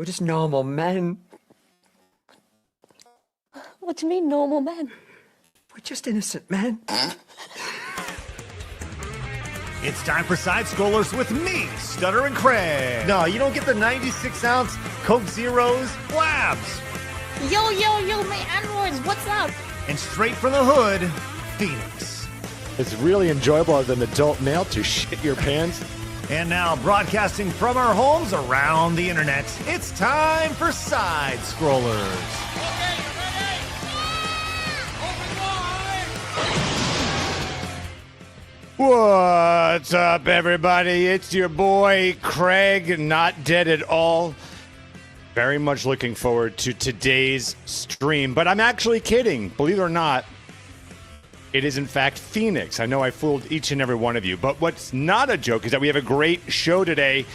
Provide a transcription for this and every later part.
We're just normal men. What do you mean, normal men? We're just innocent men. It's time for Side Scrollers with me, Stutter and Craig. No, you don't get the 96-ounce Coke Zeros. Blabs. Yo, my androids, what's up? And straight from the hood, Phoenix. It's really enjoyable as an adult male to shit your pants. And now, broadcasting from our homes around the internet, it's time for Side Scrollers. Okay, you ready? Open wide! What's up, everybody? It's your boy, Craig, not dead at all. Very much looking forward to today's stream, but I'm actually kidding. Believe it or not, it is in fact Phoenix. I know I fooled each and every one of you, but what's not a joke is that we have a great show today.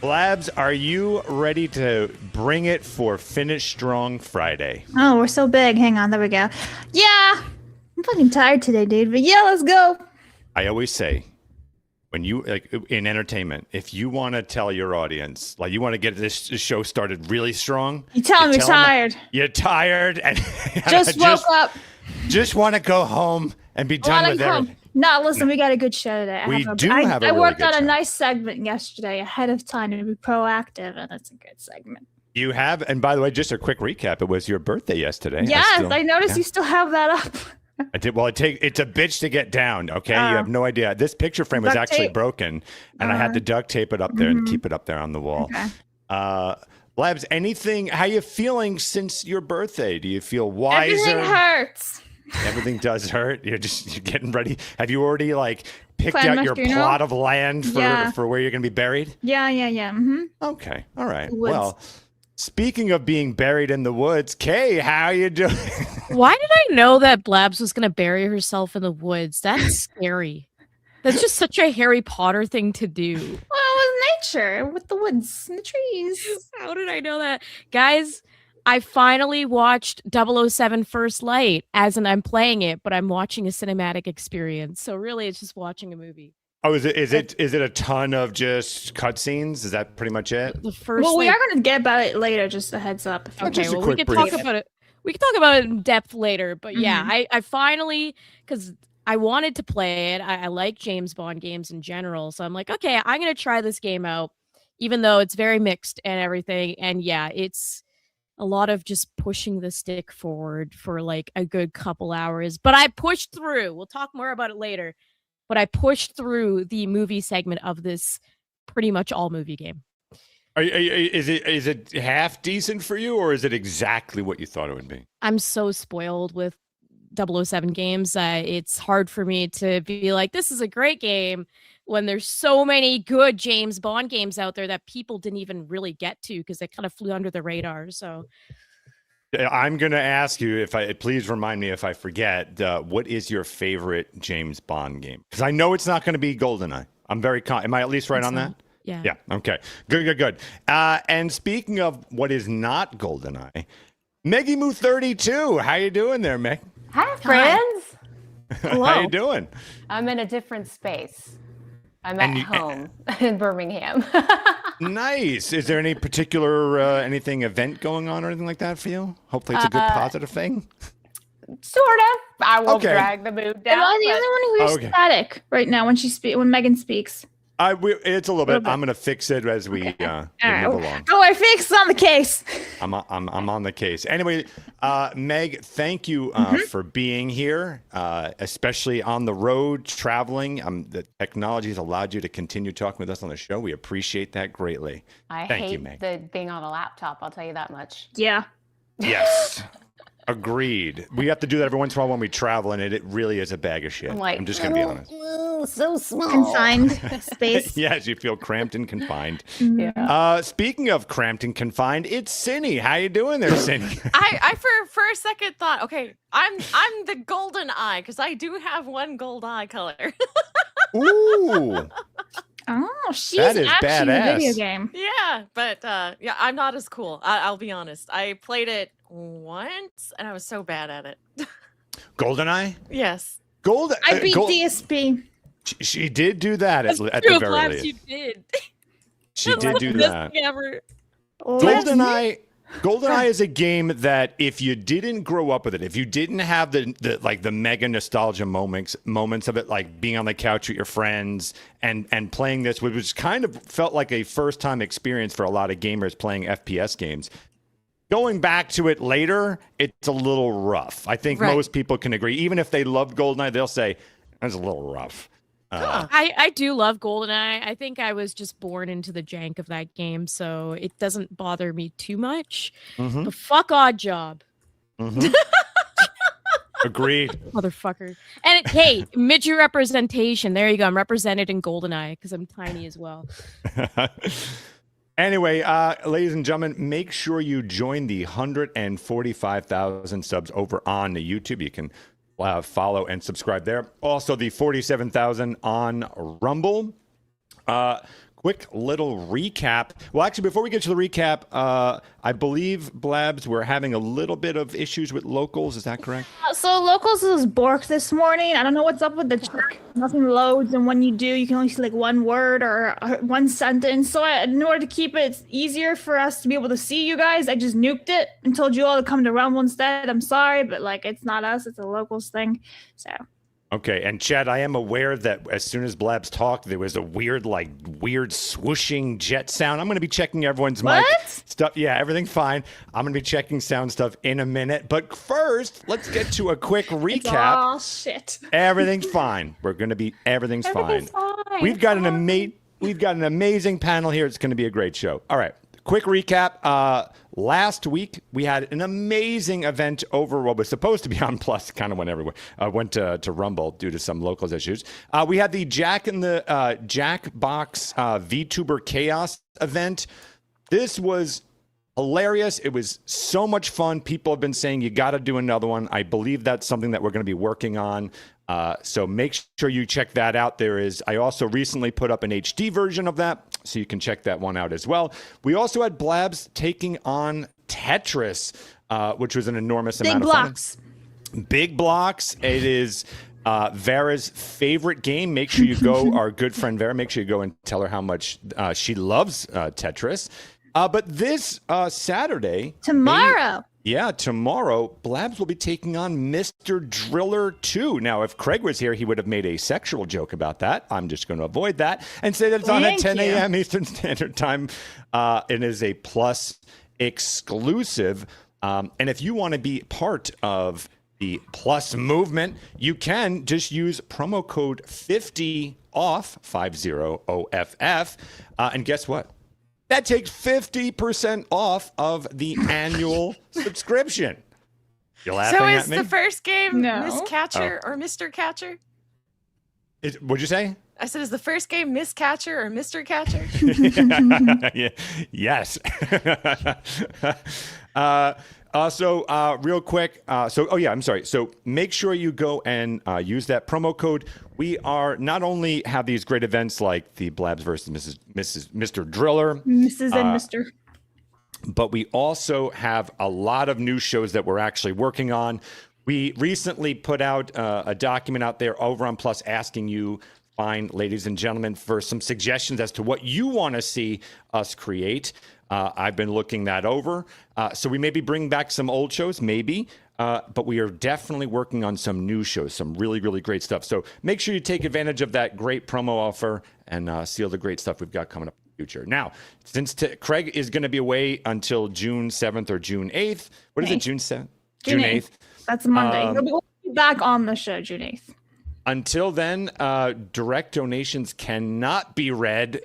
Blabs, are you ready to bring it for Finish Strong Friday? Oh, we're so big. Hang on, there we go. Yeah, I'm fucking tired today, dude, but yeah, let's go. I always say, when you, like, in entertainment, if you want to tell your audience, like, you want to get this show started really strong, You tell them you're tired. You're tired and Just woke up. Just want to go home and be done with everything. No, listen, we got a good show today. We do I have a really worked good on a show. nice segment yesterday ahead of time to be proactive, and it's a good segment. You have, and by the way, just a quick recap. It was your birthday yesterday. Yes, I noticed you still have that up. I did. Well, it's a bitch to get down. Okay, you have no idea. This picture frame was Duct actually tape. broken, and I had to duct tape it up there and keep it up there on the wall. Okay. Labs, anything? How you feeling since your birthday? Do you feel wiser? Everything hurts. Everything does hurt. You're getting ready. Have you already picked Planned out my your funeral? plot of land for where you're going to be buried? Yeah. Mm-hmm. Okay. All right. Woods. Well, speaking of being buried in the woods, Kay, how you doing? Why did I know that Blabs was going to bury herself in the woods? That's scary. That's just such a Harry Potter thing to do. Well, it was nature with the woods and the trees. How did I know that? Guys, I finally watched 007 First Light, as in I'm playing it, but I'm watching a cinematic experience. So really, it's just watching a movie. Oh, is it a ton of just cutscenes? Is that pretty much it? The first. Well, we are going to get about it later. Just a heads up. Okay, Just a well, we quick can talk brief. about it. We can talk about it in depth later. But yeah, I finally, because I wanted to play it. I like James Bond games in general, so I'm like, okay, I'm gonna try this game out, even though it's very mixed and everything. And yeah, it's a lot of just pushing the stick forward for like a good couple hours. But I pushed through. We'll talk more about it later. But I pushed through the movie segment of this pretty much all movie game. Is it half decent for you, or is it exactly what you thought it would be? I'm so spoiled with 007 games. It's hard for me to be like, this is a great game when there's so many good James Bond games out there that people didn't even really get to because they kind of flew under the radar. So I'm going to ask you, please remind me if I forget, what is your favorite James Bond game? Because I know it's not going to be GoldenEye. I'm very am I at least right on that? Yeah. Yeah. Okay. Good. And speaking of what is not GoldenEye, Meggy Moo 32. How you doing there, Meg? Hi, friends. How you doing? I'm in a different space. I'm at home in Birmingham. Nice. Is there any particular event going on or anything like that for you? Hopefully it's a good positive thing. Sort of. I won't Okay. drag the mood Am down. I the only one who hears static right now when Megan speaks? It's a little bit. I'm going to fix it as we move along. Oh, I fixed on the case. I'm on the case. Anyway, Meg, thank you for being here, especially on the road traveling. The technology has allowed you to continue talking with us on the show. We appreciate that greatly. Thank you, Meg. the being on a laptop. I'll tell you that much. Yeah. Yes. Agreed. We have to do that every once in a while when we travel, and it really is a bag of shit. I'm just going to be honest. So small. Confined space. Yes, you feel cramped and confined. Yeah. Speaking of cramped and confined, it's Cindy. How you doing there, Cindy? I for a second thought, okay, I'm the golden eye because I do have one gold eye color. Ooh. Oh, she's That is actually in badass. a video game. Yeah, but yeah, I'm not as cool. I'll be honest. I played it once and I was so bad at it. GoldenEye? Yes. I beat DSP. She did do that at the True, very Blabs, least. you did. She did do Best that. thing ever. GoldenEye is a game that if you didn't grow up with it, if you didn't have the mega nostalgia moments of it, like being on the couch with your friends and playing this, which kind of felt like a first time experience for a lot of gamers playing FPS games. Going back to it later, it's a little rough. I think most people can agree. Even if they loved GoldenEye, they'll say it's a little rough. I do love GoldenEye. I think I was just born into the jank of that game, so it doesn't bother me too much. But fuck Odd Job. Agreed. Motherfucker. And hey, midget representation. There you go. I'm represented in GoldenEye because I'm tiny as well. Anyway, ladies and gentlemen, make sure you join the 145,000 subs over on the YouTube. You can follow and subscribe there. Also, the 47,000 on Rumble. Quick little recap. Well, actually, before we get to the recap, I believe, Blabs, we're having a little bit of issues with locals. Is that correct? So locals was borked this morning. I don't know what's up with the chat. Nothing loads, and when you do, you can only see like one word or one sentence. So in order to keep it easier for us to be able to see you guys, I just nuked it and told you all to come to Rumble instead. I'm sorry, but like it's not us; it's a locals thing. So. Okay, and Chad, I am aware that as soon as Blabs talked, there was a weird swooshing jet sound. I'm going to be checking everyone's mic stuff. Yeah, everything's fine. I'm going to be checking sound stuff in a minute. But first, let's get to a quick recap. Oh, shit. Everything's fine. Everything's fine. We've got an amazing panel here. It's going to be a great show. All right. Quick recap. Last week, we had an amazing event over what was supposed to be on Plus, kind of went everywhere. Went to Rumble due to some locals issues. We had the Jackbox VTuber Chaos event. This was hilarious. It was so much fun. People have been saying you got to do another one. I believe that's something that we're going to be working on. So make sure you check that out. I also recently put up an HD version of that, so you can check that one out as well. We also had Blabs taking on Tetris, which was an enormous amount of fun. Big blocks. It is Vera's favorite game. Make sure you go, our good friend Vera, make sure you go and tell her how much she loves Tetris. But this Saturday. Tomorrow. Tomorrow, Blabs will be taking on Mr. Driller 2. Now, if Craig was here, he would have made a sexual joke about that. I'm just going to avoid that and say that it's on at 10 a.m. Eastern Standard Time. It is a Plus exclusive. And if you want to be part of the Plus movement, you can just use promo code 50OFF, 50OFF. And guess what? That takes 50% off of the annual subscription. You're laughing so at is me? the first game Miss Catcher Oh. or Mr. Catcher? What'd you say? I said, is the first game Miss Catcher or Mr. Catcher? Yeah. Yes. Also, real quick. I'm sorry. So make sure you go and use that promo code. We are not only have these great events like the Blabs versus Mr. Driller. Mrs. and Mr. But we also have a lot of new shows that we're actually working on. We recently put out a document out there over on Plus asking you, fine, ladies and gentlemen, for some suggestions as to what you want to see us create. I've been looking that over. So we may be bringing back some old shows, maybe. But we are definitely working on some new shows, some really, really great stuff. So make sure you take advantage of that great promo offer and see all the great stuff we've got coming up in the future. Now, since Craig is going to be away until June 7th or June 8th. What is it, June 7th? June 8th. That's Monday. He'll be back on the show June 8th. Until then, direct donations cannot be read! !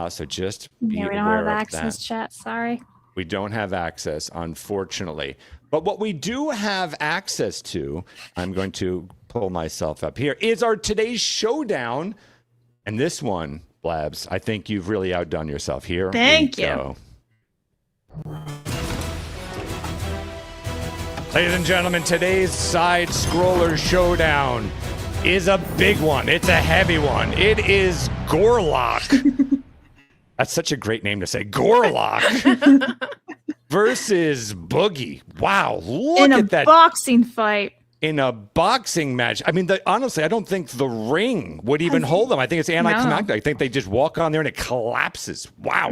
So just be we aware don't have of access, that. chat. Sorry. We don't have access, unfortunately. But what we do have access to, I'm going to pull myself up here, is our today's showdown. And this one, Blabs, I think you've really outdone yourself here. Thank you. Go. Ladies and gentlemen, today's side scroller showdown is a big one. It's a heavy one. It is GORLOCK. That's such a great name to say. GORLOCK versus Boogie. Wow, look in at that. In a boxing fight. in a boxing match. I mean, honestly, I don't think the ring would even hold them. I think it's anticlimactic. I think they just walk on there and it collapses. Wow.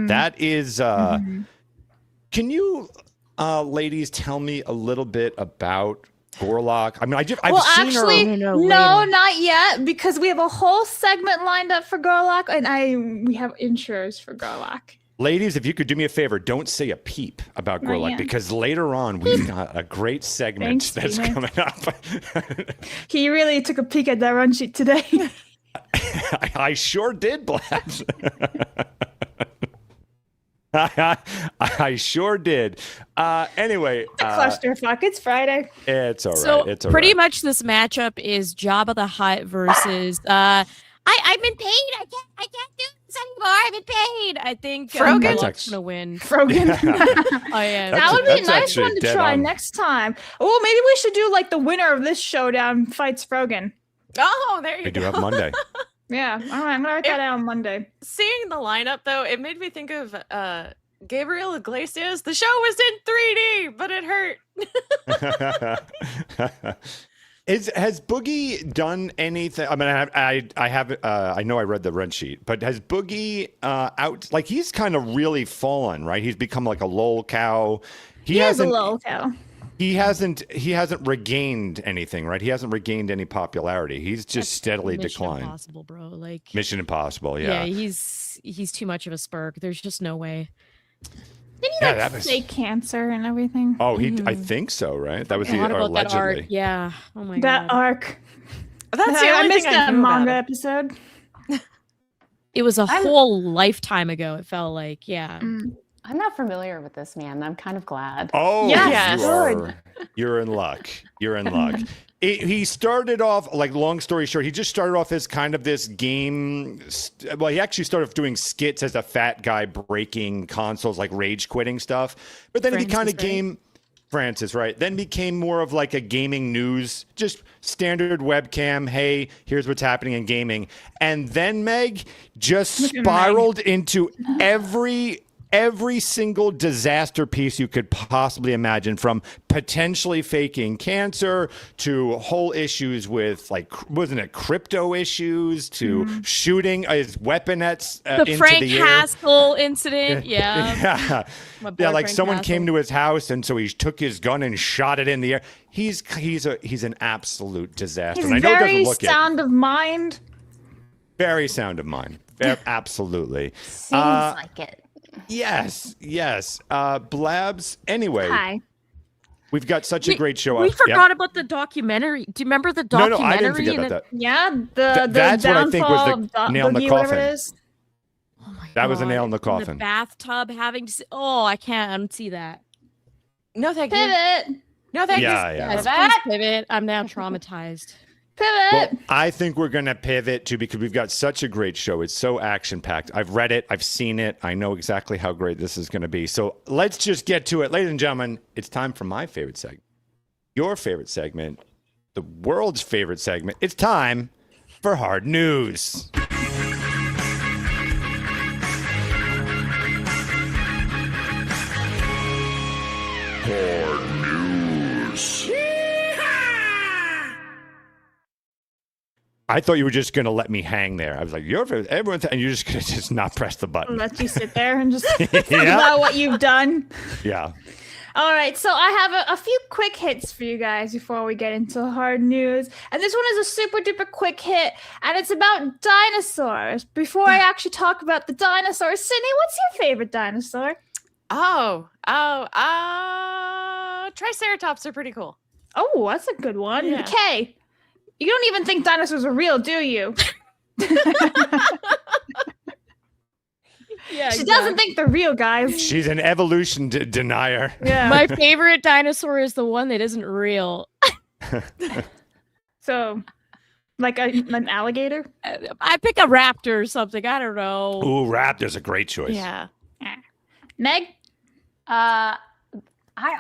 That is... Can you, ladies, tell me a little bit about GORLOCK? I mean, I've seen her... No, not yet, because we have a whole segment lined up for GORLOCK, and we have intros for GORLOCK. Ladies, if you could do me a favor, don't say a peep about GORLOCK, because later on we've got a great segment that's coming up. He really took a peek at that run sheet today. I sure did, Blabs. I sure did. Anyway, clusterfuck. It's Friday. It's all right. So it's all pretty right. much this matchup is Jabba the Hutt versus I've been paid. I can't do this anymore. I've been paid. I think GORLOCK's gonna win. Frogan. I am. That would be a nice one to dead try on. next time. Oh, maybe we should do like the winner of this showdown fights Frogan. Oh, there you We go. do have Monday. Yeah, all right. I'm gonna write that out on Monday. Seeing the lineup though, it made me think of Gabriel Iglesias. The show was in 3D, but it hurt. Has Boogie done anything? I mean, I have. I know I read the run sheet, but has Boogie out? Like he's kind of really fallen, right? He's become like a lol cow. He is a lol cow. He hasn't regained anything, right? He hasn't regained any popularity. He's just steadily declined. Mission Impossible, bro. Like Mission Impossible, yeah. Yeah, he's too much of a spurk. There's just no way. Did he like fake cancer and everything? Oh, I think so, right? That was I forgot about that allegedly. arc. Yeah. Oh my That god. arc. That's the I only missed thing that I knew about manga it. episode. It was a whole lifetime ago. It felt like, yeah. I'm not familiar with this man. I'm kind of glad. Oh, Yes. you're in luck. You're in luck. He started off, like, long story short, he just started off as kind of this game. Well, he actually started doing skits as a fat guy breaking consoles, like rage quitting stuff. But then he kind of came, Francis, right? Then became more of like a gaming news, just standard webcam. Hey, here's what's happening in gaming. And then Meg just spiraled into every single disaster piece you could possibly imagine, from potentially faking cancer to whole issues with, like, wasn't it crypto issues to shooting his weaponets The into Frank the air. Haskell incident. Yeah. Yeah, like Frank someone Haskell. came to his house and so he took his gun and shot it in the air. He's an absolute disaster. He's and I know it doesn't very look it. sound of mind. Very sound of mind. Absolutely. Seems like it. Yes. Blabs. Anyway. Hi. We've got such a great show. We forgot about the documentary. Do you remember the documentary? No, I didn't forget about that. Yeah, the That's what I think was the downfall of nail in the Boogie, whatever coffin. it is. Oh my That was a God. nail in the In coffin. the bathtub having to. Oh, I can't unsee that. No, thank you. Pivot. No, thank you. Yeah. Guys, please pivot. I'm now traumatized. Pivot. Well, I think we're going to pivot to, because we've got such a great show. It's so action-packed. I've read it. I've seen it. I know exactly how great this is going to be. So let's just get to it. Ladies and gentlemen, it's time for my favorite segment. Your favorite segment. The world's favorite segment. It's time for Hard News. I thought you were just going to let me hang there. I was like, your favorite, everyone's, and you're just going to just not press the button. Let you sit there and just talk about what you've done. Yeah. All right, so I have a few quick hits for you guys before we get into hard news. And this one is a super duper quick hit, and it's about dinosaurs. Before I actually talk about the dinosaurs, Sydney, what's your favorite dinosaur? Triceratops are pretty cool. Oh, that's a good one. Yeah. Kay, you don't even think dinosaurs are real, do you? Yeah, She doesn't think they're real, guys. She's an evolution denier. Yeah. My favorite dinosaur is the one that isn't real. So, like an alligator? I pick a raptor or something. I don't know. Ooh, raptor's a great choice. Yeah. Meg? I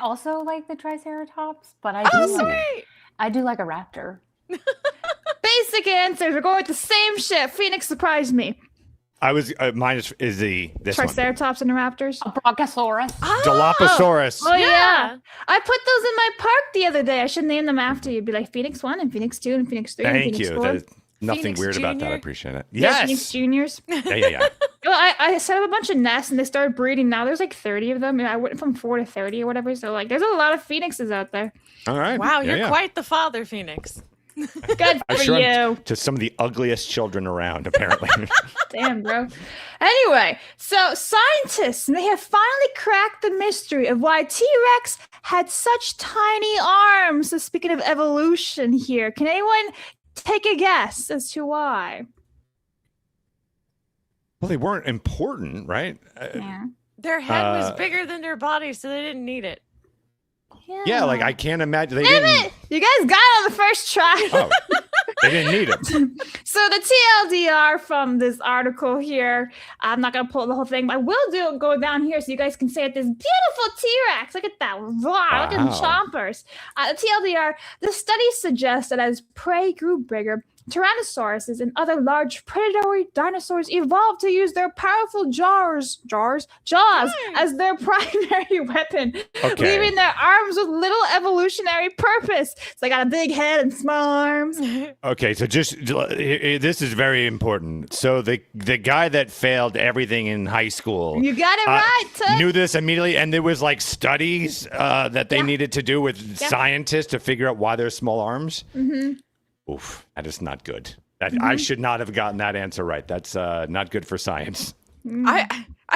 also like the Triceratops, but I do like a raptor. Basic answers. We're going with the same shit. Phoenix surprised me. I was mine is this one. Triceratops and the Raptors. A Bronchosaurus. Dilophosaurus. Oh yeah. I put those in my park the other day. I should name them after you. It'd be like Phoenix 1 and Phoenix 2 and Phoenix 3 and Thank Phoenix you. 4. There's nothing Phoenix weird about that. I Junior? appreciate it. Yeah, Yes. Phoenix Juniors. Yeah. Well, I set up a bunch of nests and they started breeding. Now there's like 30 of them. And I went from 4 to 30 or whatever. So like, there's a lot of phoenixes out there. All right. Wow, Yeah, you're quite the father, Phoenix. Good I for sure you. am to some of the ugliest children around, apparently. Damn, bro. Anyway, so scientists, they have finally cracked the mystery of why T-Rex had such tiny arms. So speaking of evolution here, can anyone take a guess as to why? Well, they weren't important, right? Yeah. Their head was bigger than their body, so they didn't need it. Yeah, like I can't imagine they Damn didn't. it! You guys got it on the first try. Oh, they didn't need it. So the TLDR from this article here, I'm not gonna pull the whole thing, but I will go down here so you guys can say it. This beautiful T-Rex, look at that, wow, look at them Wow. chompers. The TLDR, the study suggests that as prey grew bigger, Tyrannosauruses and other large predatory dinosaurs evolved to use their powerful jaws as their primary weapon, Okay. leaving their arms with little evolutionary purpose. So they got a big head and small arms. Okay, so just this is very important. So the guy that failed everything in high school, You got it right, Tut. knew this immediately, and there was like studies that they needed to do with scientists to figure out why there's small arms. Mm-hmm. Oof, that is not good. I should not have gotten that answer right. That's not good for science. I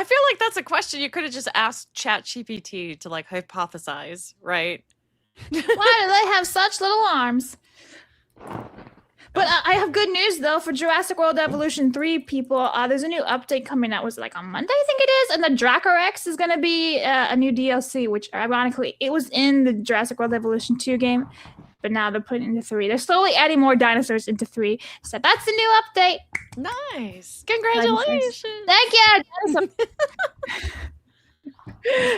feel like that's a question you could have just asked ChatGPT to like hypothesize, right? Why do they have such little arms? But I have good news though for Jurassic World Evolution 3 people. There's a new update coming out. Was it like on Monday? I think it is. And the Dracorex is going to be a new DLC, which ironically it was in the Jurassic World Evolution 2 game, but now they're putting it into 3. They're slowly adding more dinosaurs into 3. So that's the new update. Nice. Congratulations. Thank you.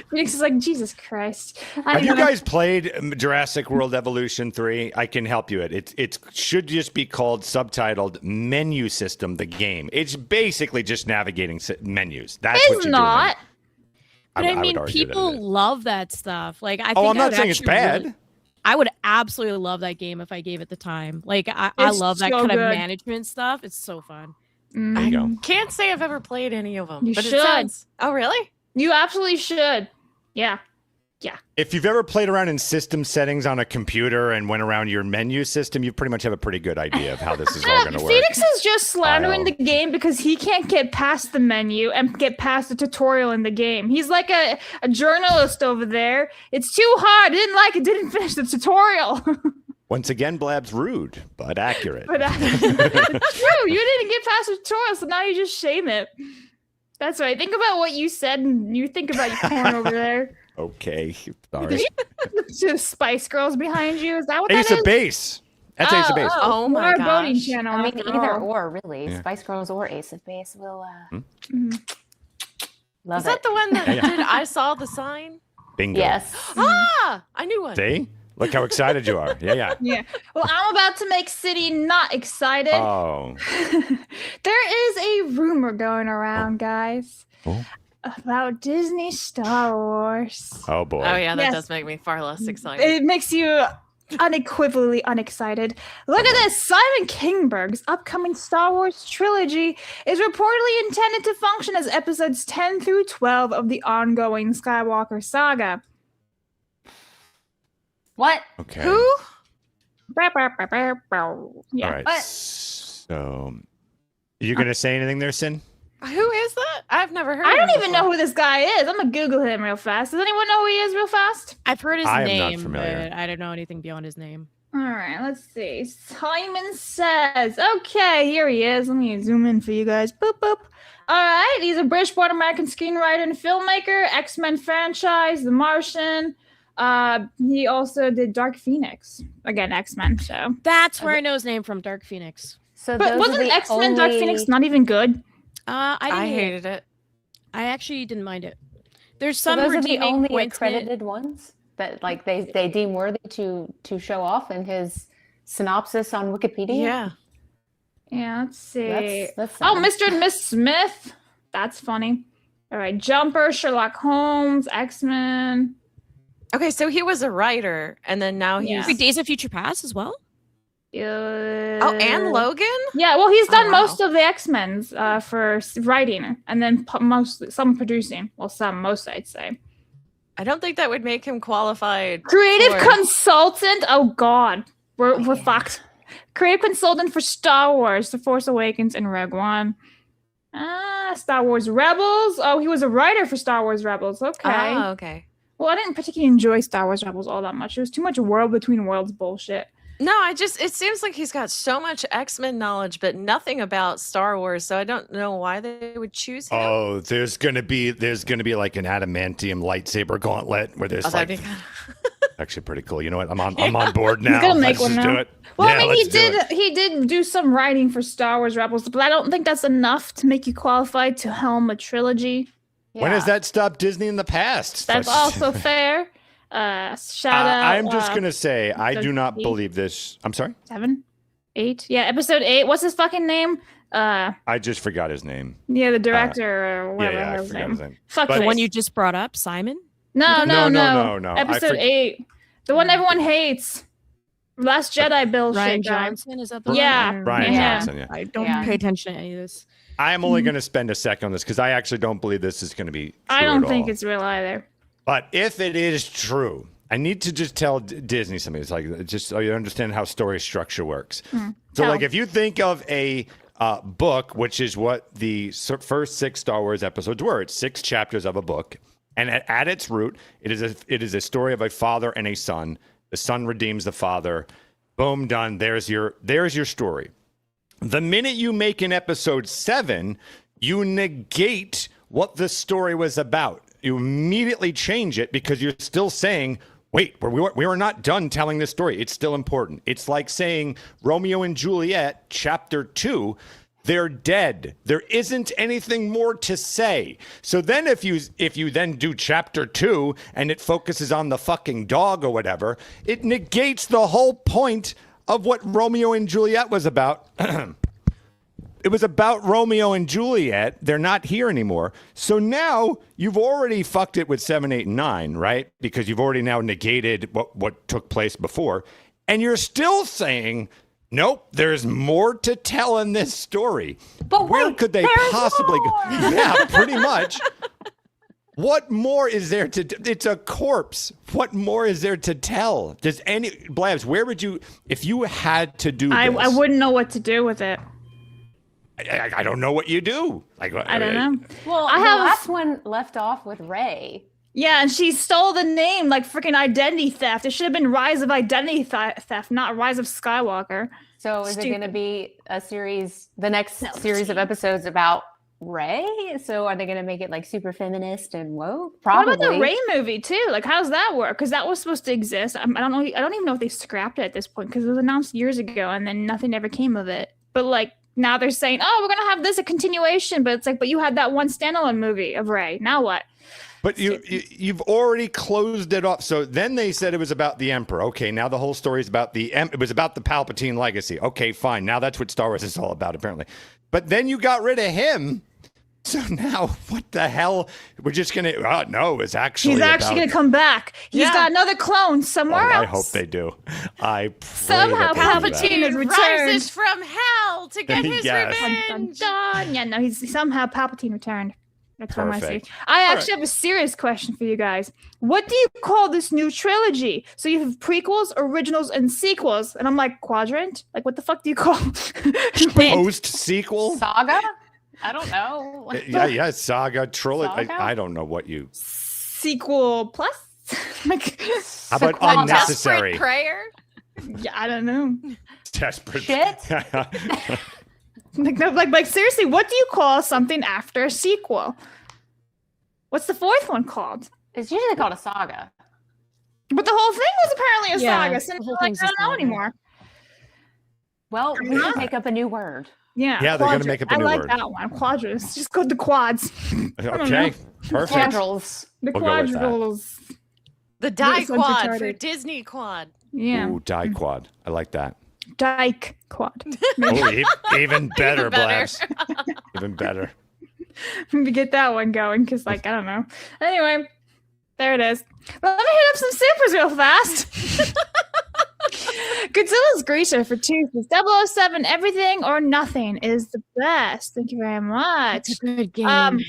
Phoenix is like, Jesus Christ. Have you guys played Jurassic World Evolution 3? I can help you. It should just be called subtitled Menu System, the game. It's basically just navigating menus. That's what It's you're not. doing. But I would mean, argue that it people is. love that stuff. Like, I think I'm I not would saying it's actually bad. really- I would absolutely love that game if I gave it the time. Like, I It's love that so kind of good. management stuff. It's so fun. There you go. Can't say I've ever played any of them. You but should. It sounds... Oh, really? You absolutely should. Yeah. If you've ever played around in system settings on a computer and went around your menu system, you pretty much have a pretty good idea of how this is all going to work. Phoenix is just slandering I'll- the game because he can't get past the menu and get past the tutorial in the game. He's like a journalist over there. It's too hard. Didn't like it. Didn't finish the tutorial. Once again, Blab's rude, but accurate. But true, you didn't get past the tutorial, so now you just shame it. That's right. Think about what you said, and you think about your porn over there. Okay, sorry. The Spice Girls behind you. Is that what Ace that of is? Base. That's Ace of Base. Oh my more boating gosh. channel. I mean, after either all. or, really. Yeah. Spice Girls or Ace of Base will love Is that it. the one that Yeah. did I Saw the Sign? Bingo. Yes. Ah, I knew one. See? Look how excited you are. Yeah. Yeah. Well, I'm about to make City not excited. Oh. There is a rumor going around, guys, Oh. about Disney Star Wars. Oh boy. Oh, yeah, that Yes. does make me far less excited. It makes you unequivocally unexcited. Look at this. Simon Kingberg's upcoming Star Wars trilogy is reportedly intended to function as episodes 10 through 12 of the ongoing Skywalker saga. What? Okay. Who? Yeah. All right. What? So, you gonna say anything there, Sin? Who is that? I've never heard I of don't him even before. know who this guy is. I'm gonna Google him real fast. Does anyone know who he is real fast? I've heard his I am not name, familiar. but I don't know anything beyond his name. All right, let's see. Simon Says. Okay, here he is. Let me zoom in for you guys. Boop, boop. All right, he's a British-born American screenwriter and filmmaker, X-Men franchise, The Martian. He also did Dark Phoenix. Again, X-Men, so. That's where I know his name from, Dark Phoenix. So But those are wasn't the X-Men Dark only- Phoenix not even good? I didn't I hate it. hated it. I actually didn't mind it. There's So some those are the redeeming only points in it. accredited ones that like they deem worthy to show off in his synopsis on Wikipedia. Yeah. Yeah, let's see. That's Oh, sad. Mr. and Miss Smith. That's funny. All right, Jumper, Sherlock Holmes, X-Men. Okay, so he was a writer, and then now he's. Yeah. Wait, Days of Future Past as well? Oh, and Logan? Yeah, well, he's done wow. most of the X-Men's for writing, and then some producing. Well, most I'd say. I don't think that would make him qualified. Creative for- consultant. Oh God, we're fucked. Creative consultant for Star Wars: The Force Awakens and Rogue One. Star Wars Rebels. Oh, he was a writer for Star Wars Rebels. Okay. Oh, okay. Well, I didn't particularly enjoy Star Wars Rebels all that much. It was too much world between worlds bullshit. No, it seems like he's got so much X-Men knowledge, but nothing about Star Wars, so I don't know why they would choose him. Oh, there's gonna be like an adamantium lightsaber gauntlet where there's that'd like be- actually pretty cool. You know what? I'm on board now. He's gonna make Let's one just now. do it. Well, Yeah, I mean, let's do it. he did do some writing for Star Wars Rebels, but I don't think that's enough to make you qualified to helm a trilogy. When has that stopped Disney in the past? That's also fair. Shout out. I'm just gonna say I do not eight. believe this. I'm sorry. 7, 8. Yeah, episode 8. What's his fucking name? I just forgot his name. Yeah, the director or whatever. Yeah, I his forgot name. his name. Fuck But- The this. one you just brought up, Simon? No. No. I Episode 8. The one everyone hates. Last Jedi bullshit. Ryan guy. Johnson, is that the Yeah. one? Brian Yeah. Johnson. Yeah. I don't Yeah. pay attention to any of this. I am only going to spend a second on this because I actually don't believe this is going to be. I true don't at think all. it's real either. But if it is true, I need to just tell Disney something. It's like just so you understand how story structure works. So, Tell. like, if you think of a book, which is what the first 6 Star Wars episodes were, it's 6 chapters of a book, and at its root, it is a story of a father and a son. The son redeems the father. Boom, done. There's your story. The minute you make an episode 7, you negate what the story was about. You immediately change it because you're still saying, wait, we were not done telling this story. It's still important. It's like saying Romeo and Juliet, chapter 2, they're dead. There isn't anything more to say. So then if you then do chapter 2 and it focuses on the fucking dog or whatever, it negates the whole point of what Romeo and Juliet was about. It was about Romeo and Juliet. They're not here anymore. So now you've already fucked it with 7, 8, and 9, right? Because you've already now negated what took place before. And you're still saying, nope, there's more to tell in this story. But where wait, could they there's possibly go? more! Yeah, pretty much. What more is there to it's a corpse. What more is there to tell? Does any Blabs, where would you if you had to do this? I wouldn't know what to do with it. I don't know what you do. Like I don't know. Well, I the have- last one left off with Rey. Yeah, and she stole the name like freaking identity theft. It should have been Rise of Identity Theft, not Rise of Skywalker. So is it Stupid. going to be a series, the next series of episodes about Rey? So are they going to make it like super feminist and woke? Probably. What about the Rey movie too? Like, how's that work? Because that was supposed to exist. I don't know. I don't even know if they scrapped it at this point because it was announced years ago and then nothing ever came of it. But like now they're saying, oh, we're gonna have this a continuation. But it's like, but you had that one standalone movie of Rey. Now what? But you've already closed it off. So then they said it was about the Emperor. Okay, now the whole story is about it was about the Palpatine legacy. Okay, fine. Now that's what Star Wars is all about, apparently. But then you got rid of him. So now what the hell? We're just gonna no, it's actually He's actually gonna come back. He's Yeah. got another clone somewhere else. I hope they do. I pray Somehow that they do that. Palpatine has rises returned. from hell to get his Yes. Dun, revenge. dun, dun. Yeah, no, he's somehow Palpatine returned. That's what I say. Perfect. I All actually have a serious question for you guys. What do you call this new trilogy? So you have prequels, originals, and sequels, and I'm like quadrant. Like, what the fuck do you call? Post sequel? Saga? I don't know. Yeah, saga trilogy. Saga? I don't know what you. Sequel plus? Like, How about Sequel. unnecessary? Desperate prayer. yeah, I don't know. Desperate. Shit. Like, no, like seriously, what do you call something after a sequel? What's the fourth one called? It's usually called a saga. But the whole thing was apparently a Yeah, saga. So the whole like, thing's I a don't know saga. anymore. Well, we can make up a new word. Yeah, Yeah, they're gonna quadrant. make up a new I like word. that one. Quadrants. Just go to quads. Okay, perfect. Quadrils. The We'll go with that. quadrils. The die That sounds quad for retarded. Disney quad. Yeah. Ooh, die quad. I like that. Dyke Quad. Oh, even better, better. Blabs. Even better. Maybe get that one going, because, like, I don't know. Anyway, there it is. Let me hit up some supers real fast. Godzilla's Greaser for 2 says 007, everything or nothing is the best. Thank you very much. It's a good game.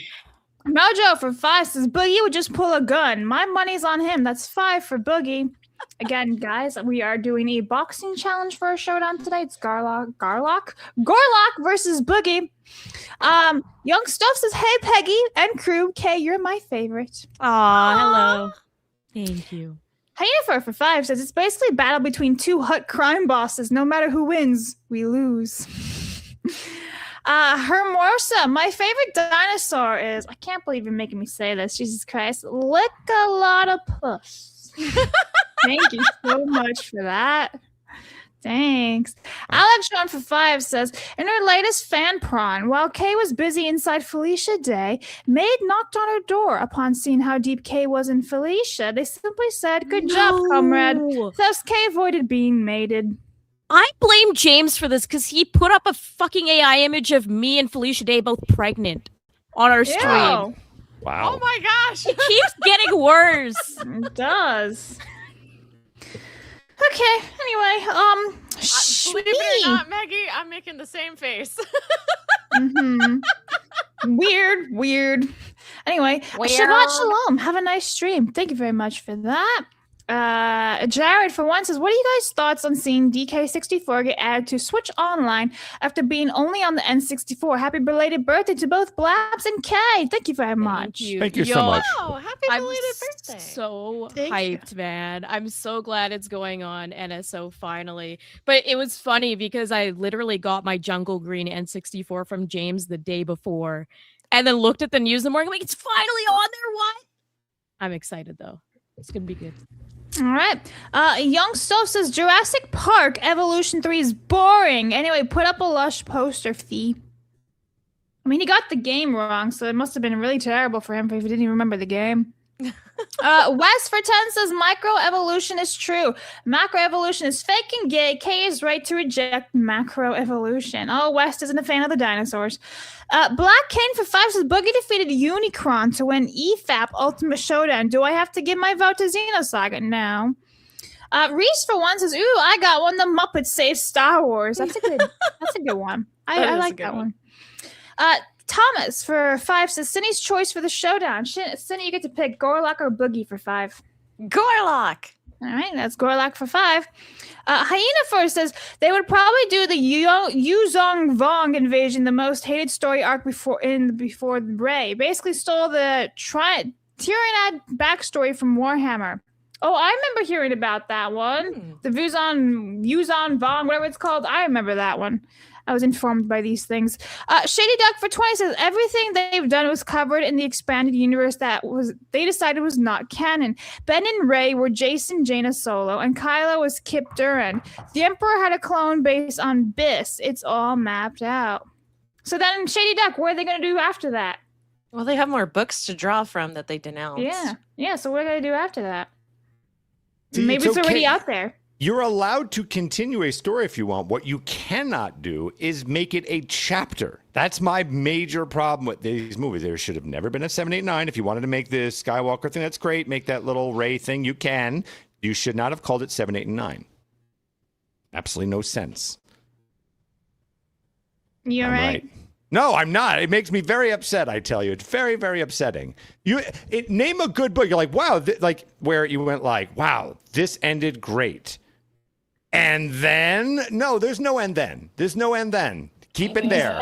Mojo for 5 says Boogie would just pull a gun. My money's on him. That's 5 for Boogie. Again, guys, we are doing a boxing challenge for a showdown today. It's Gorlock versus Boogie. Young Stuff says, hey, Peggy and crew. Kay, you're my favorite. Aw, hello. Thank you. Hyena for 5 says, it's basically a battle between 2 hut crime bosses. No matter who wins, we lose. Hermosa, my favorite dinosaur is, I can't believe you're making me say this, Jesus Christ, lick a lot of puss. Thank you so much for that. Thanks. Alex John for 5 says, in her latest fan prawn, while Kay was busy inside Felicia Day, Maid knocked on her door. Upon seeing how deep Kay was in Felicia, they simply said, good job, comrade. Thus, Kay avoided being mated. I blame James for this because he put up a fucking AI image of me and Felicia Day both pregnant on our stream. Ew. Wow. Oh my gosh. It keeps getting worse. It does. Okay, anyway, Believe it or not, Maggie, I'm making the same face. Weird. Anyway, Shabbat Shalom. Have a nice stream. Thank you very much for that. Jared, for one, says, what are you guys' thoughts on seeing DK64 get added to Switch Online after being only on the N64? Happy belated birthday to both Blabs and Kay. Thank you very much. Thank you so much. Oh, happy belated birthday. So Thank hyped, man. I'm so glad it's going on NSO finally. But it was funny because I literally got my Jungle Green N64 from James the day before and then looked at the news in the morning. I'm like, it's finally on there. What? I'm excited, though. It's going to be good. All right. Young Stove says Jurassic Park Evolution 3 is boring. Anyway, put up a lush poster, Fee. I mean, he got the game wrong, so it must have been really terrible for him if he didn't even remember the game. West for 10 says microevolution is true. Macroevolution is fake and gay. K is right to reject macroevolution. Oh, West isn't a fan of the dinosaurs. Black Kane for 5 says Boogie defeated Unicron to win EFAP Ultimate Showdown. Do I have to give my vote to Xenosaga? No. Reese for 1 says, ooh, I got one. The Muppets save Star Wars. That's a good one. I like that one. Thomas for 5 says Cindy's choice for the showdown. Cindy, you get to pick Gorlock or Boogie for 5. Gorlock. All right, that's Gorlock for 5. Hyena Force says they would probably do the Yuzong Vong invasion, the most hated story arc before Ray. Basically stole the Tyranid backstory from Warhammer. Oh, I remember hearing about that one. The Yuzong Vong, whatever it's called. I remember that one. I was informed by these things. Shady Duck for 20 says everything they've done was covered in the expanded universe they decided was not canon. Ben and Ray were Jason Jaina Solo, and Kylo was Kip Duran. The Emperor had a clone based on Biss. It's all mapped out. So then, Shady Duck, what are they going to do after that? Well, they have more books to draw from that they denounced. Yeah. So what are they going to do after that? See, Maybe it's already out there. You're allowed to continue a story if you want. What you cannot do is make it a chapter. That's my major problem with these movies. There should have never been a 7, 8, 9. If you wanted to make the Skywalker thing, that's great. Make that little Rey thing. You can. You should not have called it 7, 8, and 9. Absolutely no sense. You're right. No, I'm not. It makes me very upset, I tell you. It's very, very upsetting. Name a good book. You're like, wow, where you went like, wow, this ended great. And then, no, there's no end then. There's no end then. Keep it there.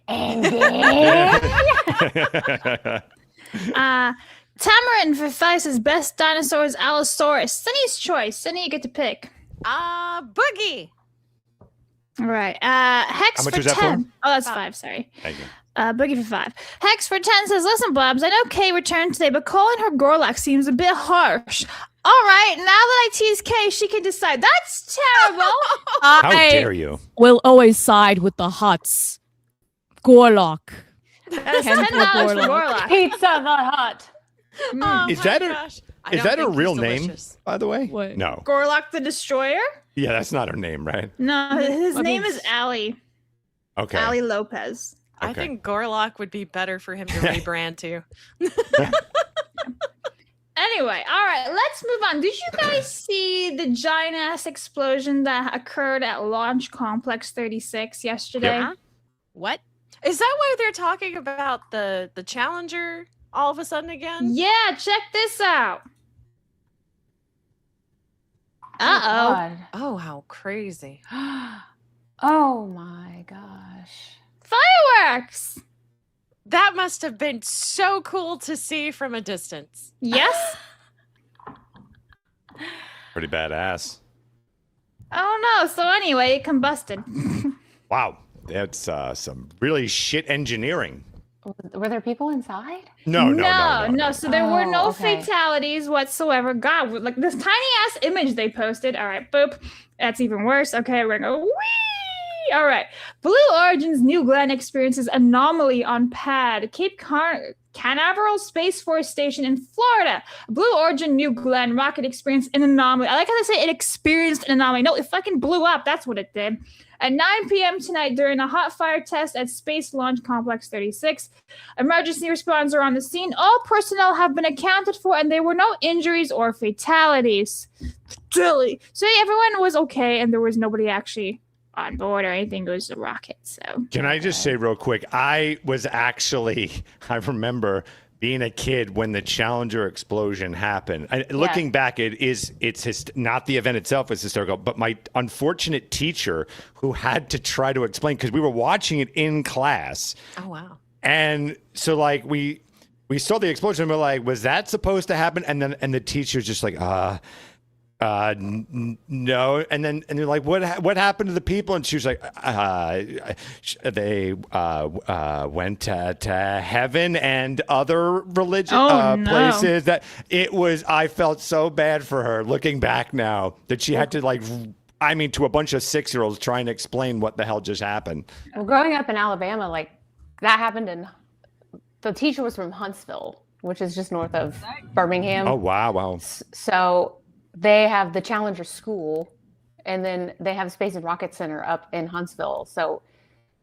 Tamarin for 5 says best dinosaurs Allosaurus. Cindy's choice. Cindy, you get to pick. Boogie. All right. Hex for 10. Oh, that's 5. Sorry. Thank you. Boogie for 5. Hex for 10 says, listen, Blabs, I know Kay returned today, but calling her Gorlock seems a bit harsh. All right, now that I tease Kay, she can decide. That's terrible. How dare you? Will always side with the Huts. Gorlock. That's $10 for Gorlock. Pizza the Hut. Oh Is my that gosh. I Is don't that her think real he's name, delicious. by the way? What? No. Gorlock the Destroyer? Yeah, that's not her name, right? No, his Let me name is Ali. Okay. Ali Lopez. I Okay. think Gorlock would be better for him to rebrand to. Anyway, all right, let's move on. Did you guys see the giant ass explosion that occurred at Launch Complex 36 yesterday? Yeah. What? Is that why they're talking about the Challenger all of a sudden again? Yeah, check this out. Uh-oh. God. Oh, how crazy. Oh my gosh. Fireworks! That must have been so cool to see from a distance. Yes? Pretty badass. Oh no, so anyway, it combusted. Wow. That's some really shit engineering. Were there people inside? No. So there were Oh, no okay. fatalities whatsoever. God, like this tiny ass image they posted. All right, boop. That's even worse. Okay, we're gonna go whee. All right. Blue Origin's New Glenn experiences anomaly on pad Cape Canaveral Space Force Station in Florida. Blue Origin New Glenn rocket experienced an anomaly. I like how they say it experienced an anomaly. No, it fucking blew up. That's what it did. At 9 p.m. tonight, during a hot fire test at Space Launch Complex 36, emergency responders are on the scene. All personnel have been accounted for, and there were no injuries or fatalities. Silly. So everyone was okay, and there was nobody actually on board or anything. It was a rocket. So Can I just say real quick? I remember being a kid when the Challenger explosion happened. Looking back, it's not the event itself is hysterical, but my unfortunate teacher who had to try to explain, because we were watching it in class. Oh, wow. And so like we saw the explosion and we're like, was that supposed to happen? And the teacher's just like, no. And they're like, what happened to the people? And she was like, they went to heaven and other religious places. That it was. I felt so bad for her looking back now that she had to to a bunch of 6-year-olds trying to explain what the hell just happened. Well, growing up in Alabama, like that happened the teacher was from Huntsville, which is just north of Birmingham. Oh, wow. So they have the Challenger School, and then they have Space and Rocket Center up in Huntsville. So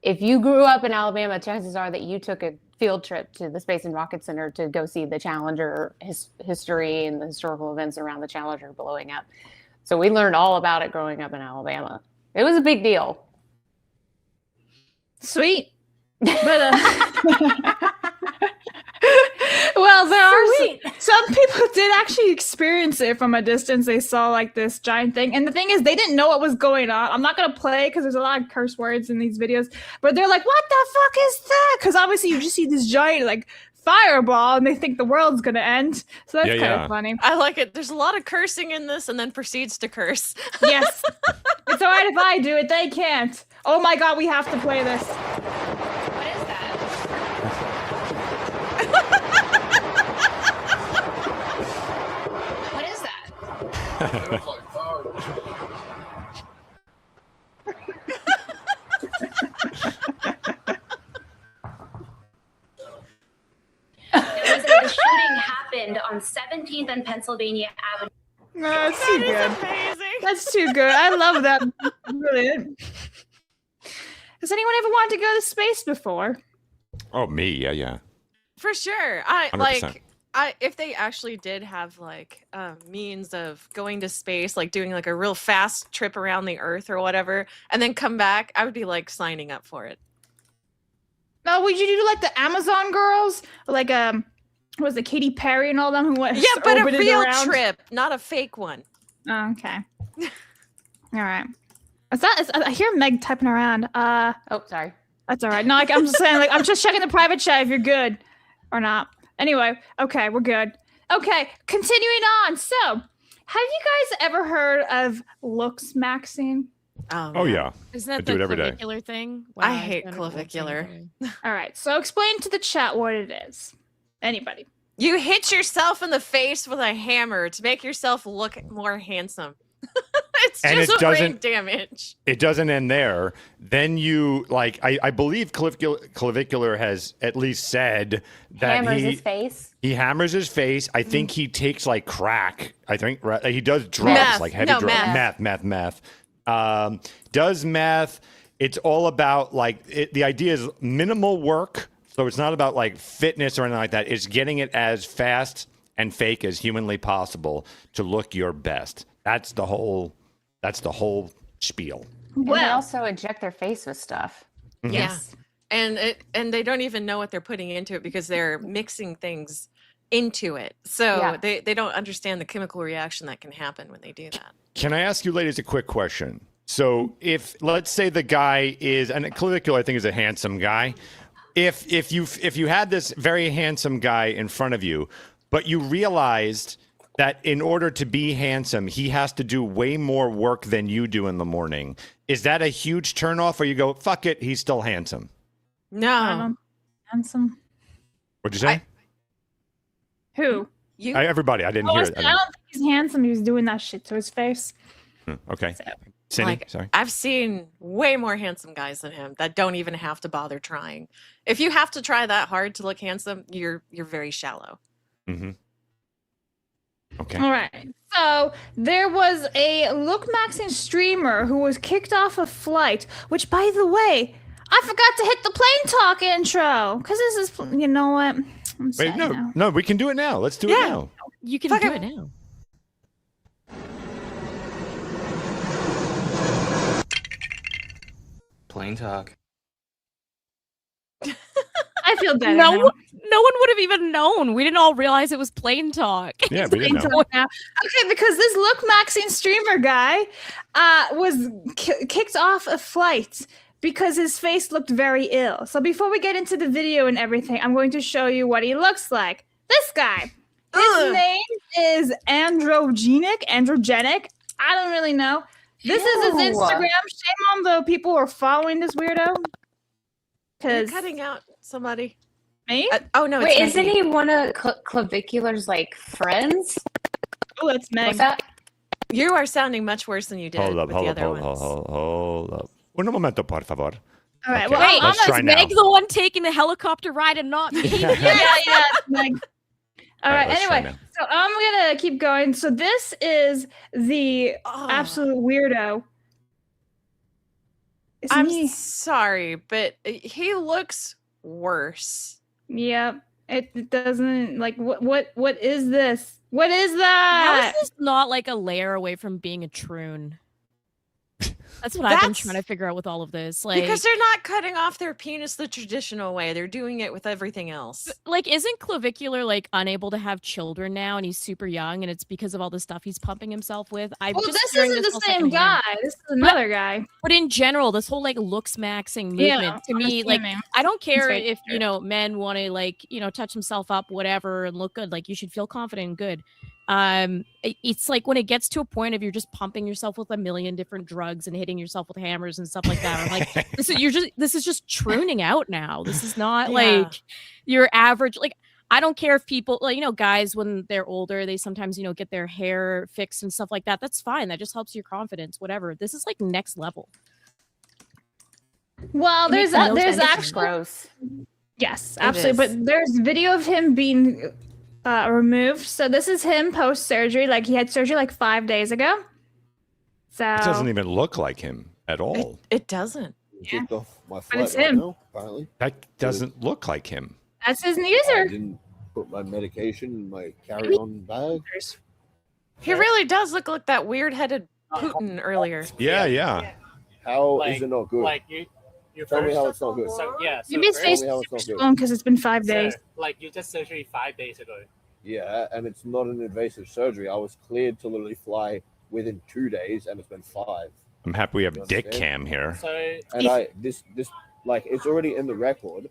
if you grew up in Alabama, chances are that you took a field trip to the Space and Rocket Center to go see the Challenger history and the historical events around the Challenger blowing up. So we learned all about it growing up in Alabama. It was a big deal. sweet. But well, there are some people did actually experience it from a distance. They saw like this giant thing, and the thing is, they didn't know what was going on. I'm not gonna play because there's a lot of curse words in these videos, but they're like, "What the fuck is that?" Because obviously, you just see this giant like fireball, and they think the world's gonna end. So that's kind of funny. I like it. There's a lot of cursing in this, and then proceeds to curse. Yes, it's all right if I do it. They can't. Oh my god, we have to play this. What is that? What is that? The shooting happened on 17th and Pennsylvania Avenue. No, that's too good. Amazing. That's too good. I love that. Brilliant. Has anyone ever wanted to go to space before? Oh, me, yeah. For sure. 100%. If they actually did have means of going to space, like doing like a real fast trip around the Earth or whatever, and then come back, I would be like signing up for it. No, would you do like the Amazon girls? Like was it Katy Perry and all them who went? Yeah, but a orbited real around? trip, not a fake one. Oh, okay. All right. I hear Meg typing around. Oh, sorry. That's all right. No, I'm just saying, I'm just checking the private chat if you're good or not. Anyway, okay, we're good. Okay, continuing on. So, have you guys ever heard of Looksmaxxing? Oh, yeah. Isn't that I do the it every day. clavicular thing? I Wow, hate it's been a cool clavicular. thing. All right, so explain to the chat what it is. Anybody? You hit yourself in the face with a hammer to make yourself look more handsome. It's And just it brain doesn't- damage. It doesn't end there. Then you like I believe Clavicular has at least said that Hammers his face. he hammers his face. I think he takes like crack. I think right, he does drugs, Meth. like heavy No, drugs. Meth. Does meth. It's all about like the idea is minimal work. So it's not about like fitness or anything like that. It's getting it as fast and fake as humanly possible to look your best. That's the whole spiel. And they Well, also inject their face with stuff. Yeah. And they don't even know what they're putting into it because they're mixing things into it. So Yeah. they don't understand the chemical reaction that can happen when they do that. Can I ask you ladies a quick question? So if let's say the guy is, and Clavicular I think is a handsome guy. If you had this very handsome guy in front of you, but you realized that in order to be handsome, he has to do way more work than you do in the morning, is that a huge turnoff, or you go, fuck it, he's still handsome? No. handsome. What'd you say? Who? You Everybody, I didn't Oh, hear I it. said, I don't think he's handsome. He was doing that shit to his face. Okay. So- Cindy, like sorry. I've seen way more handsome guys than him that don't even have to bother trying. If you have to try that hard to look handsome, you're very shallow. Mm-hmm. Okay. All right. So there was a Looksmaxxing streamer who was kicked off a flight, which, by the way, I forgot to hit the plane talk intro because this is, you know what? I'm Wait, sad now. no, we can do it now. Let's do it now. You can Fuck do it. it now. Plain talk. I feel better No, now. no one would have even known. We didn't all realize it was plain talk. Yeah, we didn't Plane know. talk now. Okay, because this Looksmaxxing streamer guy was kicked off a flight because his face looked very ill. So before we get into the video and everything, I'm going to show you what he looks like. This guy. His name is androgenic. I don't really know. This is his Ew. Instagram. Shame on the people who are following this weirdo. You're Because cutting out somebody. me? Oh no, Wait, it's isn't Maggie. he one of Clavicular's like friends? Oh, it's Meg. What's that? You are sounding much worse than you did Hold up, with hold the up, other hold ones. up. Un momento, por favor. All right. Okay. Well, Wait, Let's try is now. Meg the one taking the helicopter ride and not me? yeah, it's Meg. All right. let's try Anyway, now. so I'm gonna keep going. So this is the Oh, absolute weirdo. It's I'm me. sorry, but he looks worse. Yep. It doesn't like what is this? What is How that? is this not like a layer away from being a troon? That's what I've been That's- trying to figure out with all of this. Like, Because they're not cutting off their penis the traditional way. They're doing it with everything else. like, isn't Clavicular like unable to have children now, and he's super young, and it's because of all the stuff he's pumping himself with? I'm Well, just this hearing isn't the all same secondhand. guy. This is another guy. But in general, this whole like Looksmaxxing movement, Yeah, to me, like, understanding. I don't care very if true. men want to like touch themselves up, whatever, and look good. Like, you should feel confident and good. It's like when it gets to a point of you're just pumping yourself with a million different drugs and hitting yourself with hammers and stuff like that. I'm like, this is just pruning out now. This is not Yeah. like your average. Like, I don't care if people like guys when they're older, they sometimes get their hair fixed and stuff like that. That's fine. That just helps your confidence. Whatever. This is like next level. Well, It makes there's no there's sense. actually Gross. yes, absolutely. is. But there's video of him being removed. So this is him post surgery. Like he had surgery like 5 days ago. So It doesn't even look like him at all. It doesn't. Kicked off my it's flight right him. now, apparently. That doesn't look like him. that's his I user. didn't put my medication in my carry-on bag. He really does look like that weird-headed Putin earlier. Yeah. How is it not good? Like you Tell me first, how it's not good. So yeah, so Maybe his first- face Tell me how is it's not super good. strong because it's been 5 so, days. like you just surgery 5 days ago. Yeah, and it's not an invasive surgery. I was cleared to literally fly within 2 days, and it's been 5. I'm happy we have You Dick understand? Cam here. So And this like it's already in the record.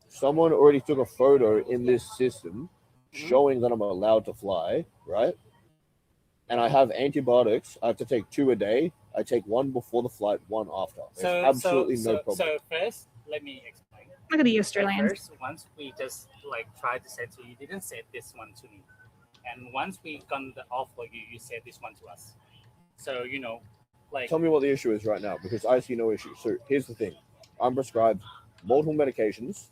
Someone already took a photo in this system showing that I'm allowed to fly, right? And I have antibiotics. I have to take 2 a day. I take 1 before the flight, 1 after. There's absolutely no problem. So first, let me explain. Look at the So Easterlands. first, once we just like tried to say to you, didn't say this one to me, and once we got the offer, you said this one to us. So like. Tell me what the issue is right now, because I see no issue. So here's the thing: I'm prescribed multiple medications.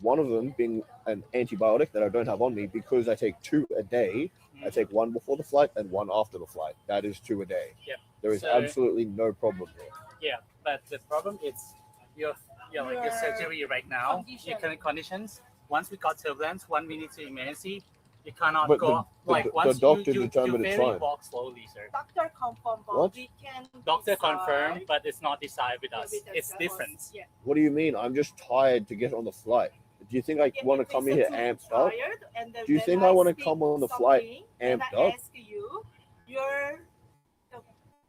One of them being an antibiotic that I don't have on me because I take 2 a day. I take 1 before the flight and 1 after the flight. That is 2 a day. Yeah. There is absolutely no problem there. Yeah, but the problem is your surgery right now, your current conditions. Once we got turbulence, 1 minute to emergency, you cannot But go. the doctor you determined it's fine. walk slowly, sir. Doctor confirm, but What? we can Doctor decide confirmed, but it's not decided with us. It's different. Yeah. What do you mean? I'm just tired to get on the flight. Do you think I want to come in here amped up? Do you think I want to come on the flight amped up? Ask you, your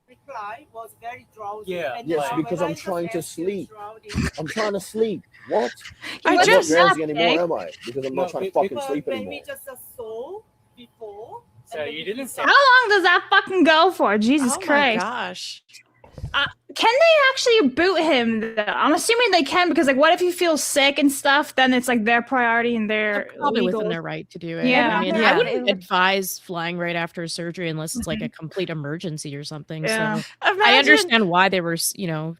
reply was very drowsy. Yeah. And Yes, now because when I'm I trying to just asked you sleep. drowsy. I'm trying to sleep. What? I I'm just- not drowsy anymore, am I? Because I'm not No, trying to we- fucking But sleep when anymore. we just saw before. So and then you we didn't say. How long does that fucking go for? Jesus Oh my Christ. gosh. Can they actually boot him though? I'm assuming they can, because like what if he feels sick and stuff, then it's like their priority and They're their probably legal. within their right to do it. Yeah. I mean, Yeah. I wouldn't advise flying right after surgery unless it's like a complete emergency or something. Yeah. So I understand why they were,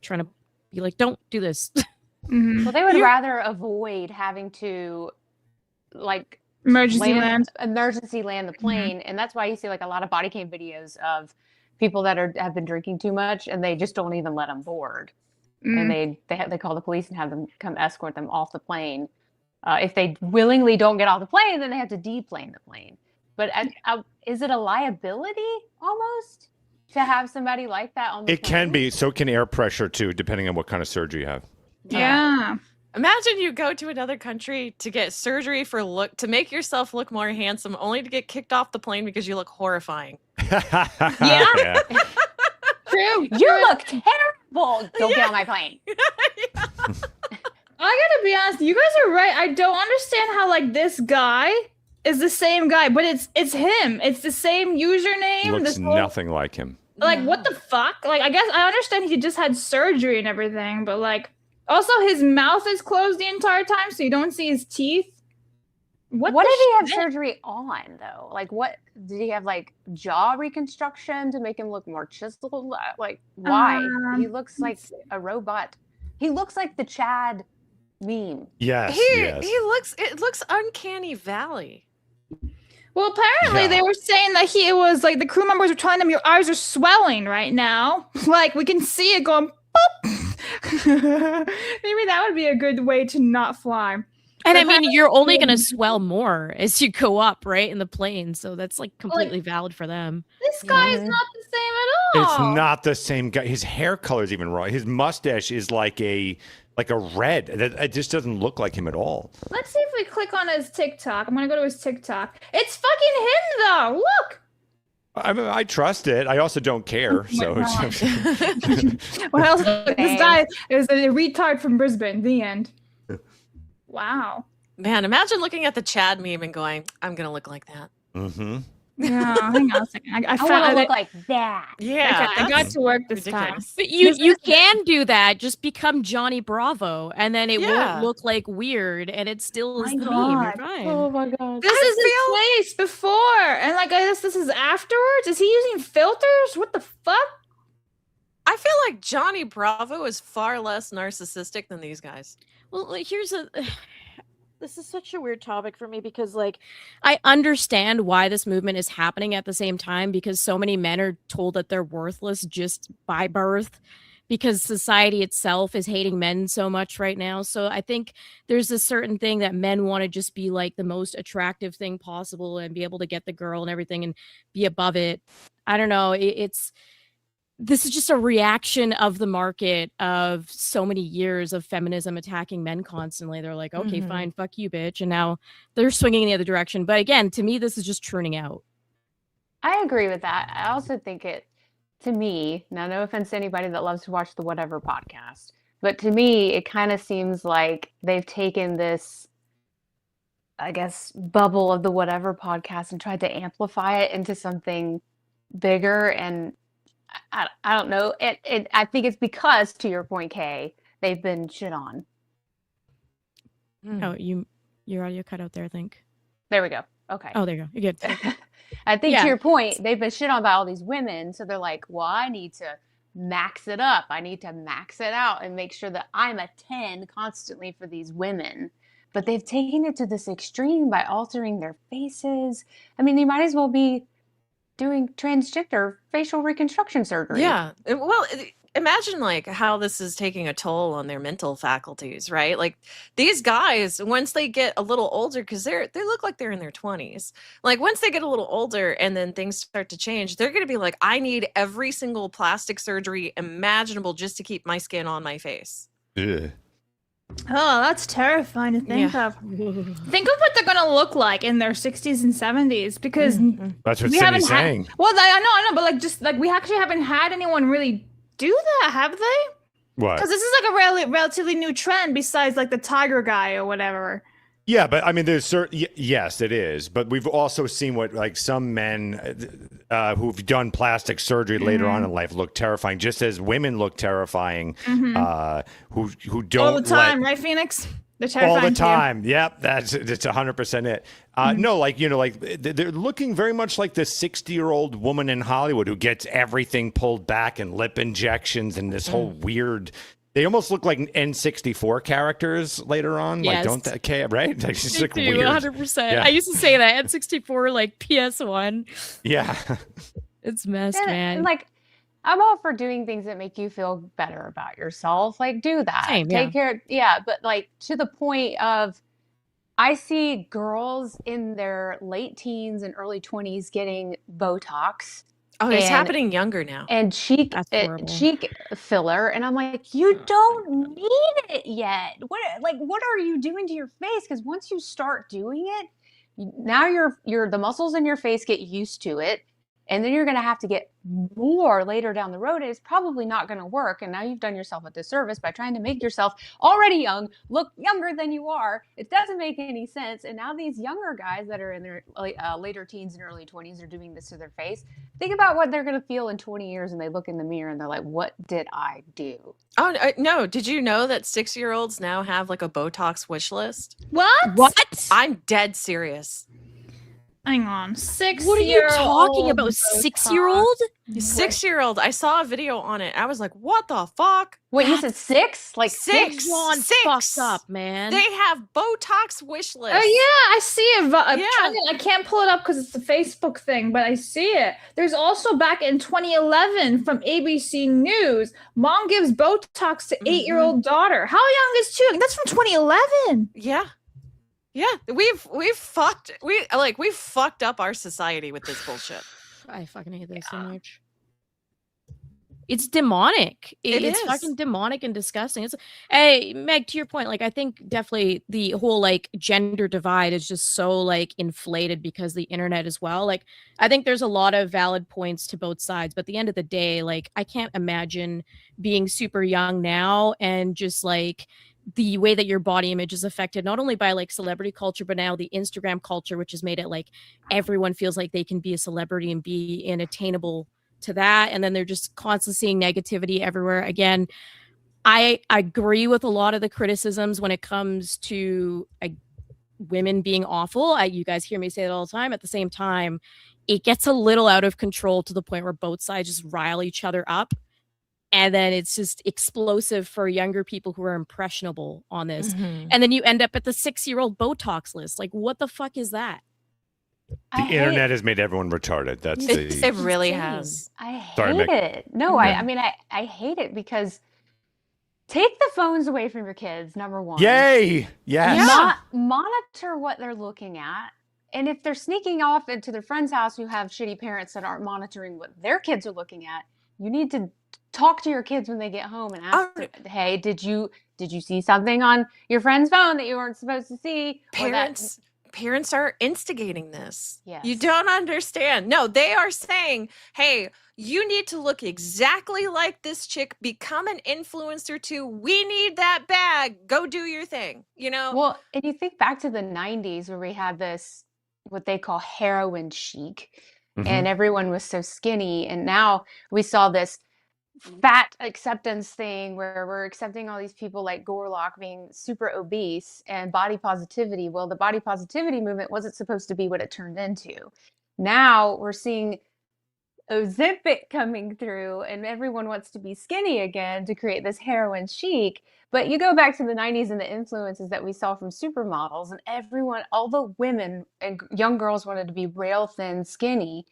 trying to be like, don't do this. Mhm. Well, they would rather avoid having to like Emergency land. emergency land the plane, and that's why you see like a lot of body cam videos of people that have been drinking too much, and they just don't even let them board, and they call the police and have them come escort them off the plane. If they willingly don't get off the plane, then they have to deplane the plane. But is it a liability almost to have somebody like that on the It plane? can be. So can air pressure too, depending on what kind of surgery you have. Yeah. Imagine you go to another country to get surgery to make yourself look more handsome, only to get kicked off the plane because you look horrifying. Yeah. True. You look terrible. Don't get on my plane. I gotta be honest, you guys are right. I don't understand how like this guy is the same guy, but it's him. It's the same username. Looks this whole- nothing like him. Like what the fuck? Like I guess I understand he just had surgery and everything, but like also his mouth is closed the entire time, so you don't see his teeth. What the did he have shit? surgery on though? Like what did he have like jaw reconstruction to make him look more chiseled? Like why? He looks like a robot. He looks like the Chad meme. Yes. It looks uncanny valley. Well, apparently they were saying that it was like the crew members were telling him your eyes are swelling right now. Like we can see it going boop. Maybe that would be a good way to not fly. And I mean, you're only going to swell more as you go up, right, in the plane. So that's like completely valid for them. This guy is not the same at all. It's not the same guy. His hair color is even wrong. His mustache is like a red. It just doesn't look like him at all. Let's see if we click on his TikTok. I'm gonna go to his TikTok. It's fucking him though. Look. I mean, I trust it. I also don't care. So it's What else? This guy is a retard from Brisbane. The end. Wow. Man, imagine looking at the Chad meme and going, I'm going to look like that. Mm-hmm. Yeah, hang on a second. I I want to look like that. Yeah. I got to work this ridiculous. time. But you can do that. Just become Johnny Bravo, and then it Yeah. won't look like weird, and it still is My the meme. You're God. fine. Oh my god. This is his face before, and like I guess this is afterwards. Is he using filters? What the fuck? I feel like Johnny Bravo is far less narcissistic than these guys. Well, like, this is such a weird topic for me because, like, I understand why this movement is happening at the same time because so many men are told that they're worthless just by birth because society itself is hating men so much right now. So I think there's a certain thing that men want to just be like the most attractive thing possible and be able to get the girl and everything and be above it. I don't know. This is just a reaction of the market of so many years of feminism attacking men constantly. They're like, okay, fine, fuck you, bitch. And now they're swinging in the other direction. But again, to me, this is just churning out. I agree with that. I also think to me, now no offense to anybody that loves to watch the Whatever podcast, but to me, it kind of seems like they've taken this, I guess, bubble of the Whatever podcast and tried to amplify it into something bigger. And I don't know. I think it's because, to your point, Kay, they've been shit on. Oh, your audio cut out there, I think. There we go. Okay. Oh, there you go. You're good. I think Yeah. to your point, they've been shit on by all these women, so they're like, well, I need to max it up. I need to max it out and make sure that I'm a 10 constantly for these women. But they've taken it to this extreme by altering their faces. I mean, they might as well be doing transgender facial reconstruction surgery. Yeah. Well, imagine like how this is taking a toll on their mental faculties, right? Like these guys, once they get a little older, because they look like they're in their 20s. Like once they get a little older and then things start to change, they're going to be like, I need every single plastic surgery imaginable just to keep my skin on my face. Ugh. Oh, that's terrifying to think of. Think of what they're gonna look like in their 60s and 70s, because That's what we Cindy's haven't saying. Well, I know, but like just like we actually haven't had anyone really do that, have they? What? Because this is like a relatively new trend, besides like the tiger guy or whatever. Yeah, but I mean, there's certain. Yes, it is. But we've also seen what like some men who've done plastic surgery later on in life look terrifying, just as women look terrifying. Who don't All the time, let, right, Phoenix? They're all terrifying the to you. time. Yep, that's 100% it. No, like like they're looking very much like the 60-year-old woman in Hollywood who gets everything pulled back and lip injections and this whole weird. They almost look like N64 characters later on. Yes. Like, don't they? Okay, right? Like, it's just like Me too, weird. 100%. Yeah. I used to say that N64, like PS1. Yeah. It's messed, And, man. like, I'm all for doing things that make you feel better about yourself. Like, do that. Same, Take care. Yeah, but like to the point of, I see girls in their late teens and early 20s getting Botox. Oh, it's and- happening younger now. And cheek That's horrible. cheek filler, and I'm like, you don't need it yet. What are you doing to your face? Because once you start doing it, now you're the muscles in your face get used to it, and then you're going to have to get more later down the road. And it's probably not going to work. And now you've done yourself a disservice by trying to make yourself already young look younger than you are. It doesn't make any sense. And now these younger guys that are in their later teens and early 20s are doing this to their face. Think about what they're going to feel in 20 years, and they look in the mirror and they're like, what did I do? Oh, no. Did you know that 6-year-olds now have like a Botox wish list? What? I'm dead serious. Hang on. 6 What are you talking about? 6-year-old? 6-year-old. I saw a video on it. I was like, what the fuck? Wait, you said 6? Like Six. John Six. fucked up, man. They have Botox wish lists. Oh yeah, I see it. Yeah. I can't pull it up because it's a Facebook thing, but I see it. There's also back in 2011 from ABC News, mom gives Botox to 8-year-old daughter. How young is 2? That's from 2011. Yeah. Yeah. We've fucked up our society with this bullshit. I fucking hate this so much. It's demonic. It's is. fucking demonic and disgusting. Hey, Meg, to your point, like I think definitely the whole like gender divide is just so like inflated because the internet as well. Like I think there's a lot of valid points to both sides, but at the end of the day, like I can't imagine being super young now and just like the way that your body image is affected not only by like celebrity culture, but now the Instagram culture, which has made it like everyone feels like they can be a celebrity and be attainable to that. And then they're just constantly seeing negativity everywhere. Again, I agree with a lot of the criticisms when it comes to women being awful. You guys hear me say that all the time. At the same time, it gets a little out of control to the point where both sides just rile each other up. And then it's just explosive for younger people who are impressionable on this. Mm-hmm. And then you end up at the 6-year-old Botox list. Like, what the fuck is that? The internet has made everyone retarded. That's It really has. I hate Sorry, Mick. it. No, I mean, I hate it because take the phones away from your kids, number one. Yay! Yes. Monitor what they're looking at. And if they're sneaking off into their friend's house who have shitty parents that aren't monitoring what their kids are looking at, you need to talk to your kids when they get home and ask them, hey, did you see something on your friend's phone that you weren't supposed to see? Parents are instigating this. Yes. You don't understand. No, they are saying, hey, you need to look exactly like this chick, become an influencer too. We need that bag. Go do your thing. You know? Well, and you think back to the 90s where we had this, what they call heroin chic, and everyone was so skinny. And now we saw this fat acceptance thing where we're accepting all these people like GORLOCK being super obese and body positivity. Well, the body positivity movement wasn't supposed to be what it turned into. Now we're seeing Ozempic coming through and everyone wants to be skinny again to create this heroin chic. But you go back to the 90s and the influences that we saw from supermodels, and everyone, all the women and young girls wanted to be rail thin, skinny.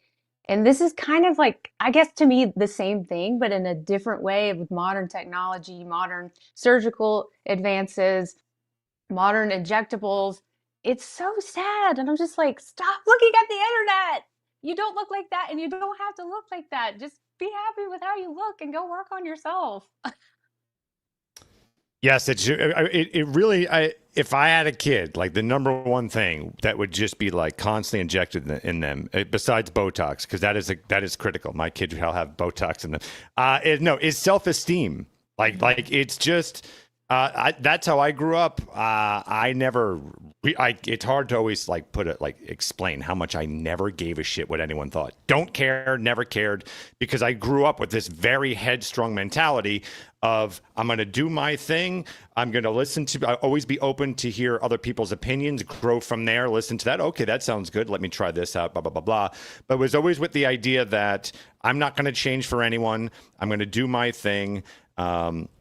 And this is kind of like, I guess to me, the same thing, but in a different way with modern technology, modern surgical advances, modern injectables. It's so sad. And I'm just like, stop looking at the internet. You don't look like that, and you don't have to look like that. Just be happy with how you look and go work on yourself. Yes, it really. If I had a kid, like the number one thing that would just be like constantly injected in them, besides Botox, because that is critical. My kid will have Botox in them. Is self-esteem. Like it's just. That's how I grew up. It's hard to always explain how much I never gave a shit what anyone thought. Don't care, never cared, because I grew up with this very headstrong mentality of I'm going to do my thing. I'm going to always be open to hear other people's opinions, grow from there, listen to that. Okay, that sounds good. Let me try this out, blah, blah, blah, blah. But it was always with the idea that I'm not going to change for anyone. I'm going to do my thing.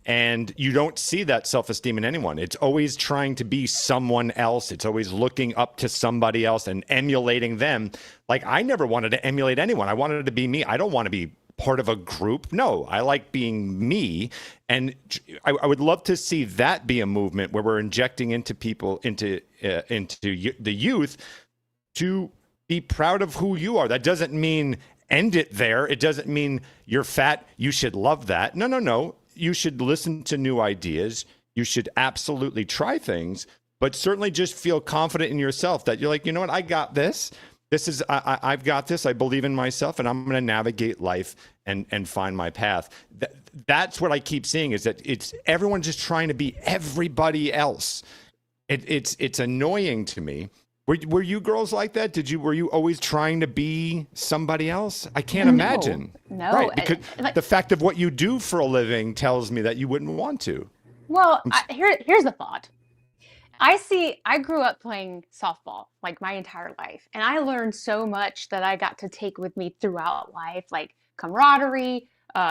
And you don't see that self-esteem in anyone. It's always trying to be someone else. It's always looking up to somebody else and emulating them. Like, I never wanted to emulate anyone. I wanted to be me. I don't want to be part of a group. No, I like being me. And I would love to see that be a movement where we're injecting into people, into the youth, to be proud of who you are. That doesn't mean end it there. It doesn't mean you're fat, you should love that. No. You should listen to new ideas. You should absolutely try things, but certainly just feel confident in yourself that you're like, you know what, I got this. I've got this. I believe in myself, and I'm going to navigate life and find my path. That's what I keep seeing, is that it's everyone just trying to be everybody else. It's annoying to me. Were you girls like that? Were you always trying to be somebody else? I can't imagine. No. Right, because the fact of what you do for a living tells me that you wouldn't want to. Well, here's the thought. I grew up playing softball like my entire life, and I learned so much that I got to take with me throughout life, like camaraderie,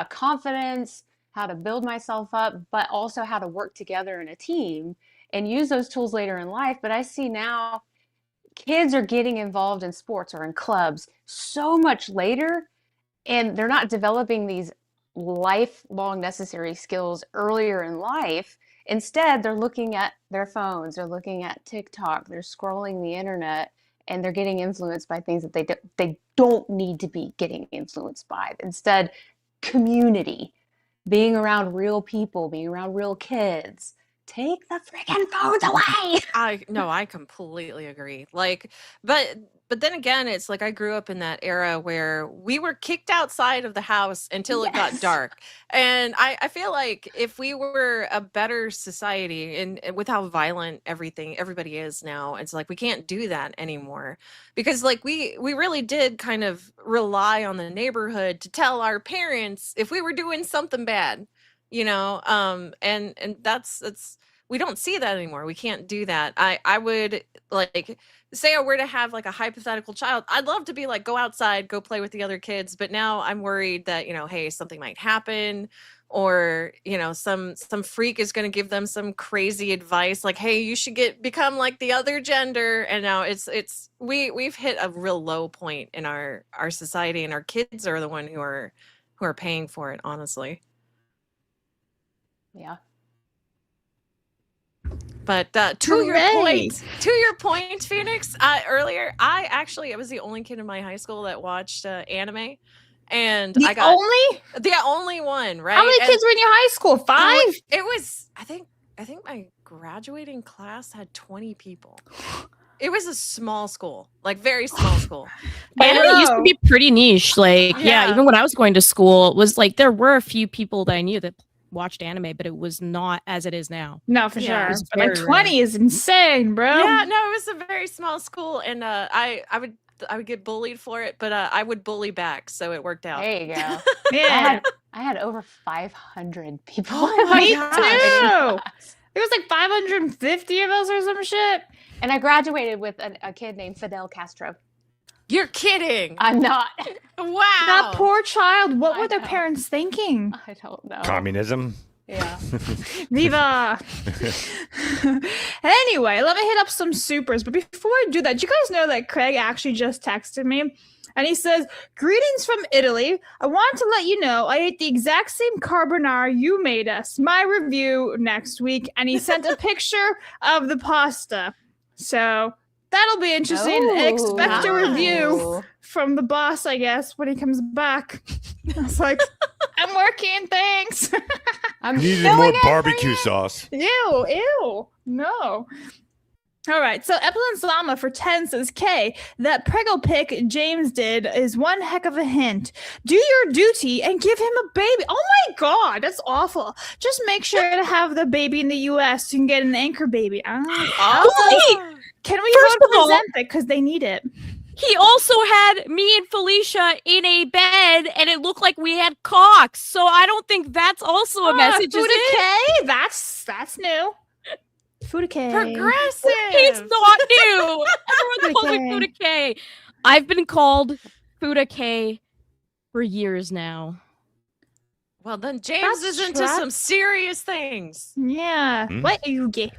confidence, how to build myself up, but also how to work together in a team and use those tools later in life. But I see now kids are getting involved in sports or in clubs so much later, and they're not developing these lifelong necessary skills earlier in life. Instead, they're looking at their phones, they're looking at TikTok, they're scrolling the internet, and they're getting influenced by things that they don't need to be getting influenced by. Instead, community, being around real people, being around real kids. Take the freaking phones away. I completely agree. But then again, it's like I grew up in that era where we were kicked outside of the house until it got dark. And I feel like if we were a better society, and with how violent everybody is now, it's like we can't do that anymore. Because like we really did kind of rely on the neighborhood to tell our parents if we were doing something bad, and that's we don't see that anymore. We can't do that. I would like say I were to have like a hypothetical child, I'd love to be like, go outside, go play with the other kids. But now I'm worried that, hey, something might happen, or, some freak is going to give them some crazy advice. Like, hey, you should become like the other gender. And now we've hit a real low point in our society, and our kids are the one who are paying for it, honestly. Yeah. But to your point, Phoenix, earlier, I was the only kid in my high school that watched anime, and the only one, right? How many kids were in your high school? 5? It was, I think my graduating class had 20 people. It was a small school, like very small school. Anime used to be pretty niche. Like, yeah, even when I was going to school, it was like there were a few people that I knew that watched anime, but it was not as it is now. No, for sure. But like 20 is insane, bro. Yeah, no, it was a very small school, and I I would get bullied for it, but I would bully back, so it worked out. There you go. Yeah. I had over 500 people. Oh my Me gosh. too. There was like 550 of us or some shit. And I graduated with a kid named Fidel Castro. You're kidding. I'm not. Wow. That poor child. What were I their know. parents thinking? I don't know. Communism. Yeah. Viva! Anyway, let me hit up some supers. But before I do that, do you guys know that Craig actually just texted me? And he says, "Greetings from Italy. I want to let you know I ate the exact same carbonara you made us. My review next week." And he sent a picture of the pasta. So that'll be interesting. Oh, Expect a review wow. from the boss, I guess, when he comes back. I was like, I'm working, thanks. I'm Needed filling more it for barbecue you. sauce. Ew, no. All right, so Evelyn Salama for 10 says, "K, that prego pic James did is one heck of a hint. Do your duty and give him a baby." Oh my God, that's awful. Just make sure to have the baby in the U.S. so you can get an anchor baby. Oh. Can we First vote of all- for Ozempic because they need it? He also had me and Felicia in a bed, and it looked like we had cocks. So I don't think that's also a message. Is Fuda it? K? That's new. Fuda K. Progressive. He's not new. Everyone calls me K. Fuda K. I've been called Fuda K for years now. Well, then James That's is into trap- some serious things. Yeah. What are you gay?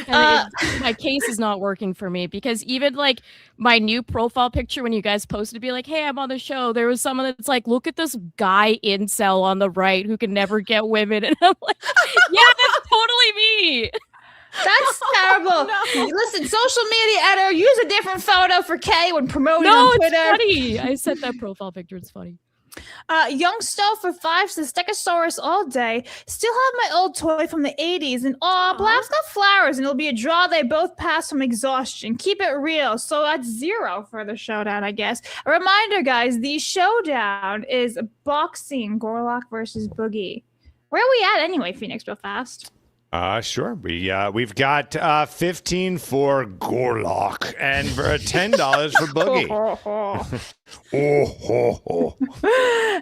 And my case is not working for me because even like my new profile picture when you guys posted to be like, "Hey, I'm on the show," there was someone that's like, "Look at this guy incel on the right who can never get women," and I'm like, "Yeah, that's totally me." That's terrible. no. Listen, social media editor, use a different photo for Kay when promoting No, on it's Twitter. funny. I sent that profile picture. It's funny. Young Stowe for 5 says Stegosaurus all day. Still have my old toy from the 80s and blast off flowers and it'll be a draw. They both pass from exhaustion. Keep it real. So that's 0 for the showdown, I guess. A reminder, guys, the showdown is boxing GORLOCK versus Boogie. Where are we at anyway, Phoenix, real fast? Sure. We've got 15 for GORLOCK and for $10 for Boogie.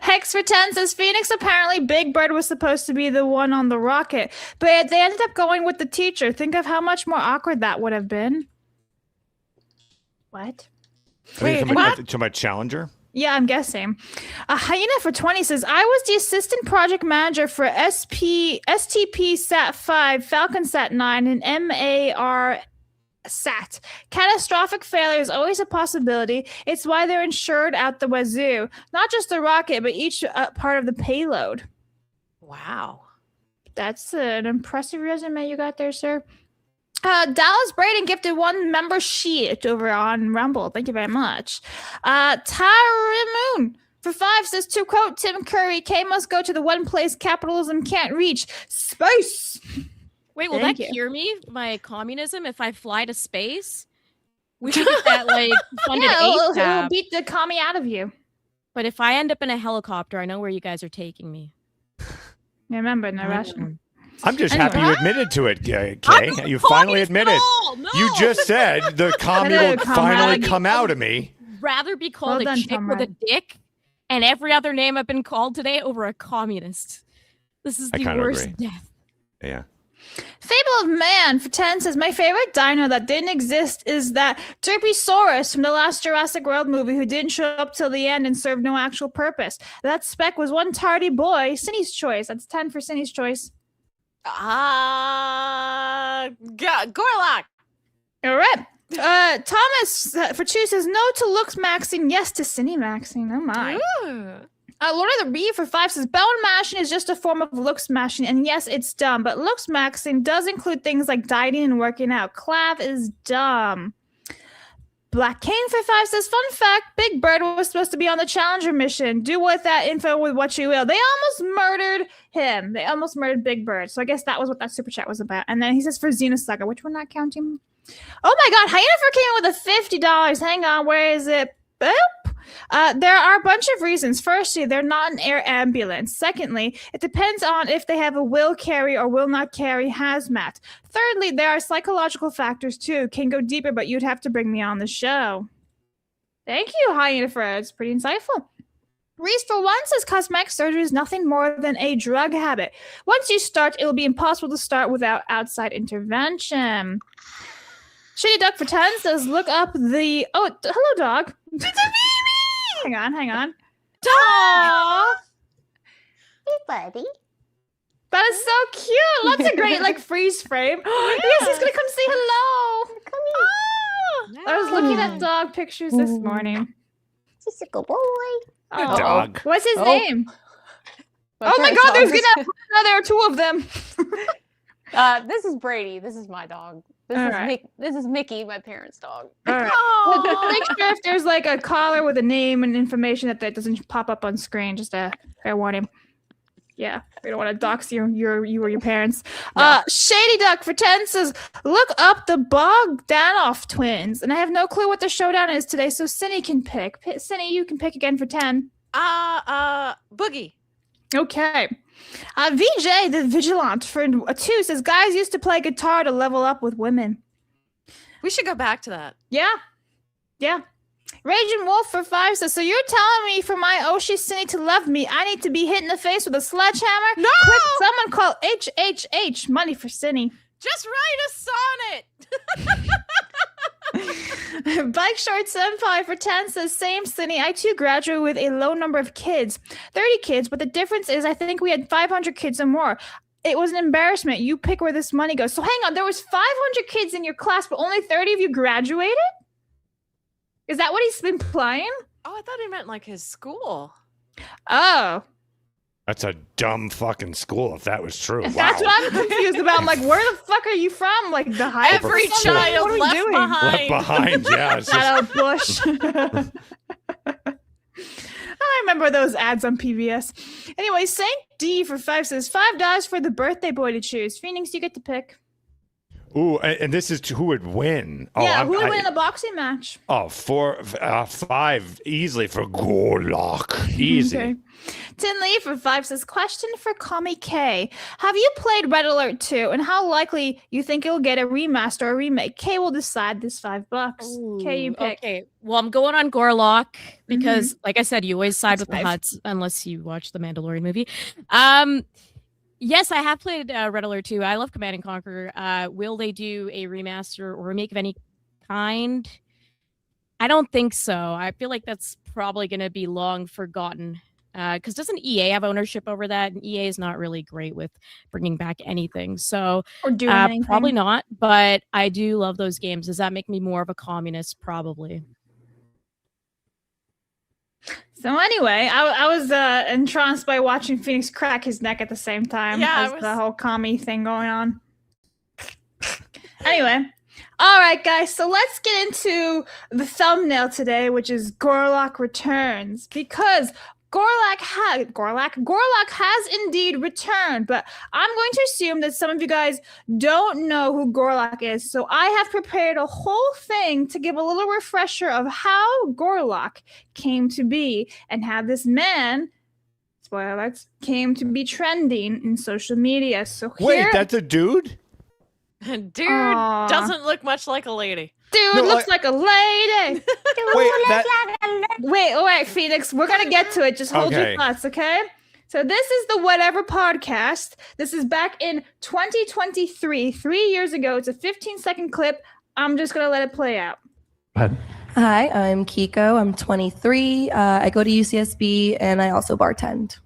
Hex for 10 says Phoenix, apparently Big Bird was supposed to be the one on the rocket, but they ended up going with the teacher. Think of how much more awkward that would have been. What? Wait, to my challenger? Yeah, I'm guessing. Hyena for 20 says, "I was the assistant project manager for STP Sat 5, Falcon Sat 9, and MAR Sat. Catastrophic failure is always a possibility. It's why they're insured out the wazoo. Not just the rocket, but each part of the payload." Wow. That's an impressive resume you got there, sir. Dallas Braden gifted 1 membership over on Rumble. Thank you very much. Tyra Moon for 5 says, to quote Tim Curry, "K must go to the one place capitalism can't reach, space." Wait, will Thank that you. cure me my communism if I fly to space? We should get that like funded Yeah, it'll ASAP. beat the commie out of you. But if I end up in a helicopter, I know where you guys are taking me. Remember, no Russian. I'm just Anyway. happy you admitted to it, Kay. I'm You not finally communist at admitted. all! No! You just said the commie Hello, will finally comrade. come out of me. Rather be called Well a done, chick with a comrade. dick and every other name I've been called today over a communist. This is I the kinda worst agree. death. Yeah. Fable of Man for 10 says, "My favorite dino that didn't exist is that Derpysaurus from the last Jurassic World movie who didn't show up till the end and served no actual purpose. That spec was one tardy boy." Cindy's choice. That's 10 for Cindy's choice. GORLOCK. All right. Thomas for 2 says, "No to Looksmaxxing, yes to Cinemaxing." Oh my. Lord of the Bee for 5 says, "Bone mashing is just a form of looks mashing, and yes, it's dumb, but looks maxing does include things like dieting and working out. Clav is dumb." Black Cane for 5 says, "Fun fact, Big Bird was supposed to be on the Challenger mission. Do with that info with what you will." They almost murdered him. They almost murdered Big Bird. So I guess that was what that super chat was about. And then he says for Xenosaga, which we're not counting. Oh my God, Hyena came in with a $50. Hang on, where is it? Boop. There are a bunch of reasons. Firstly, they're not an air ambulance. Secondly, it depends on if they have a will carry or will not carry hazmat. Thirdly, there are psychological factors too. Can go deeper, but you'd have to bring me on the show. Thank you, Hyena Fred. It's pretty insightful. Reese, for one, says cosmetic surgery is nothing more than a drug habit. Once you start, it will be impossible to start without outside intervention. Shitty Duck for 10 says, look up the... Oh, hello, dog. It's a baby! Hang on. Dog! Hey, buddy. That is so cute. Lots of great, freeze frame. Yes, he's going to come say hello. Come here. I was looking at dog pictures this morning. He's a good boy. Oh, dog. what's his name? Oh my God! There's gonna there are two of them. This is Brady. This is my dog. This is Mickey, my parents' dog. All right. Make sure if there's a collar with a name and information that doesn't pop up on screen. Just a fair warning. Yeah, we don't want to dox you or your parents. No. Shady Duck for 10 says, look up the Bogdanoff twins. And I have no clue what the showdown is today, so Cindy can pick. Cindy, you can pick again for 10. Boogie. Okay. VJ, the Vigilant for 2 says, guys used to play guitar to level up with women. We should go back to that. Yeah. Raging Wolf for 5 says, so you're telling me for my Oshi Cindy to love me, I need to be hit in the face with a sledgehammer? No! Quick, someone call HHH. Money for Cindy. Just write a sonnet. Bike Short Senpai for 10 says, same Cindy. I too graduated with a low number of kids. 30 kids, but the difference is I think we had 500 kids or more. It was an embarrassment. You pick where this money goes. So hang on, there was 500 kids in your class, but only 30 of you graduated? Is that what he's implying? Oh, I thought he meant his school. Oh. That's a dumb fucking school if that was true. Wow. That's what I'm confused about. I'm like, where the fuck are you from? The high Every child what are left doing? behind. Left behind, yeah. Shadow Bush. I remember those ads on PBS. Anyway, Saint D for 5 says, $5 for the birthday boy to choose. Phoenix, you get to pick. Ooh, and this is who would win. Who would win in a boxing match? 5 easily for GORLOCK. Easy. Okay. Tin Lee for 5 says, question for Kami K. Have you played Red Alert 2 and how likely you think it'll get a remaster or remake? K will decide this $5. Ooh, K, you pick. Okay, well, I'm going on GORLOCK because, like I said, you always side with the Hutts unless you watch the Mandalorian movie. Yes, I have played Red Alert 2. I love Command & Conquer. Will they do a remaster or remake of any kind? I don't think so. I feel like that's probably going to be long forgotten. Because doesn't EA have ownership over that? And EA is not really great with bringing back anything. So or doing anything. Probably not. But I do love those games. Does that make me more of a communist? Probably. So anyway, I was entranced by watching Phoenix crack his neck at the same time as the whole commie thing going on. Anyway, all right, guys. So let's get into the thumbnail today, which is GORLOCK returns, because GORLOCK has indeed returned, but I'm going to assume that some of you guys don't know who GORLOCK is. So I have prepared a whole thing to give a little refresher of how GORLOCK came to be and how this man, spoiler alerts, came to be trending in social media. So wait, that's a dude? Dude doesn't look much like a lady. Dude looks like a lady. Wait, Phoenix. We're going to get to it. Just hold your thoughts, okay? So this is the Whatever podcast. This is back in 2023, 3 years ago. It's a 15-second clip. I'm just going to let it play out. Hi, I'm Kiko. I'm 23. I go to UCSB, and I also bartend.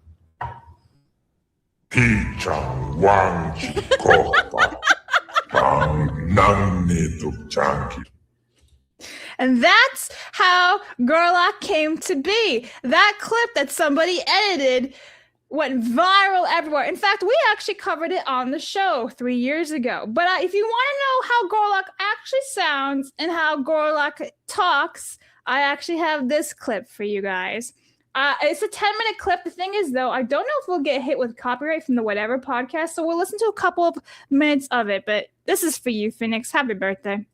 And that's how GORLOCK came to be. That clip that somebody edited went viral everywhere. In fact, we actually covered it on the show 3 years ago. But if you want to know how GORLOCK actually sounds and how GORLOCK talks, I actually have this clip for you guys. It's a 10-minute clip. The thing is, though, I don't know if we'll get hit with copyright from the Whatever podcast, so we'll listen to a couple of minutes of it. But this is for you, Phoenix. Happy birthday.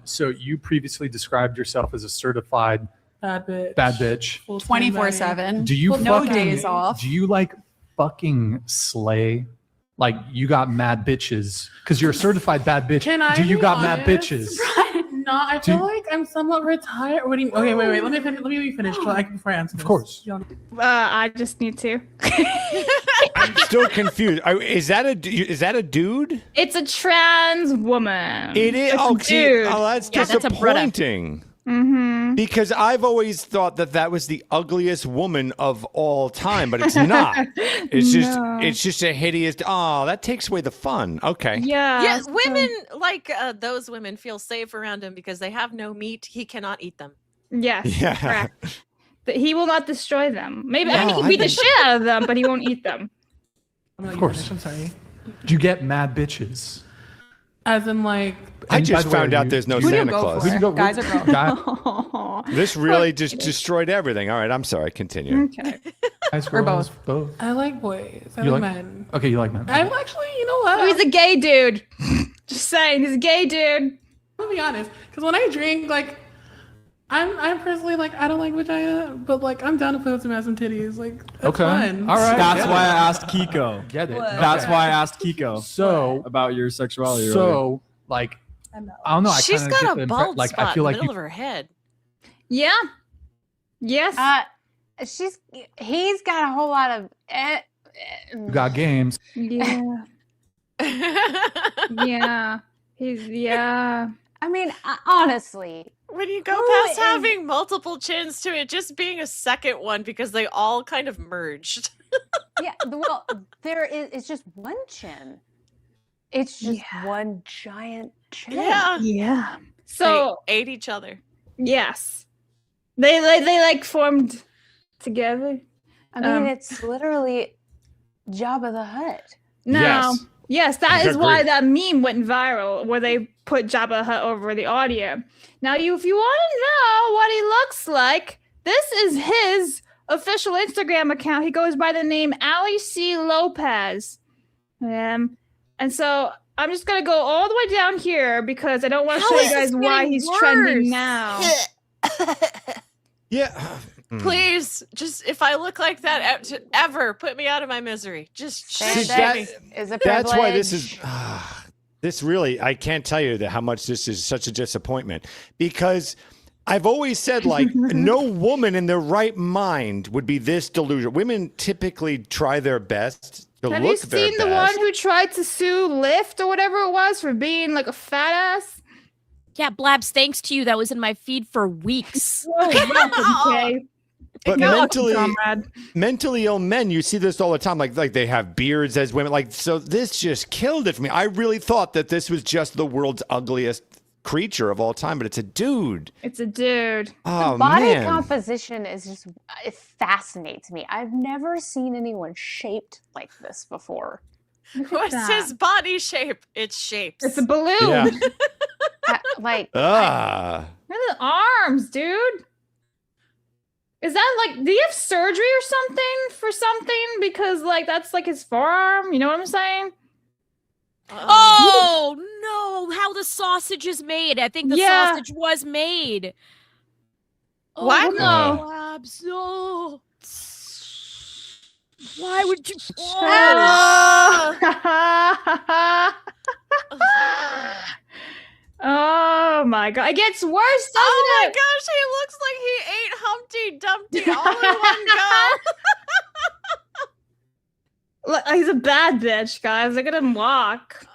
So you previously described yourself as a certified bad bitch. 24/7. Do you no days off? Do you fucking slay? Like you got mad bitches because you're a certified bad bitch. Can I do you be got honest? mad bitches? not. I feel like I'm somewhat retired. What do you? Okay, wait. Let me finish before I answer. Of course. I just need to. I'm still confused. Is that a dude? It's a trans woman. It is. It's a dude. That's Yeah, that's a Brita. disappointing. Mm-hmm. Because I've always thought that was the ugliest woman of all time, but it's not. It's just a hideous. Oh, that takes away the fun. Okay. Yeah, women like those women feel safe around him because they have no meat. He cannot eat them. Yes. Yeah. Correct. That he will not destroy them. Maybe No, he can beat the shit out of them, but he won't eat them. Of course. I'm sorry. Do you get mad bitches? As in, like, I And by just the way, found out there's no Who do you Santa go Claus. for? Guys or girls? This really just destroyed everything. All right, I'm sorry. Continue. Okay. Guys, Or girls, both. both. I like boys. I You like like men. Okay, you like men. I'm actually, you know what? Oh, he's a gay dude. Just saying, he's a gay dude. I'll be honest, because when I drink, like, I'm personally like, I don't like vagina, but like, I'm down to play with some ass and titties. Like, that's Okay. fun. All right. That's Get why it. I asked Kiko. Get it. That's why I asked Kiko So, about your sexuality. earlier. so like, I don't know. I She's kinda got get a the bald like, spot I feel in like the middle you, of her head. Yeah. Yes. He's got a whole lot of. you got games. Yeah. Yeah. Yeah. I mean, honestly, When you go Who past is- having multiple chins to it just being a second one because they all kind of merged. yeah. Well, it's just one chin. It's just one giant chin. Yeah. Yeah. So They ate each other. yes, they like formed together. I mean, it's literally Jabba the Hutt. No. Yes, that is Agreed. why that meme went viral, where they put Jabba the Hutt over the audio. Now, if you want to know what he looks like, this is his official Instagram account. He goes by the name Ali C. Lopez. And so I'm just gonna go all the way down here because I don't want to show you guys why he's trending now. Yeah. Please, just if I look like that ever, put me out of my misery. Just See, shame me. Is a That's why this privilege. is. This really, I can't tell you how much this is such a disappointment because I've always said, like, no woman in their right mind would be this delusional. Women typically try their best to Have you look their seen the best. one who tried to sue Lyft or whatever it was for being like a fat ass? Yeah, Blabs, thanks to you. That was in my feed for weeks. Okay. But You're welcome, comrade. mentally ill men, you see this all the time. Like they have beards as women. Like, so this just killed it for me. I really thought that this was just the world's ugliest creature of all time, but it's a dude. It's a dude. Oh, The body man. composition is just, it fascinates me. I've never seen anyone shaped like this before. What's that. his body shape? It's shapes. It's a balloon. Yeah. Like, Ah. Look at the arms, dude. Is that like, do you have surgery or something for something? Because like that's like his forearm. You know what I'm saying? Oh no! How the sausage is made? I think the Yeah. sausage was made. Oh, What? No. Blabs, no. Why would you? Oh my god. It gets worse, doesn't Oh my it? gosh, he looks like he ate Humpty Dumpty all in one go. Look, he's a bad bitch, guys. Look at him walk.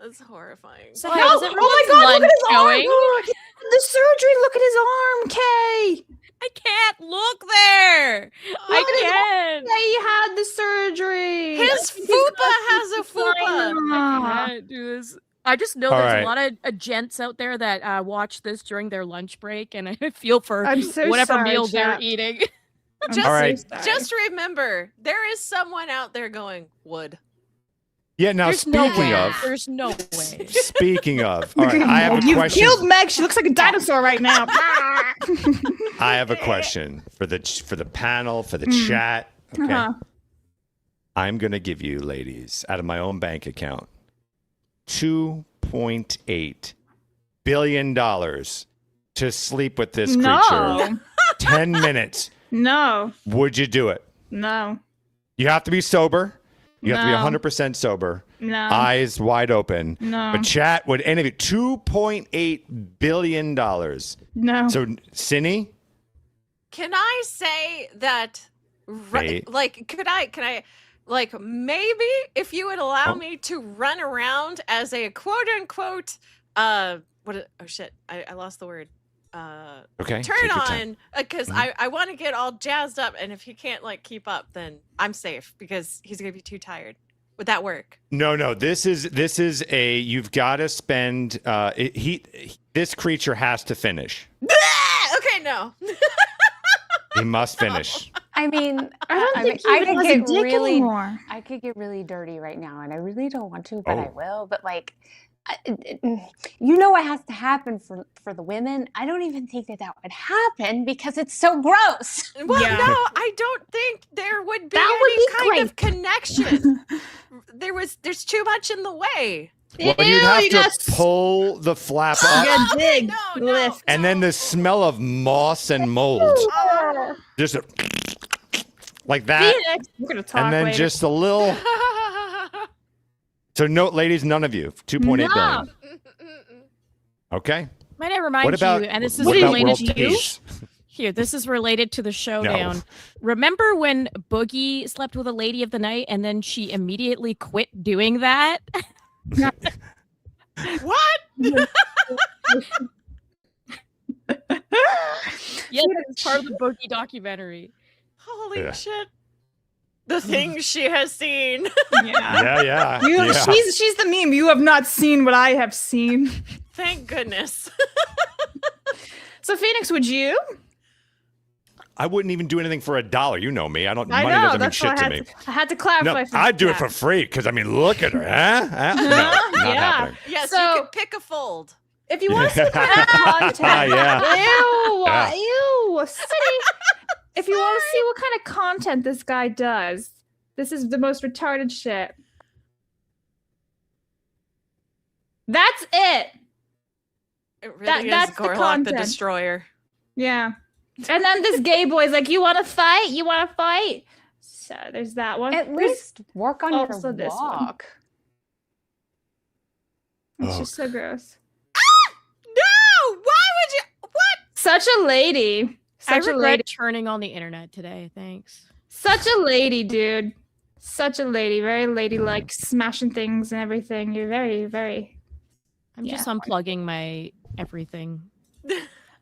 That's horrifying. So No, how's oh everyone's my god, look lunch at his going? arm. Look, the surgery. Look at his arm, Kay. I can't look there. I Look at his can't. Yeah, he had the surgery. His fupa has a fupa. I can't do this. I just know All there's right. a lot of gents out there that watch this during their lunch break, and I feel for I'm so whatever sorry, meal they're chat. eating. Just, All right. just remember, there is someone out there going, wood. Yeah, now There's no speaking way. of, There's no way. speaking of, all right, I have a You've question. killed Meg. She looks like a dinosaur right now. I have a question for the panel, for the chat. Okay. Uh-huh. I'm going to give you, ladies, out of my own bank account, $2.8 billion to sleep with this creature. No. 10 minutes. No. Would you do it? No. You have to be sober. You have No. to be 100% sober. No. Eyes wide open. No. But chat would end it $2.8 billion. No. So, Cindy? Can I say that? Wait. Like, can I? Like, maybe if you would allow me to run around as a quote unquote, oh shit, I lost the word. Okay. Turn take your on, time. because I want to get all jazzed up, and if he can't like keep up, then I'm safe because he's gonna be too tired. Would that work? No. This is a. You've got to spend. This creature has to finish. Okay, no. He must finish. I mean, I don't think I he could has a get dick really, anymore. I could get really dirty right now, and I really don't want to, but I Oh. will. But like, you know what has to happen for the women? I don't even think that would happen because it's so gross. Well, Yeah. no, I don't think there would be That would any be kind great. of connection. There's too much in the way. Well, you'd have to pull the flap up, Yeah, dig, No. lift. and then the smell of moss and mold, just like that, Phoenix, we're gonna talk and then later. just a little. So, no, ladies, none of you. 2.8 billion. Okay. Might I remind What about you, and this is what about related world to you. peace? Here, this is related to the showdown. Remember when Boogie slept with a lady of the night and then she immediately quit doing that? What? Yes, it's part of the Boogie documentary. Holy Yeah. shit. The things she has seen. Yeah. Yeah. She's the meme. You have not seen what I have seen. Thank goodness. So Phoenix, would you? I wouldn't even do anything for $1. You know me. Money I know. doesn't mean That's why shit to me. I had to clarify. No, for I'd do it that. for free because I mean, look at her. Huh? No, not happening. Yes, So- you could pick a fold. If you want to see what kind of content, Yeah. ew, Yeah. ew, city. If you want to see what kind of content this guy does, this is the most retarded shit. That's it. It really that's is the Gorlock the content. Destroyer. Yeah. And then this gay boy's like, "You want to fight? You want to fight?" So there's that one. At There's least work on also your this one. walk. It's Oh. just so gross. No! Why would you? What? Such a lady. I Such a regret lady. turning on the internet today. Thanks. Such a lady, dude. Such a lady. Very ladylike, smashing things and everything. You're very, very. I'm just Yeah. unplugging my everything.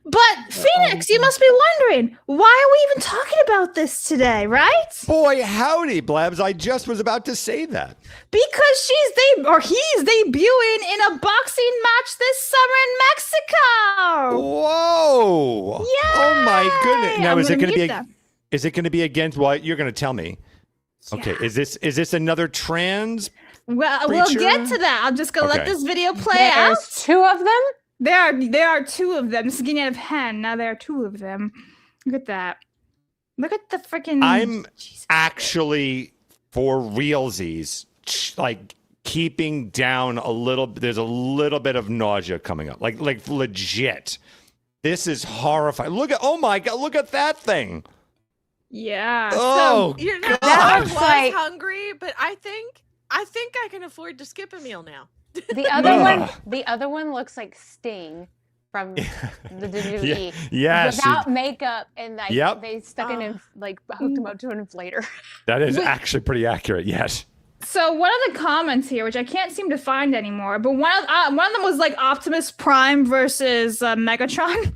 But Phoenix, you must be wondering, why are we even talking about this today, right? Boy, howdy, Blabs. I just was about to say that. Because he's debuting in a boxing match this summer in Mexico. Whoa! Yay! Oh my goodness! Now, I'm is it gonna going to be? mute that. Is it going to be against? Well, you're going to tell me. Okay. Is this another trans? Well, we'll Preacher? get to that. I'm just gonna let Okay. this video play out. There's two of them? There are two of them. This is getting out of hand. Now there are two of them. Look at that. Look at the freaking. I'm actually for realsies, like keeping down a little. There's a little bit of nausea coming up, like legit. This is horrifying. Look at, oh my God, look at that thing. Yeah. Oh, You know, God. I looks was like- hungry, but I think I can afford to skip a meal now. The other Ugh. the other one looks like Sting from the WWE. Yes. Without makeup, and like Yep. they stuck it in, like hooked him up to an inflator. That is actually pretty accurate. Yes. So one of the comments here, which I can't seem to find anymore, but one of them was like Optimus Prime versus Megatron.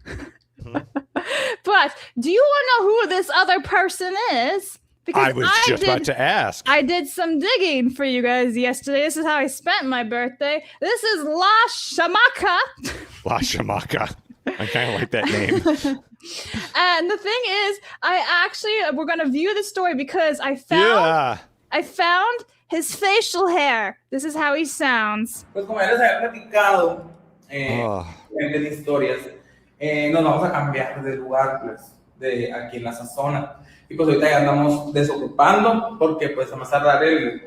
But do you want to know who this other person is? I was just about to ask. I did some digging for you guys yesterday. This is how I spent my birthday. This is La Shamaka. La Shamaka. I kind of like that name. And the thing is, we're gonna view the story because I found his facial hair. This is how he sounds. Pues como ya les había platicado de historias, nos vamos a cambiar de lugar, pues, de aquí en la zona. Y pues ahorita ya andamos desocupando porque pues a más tardar el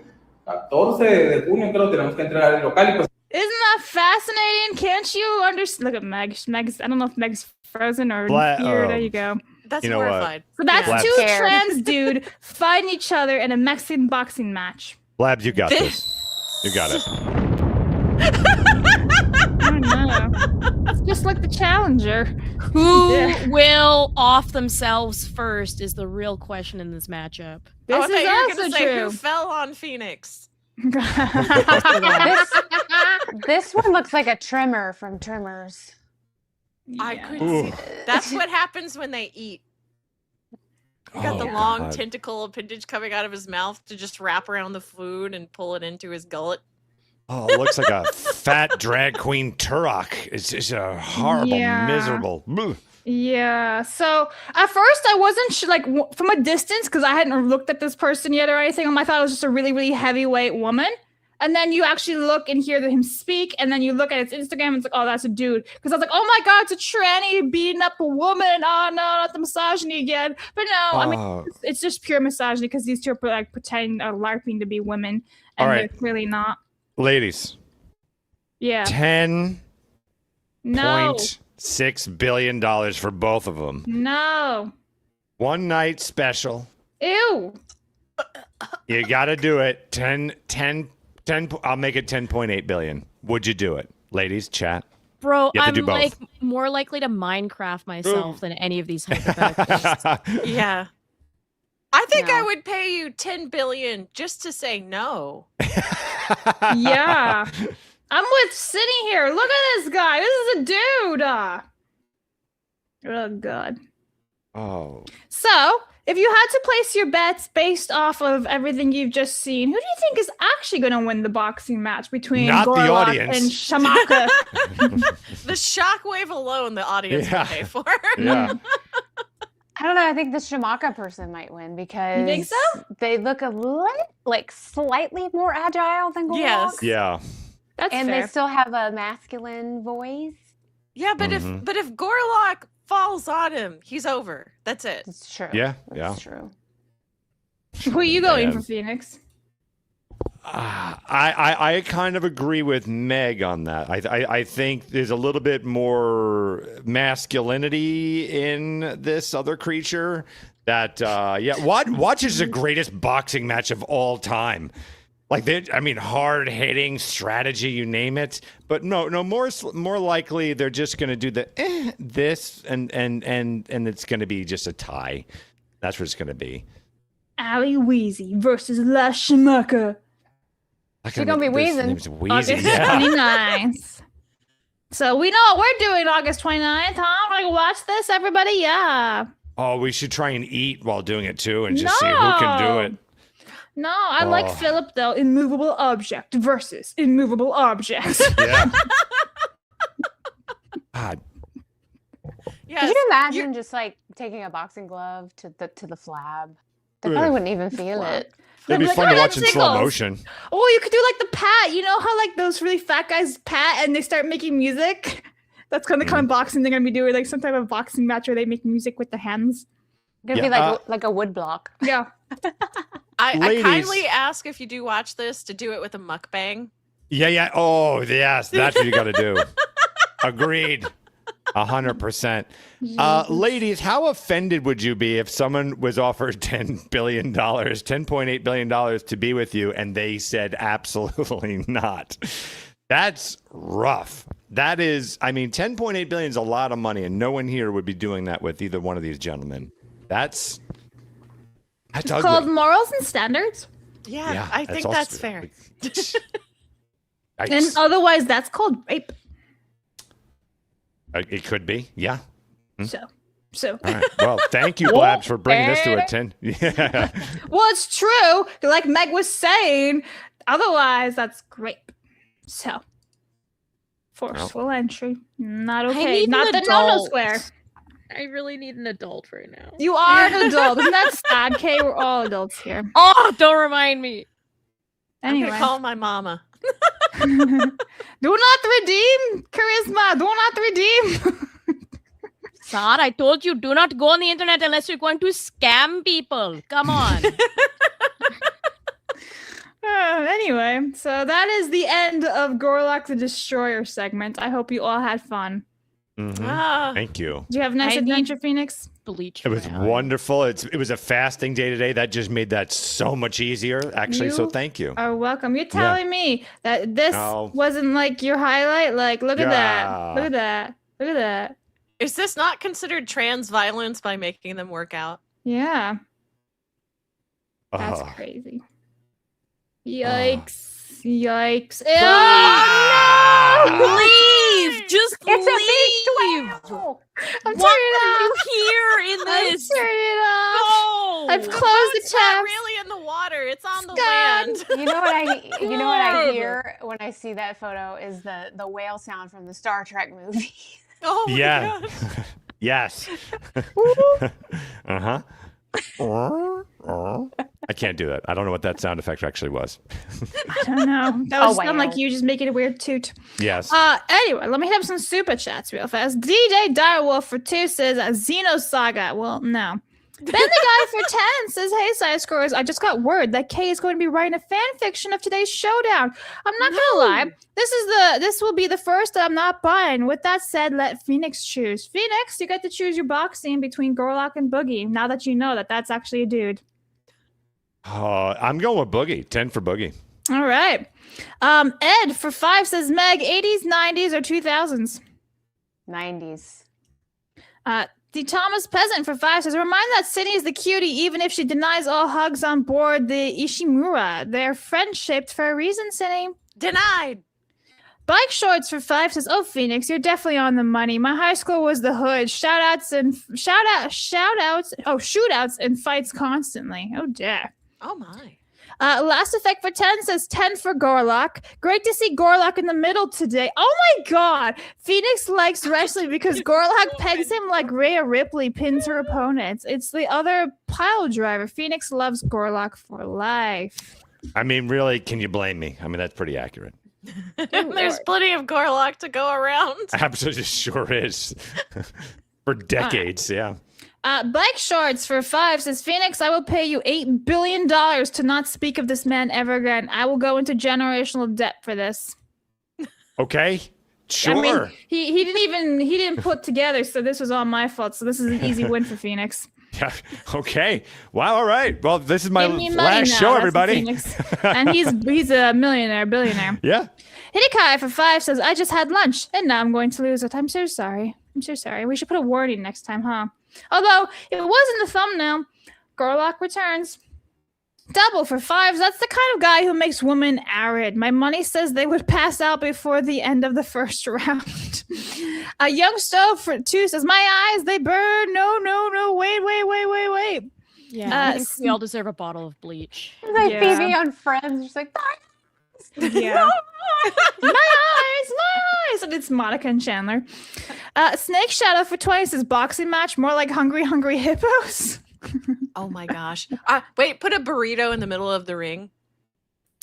14 de junio creo tenemos que entregar el local y pues. Isn't that fascinating? Can't you understand? Look at Meg. Meg's. I don't know if Meg's frozen or here. There you go. That's You know what? horrified. So that's Yeah. two Scared. trans dude fighting each other in a Mexican boxing match. Labs, you got this. You got it. I don't know. It's just like the challenger. Who will off themselves first is the real question in this matchup. I thought you were also gonna say true. who fell on Phoenix. This one looks like a trimmer from Trimmers. I could Ooh. see. That's what happens when they eat. He got the long God. tentacle appendage coming out of his mouth to just wrap around the food and pull it into his gullet. Oh, it looks like a fat drag queen Turok. It's just a horrible, Yeah. miserable. Ugh. Yeah. So at first I wasn't like from a distance because I hadn't looked at this person yet or anything. I thought it was just a really, really heavyweight woman. And then you actually look and hear him speak, and then you look at its Instagram and it's like, oh, that's a dude. Because I was like, oh my God, it's a tranny beating up a woman. Oh no, not the misogyny again. But no, I mean, it's just pure misogyny because these two are like pretending or LARPing to be women, and All right. they're clearly not. Ladies, Yeah. No. $10.6 billion for both of them. No. One night special. Ew. You got to do it. 10, I'll make it 10.8 billion. Would you do it? Ladies, chat. Bro, You have I'm to do both. like more likely to Minecraft myself than any of these hypotheticals. Yeah. I think I would pay you 10 billion just to say no. Yeah. I'm with sitting here. Look at this guy. This is a dude. Oh, God. Oh. So, if you had to place your bets based off of everything you've just seen, who do you think is actually going to win the boxing match between Not the GORLOCK audience. and Shamaka? The shockwave alone the audience will pay for. Yeah. I don't know. I think the Shamaka person might win because You think so? they look like slightly more agile than GORLOCK. Yes. Yeah. That's and fair. they still have a masculine voice. Yeah, but if GORLOCK falls on him, he's over. That's it. It's true. Yeah. That's true. Who are you going Man. for, Phoenix? I kind of agree with Meg on that. I think there's a little bit more masculinity in this other creature. That Watch is the greatest boxing match of all time. Like hard hitting strategy, you name it. But no, more likely they're just going to do this and it's going to be just a tie. That's what it's going to be. Ali Weezy versus La Shamaka. She's going to be wheezing. August 29th. So we know what we're doing August 29th, huh? Like, watch this, everybody. Yeah. Oh, we should try and eat while doing it too, and just see who can do it. No, I like Philip though. Immovable object versus immovable object. Yeah. God. Could you imagine just like taking a boxing glove to the flab? They probably wouldn't even feel it. It'd be Like, fun to "Oh, watch in that's slow Nichols." motion. Oh, you could do like the pat. You know how like those really fat guys pat and they start making music? That's kind of the kind of boxing they're gonna be doing, like some type of boxing match where they make music with the hands. It's gonna be like a wood block. Yeah. I Ladies. kindly ask if you do watch this to do it with a mukbang. Yeah. Oh, yes. That's what you got to do. Agreed. 100%. Ladies, how offended would you be if someone was offered $10 billion, $10.8 billion to be with you, and they said absolutely not? That's rough. That is, $10.8 billion is a lot of money, and no one here would be doing that with either one of these gentlemen. That's It's ugly. called morals and standards. Yeah, I think all that's stupid. fair. And otherwise, that's called rape. It could be, yeah. So. All right. Well, thank you, Blabs, for bringing this to a 10. Yeah. Well, it's true. Like Meg was saying. Otherwise, that's rape. So. Forceful entry. Not okay. need Not an the no-no adult. square. I really need an adult right now. You are an adult. Isn't that sad, Kay? We're all adults here. Oh, don't remind me. Anyway. I'm gonna call my mama. Do not redeem charisma. Do not redeem. Sir, I told you, do not go on the internet unless you're going to scam people. Come on. Anyway, so that is the end of GORLOCK the Destroyer segment. I hope you all had fun. Thank you. Do you have a nice adventure, Phoenix? Bleach. It was wonderful. It was a fasting day today. That just made that so much easier, actually. So thank you. Are welcome. You're telling me that this wasn't like your highlight? Like, look at that. Look at that. Look at that. Is this not considered trans violence by making them work out? Yeah. That's crazy. Yikes. Yikes. Oh, no! Leave! Just It's leave! a beach whale! I'm What turning it are you off. here in this? I'm turning it off. No! I've closed the It's not tab. really in the water. It's on the God. land. You know what I hear when I see that photo is the whale sound from the Star Trek movie. Oh my Yeah. gosh. Yes. Uh-huh. I can't do that. I don't know what that sound effect actually was. I don't know. That was sound like you just making a weird toot. Yes. Anyway, let me have some super chats real fast. DJ Direwolf for 2 says Xenosaga. Well, no. Ben the Guy for 10 says, hey, side scores, I just got word that Kay is going to be writing a fan fiction of today's showdown. I'm not gonna lie. This will be the first that I'm not buying. With that said, let Phoenix choose. Phoenix, you get to choose your box scene between Gorlock and Boogie, now that you know that that's actually a dude. I'm going with Boogie. 10 for Boogie. All right. Ed for 5 says, Meg, 80s, 90s, or 2000s? 90s. The Thomas Peasant for 5 says, remind that Cindy is the cutie even if she denies all hugs on board the Ishimura. They're friend-shaped for a reason, Cindy. Denied. Bike Shorts for 5 says, oh, Phoenix, you're definitely on the money. My high school was the hood. Shoutouts and fights constantly. Oh, dear. Oh, my. Last Effect for 10 says 10 for Gorlock. Great to see Gorlock in the middle today. Oh my god! Phoenix likes wrestling because Gorlock pegs him like Rhea Ripley pins her opponents. It's the other pile driver. Phoenix loves Gorlock for life. I mean, really, can you blame me? I mean, that's pretty accurate. There's plenty of Gorlock to go around. Absolutely sure is. For decades, yeah. Bike Shorts for 5 says, Phoenix, I will pay you $8 billion to not speak of this man ever again. I will go into generational debt for this. Okay, sure. I mean, he didn't put together, so this was all my fault. So this is an easy win for Phoenix. Yeah. Okay. Wow. All right. Well, this is my Give me money last now, show, that's everybody. Phoenix. And he's a billionaire. Yeah. Hidekai for 5 says, I just had lunch and now I'm going to lose it. I'm so sorry. We should put a warning next time, huh? Although it was in the thumbnail. Gorlock returns. Double for 5. That's the kind of guy who makes women arid. My money says they would pass out before the end of the first round. Young Stove for 2 says, my eyes, they burn. No. Wait. Yeah, I think we all deserve a bottle of bleach. Like Phoebe on Friends, just like, yeah. my eyes. And it's Monica and Chandler. Snake Shadow for 20 says, boxing match, more like Hungry Hippos. Oh my gosh. Wait, put a burrito in the middle of the ring.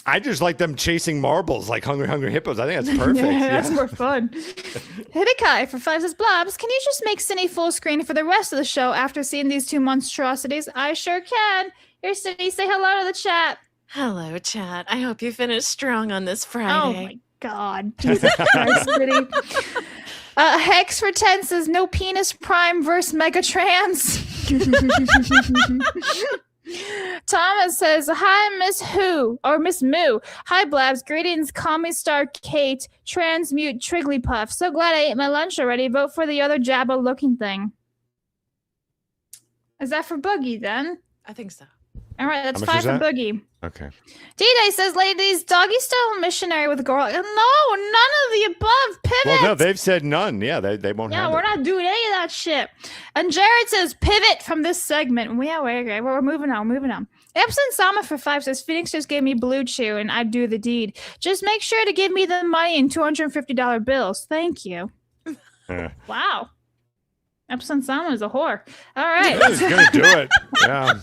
I just like them chasing marbles like Hungry Hippos. I think that's perfect. That's more fun. Hidekai for 5 says, Blobs, can you just make Cindy full screen for the rest of the show after seeing these 2 monstrosities? I sure can. Here, Cindy, say hello to the chat. Hello, chat. I hope you finish strong on this Friday. Oh my god. Jesus Christ, Cindy. Hex for 10 says, no penis prime versus Megatrans. Thomas says, hi, Miss Who, or Miss Moo. Hi, Blabs. Greetings, Commie Star Kate, Transmute Trigglypuff. So glad I ate my lunch already. Vote for the other Jabba looking thing. Is that for Boogie, then? I think so. All right, that's How much 5 is for that? Boogie. Okay. D-Day says, ladies, doggy style missionary with Gorlock. No, none of the above. Pivot. Well, no, they've said none. Yeah, they won't Yeah, have we're it. not doing any of that shit. And Jared says, pivot from this segment. Yeah, we're moving on. Epson Sama for 5 says, Phoenix just gave me Blue Chew and I'd do the deed. Just make sure to give me the money in $250 bills. Thank you. Wow. Epson Sama is a whore. All right. He's gonna do it. Yeah.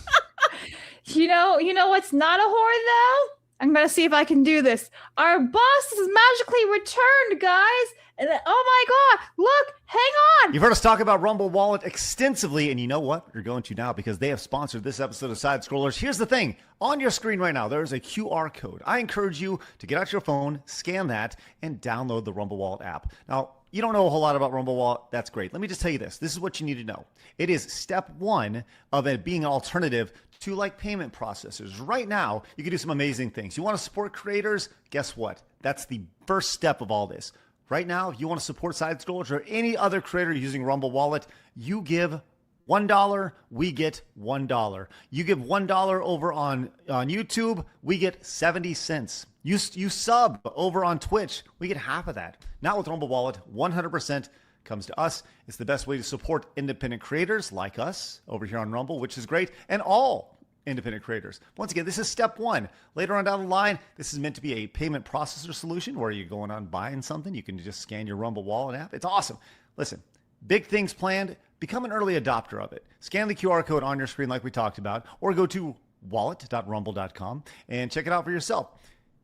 You know what's not a whore, though? I'm going to see if I can do this. Our boss is magically returned, guys. And then, oh my God, look, hang on. You've heard us talk about Rumble Wallet extensively, and you know what? You're going to now because they have sponsored this episode of Side Scrollers. Here's the thing. On your screen right now, there is a QR code. I encourage you to get out your phone, scan that, and download the Rumble Wallet app. Now, you don't know a whole lot about Rumble Wallet. That's great. Let me just tell you this. This is what you need to know. It is step one of it being an alternative to like payment processors. Right now, you can do some amazing things. You want to support creators? Guess what? That's the first step of all this. Right now, if you want to support Side Scrollers or any other creator using Rumble Wallet, you give $1, we get $1. You give $1 over on YouTube, we get 70 cents. You sub over on Twitch, we get half of that. Now with Rumble Wallet, 100% comes to us. It's the best way to support independent creators like us over here on Rumble, which is great, and all independent creators. Once again, this is step one. Later on down the line, this is meant to be a payment processor solution where you're going on buying something. You can just scan your Rumble Wallet app. It's awesome. Listen, big things planned. Become an early adopter of it. Scan the QR code on your screen like we talked about, or go to wallet.rumble.com and check it out for yourself.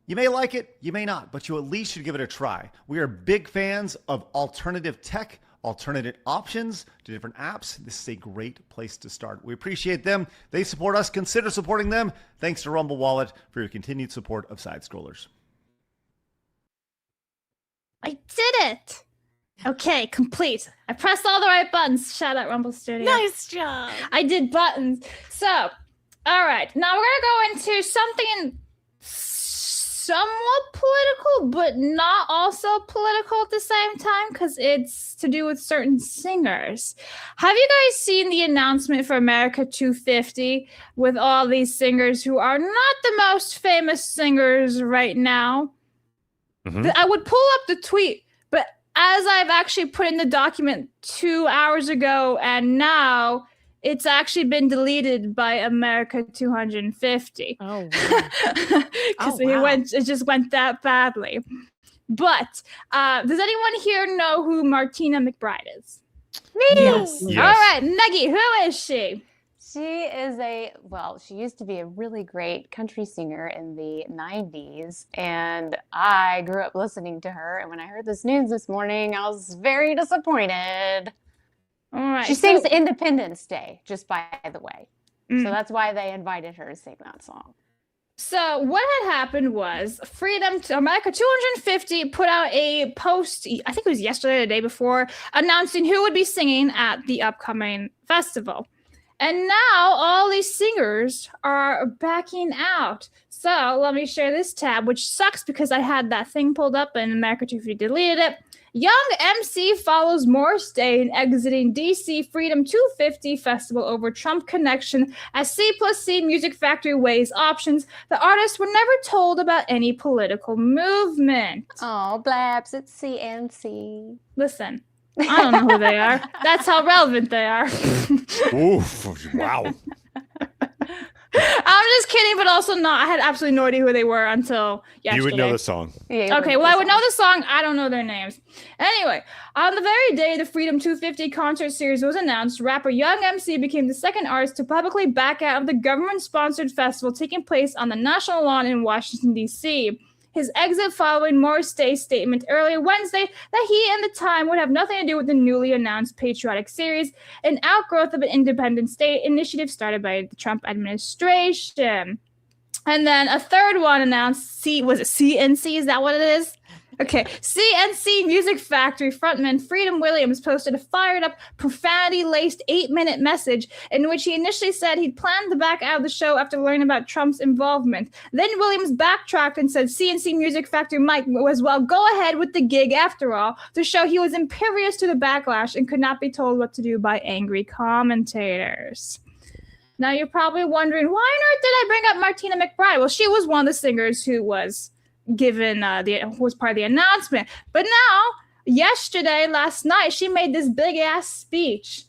You may like it, you may not, but you at least should give it a try. We are big fans of alternative tech, alternative options to different apps. This is a great place to start. We appreciate them. They support us. Consider supporting them. Thanks to Rumble Wallet for your continued support of Side Scrollers. I did it! Okay, complete. I pressed all the right buttons. Shout out Rumble Studio. Nice job. I did buttons. So, all right. Now we're going to go into something somewhat political, but not also political at the same time, because it's to do with certain singers. Have you guys seen the announcement for America 250 with all these singers who are not the most famous singers right now? Mm-hmm. I would pull up the tweet, but as I've actually put in the document 2 hours ago, and now it's actually been deleted by America 250. Oh, because it just went that badly. But does anyone here know who Martina McBride is? Me. Yes. All right, Meggie, who is she? She is she used to be a really great country singer in the 90s, and I grew up listening to her, and when I heard this news this morning, I was very disappointed. All right. She sings Independence Day, just by the way. So that's why they invited her to sing that song. So what had happened was Freedom to America 250 put out a post, I think it was yesterday or the day before, announcing who would be singing at the upcoming festival. And now all these singers are backing out. So let me share this tab, which sucks because I had that thing pulled up and America 250 deleted it. Young MC follows Morris Day in exiting DC Freedom 250 Festival over Trump connection as C+C Music Factory weighs options. The artists were never told about any political movement. Oh, blabs, it's CNC. Listen, I don't know who they are. That's how relevant they are. Oof, wow. I'm just kidding, but also not. I had absolutely no idea who they were until yesterday. You would know the song. Yeah, okay, well, I would know the song. I don't know their names. Anyway, on the very day the Freedom 250 concert series was announced, rapper Young MC became the second artist to publicly back out of the government-sponsored festival taking place on the National Lawn in Washington, D.C. His exit following Morris Day's statement earlier Wednesday that he and the Time would have nothing to do with the newly announced patriotic series, an outgrowth of an independent state initiative started by the Trump administration. And then a third one announced, was it CNC? Is that what it is? Okay, CNC Music Factory frontman Freedom Williams posted a fired-up, profanity-laced 8-minute message in which he initially said he'd planned to back out of the show after learning about Trump's involvement. Then Williams backtracked and said CNC Music Factory might as well go ahead with the gig after all, to show he was impervious to the backlash and could not be told what to do by angry commentators. Now you're probably wondering, why on earth did I bring up Martina McBride? Well, she was one of the singers who was given who was part of the announcement. But now, last night, she made this big ass speech.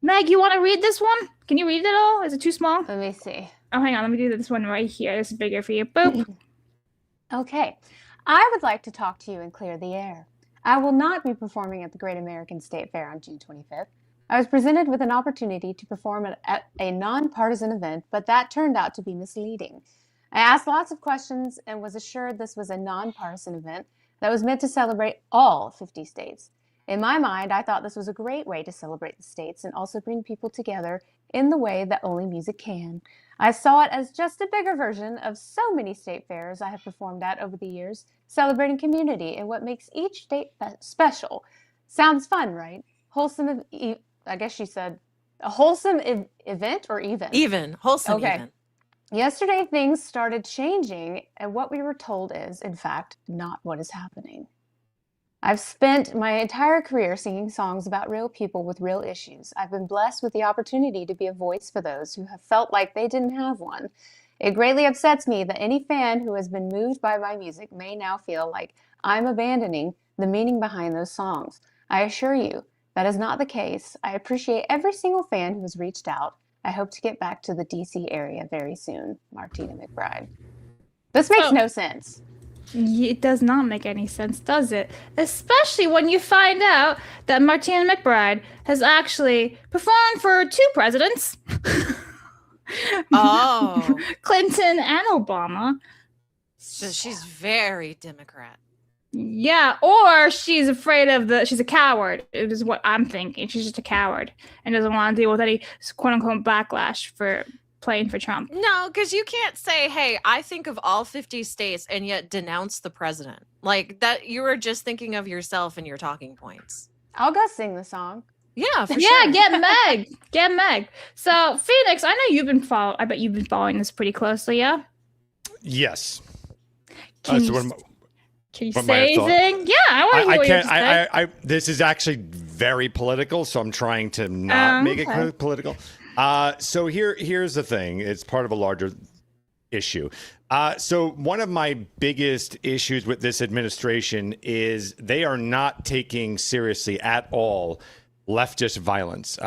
Meg, you want to read this one? Can you read it all? Is it too small? Let me see. Oh, hang on. Let me do this one right here. This is bigger for you. Boop. Okay. I would like to talk to you and clear the air. I will not be performing at the Great American State Fair on June 25th. I was presented with an opportunity to perform at a nonpartisan event, but that turned out to be misleading. I asked lots of questions and was assured this was a nonpartisan event that was meant to celebrate all 50 states. In my mind, I thought this was a great way to celebrate the states and also bring people together in the way that only music can. I saw it as just a bigger version of so many state fairs I have performed at over the years, celebrating community and what makes each state special. Sounds fun, right? Wholesome. I guess she said a wholesome event or even? Even. Wholesome Okay. even. Yesterday, things started changing, and what we were told is, in fact, not what is happening. I've spent my entire career singing songs about real people with real issues. I've been blessed with the opportunity to be a voice for those who have felt like they didn't have one. It greatly upsets me that any fan who has been moved by my music may now feel like I'm abandoning the meaning behind those songs. I assure you, that is not the case. I appreciate every single fan who has reached out. I hope to get back to the DC area very soon. Martina McBride. This makes no sense. It does not make any sense, does it? Especially when you find out that Martina McBride has actually performed for 2 presidents. Oh. Clinton and Obama. So she's very Democrat. Yeah, or she's afraid of she's a coward. It is what I'm thinking. She's just a coward and doesn't want to deal with any quote unquote backlash for playing for Trump. No, because you can't say, hey, I think of all 50 states and yet denounce the president. Like that, you were just thinking of yourself and your talking points. I'll go sing the song. Yeah, for Yeah, sure. get Meg. Get Meg. So, Phoenix, I know you've been I bet you've been following this pretty closely, yeah? Yes. Can you, what am- can you what say my thought- anything? Yeah, I want to hear I what you have can't. to say. This is actually very political, so I'm trying to not make okay. it political. So here's the thing. It's part of a larger issue. So one of my biggest issues with this administration is they are not taking seriously at all leftist violence.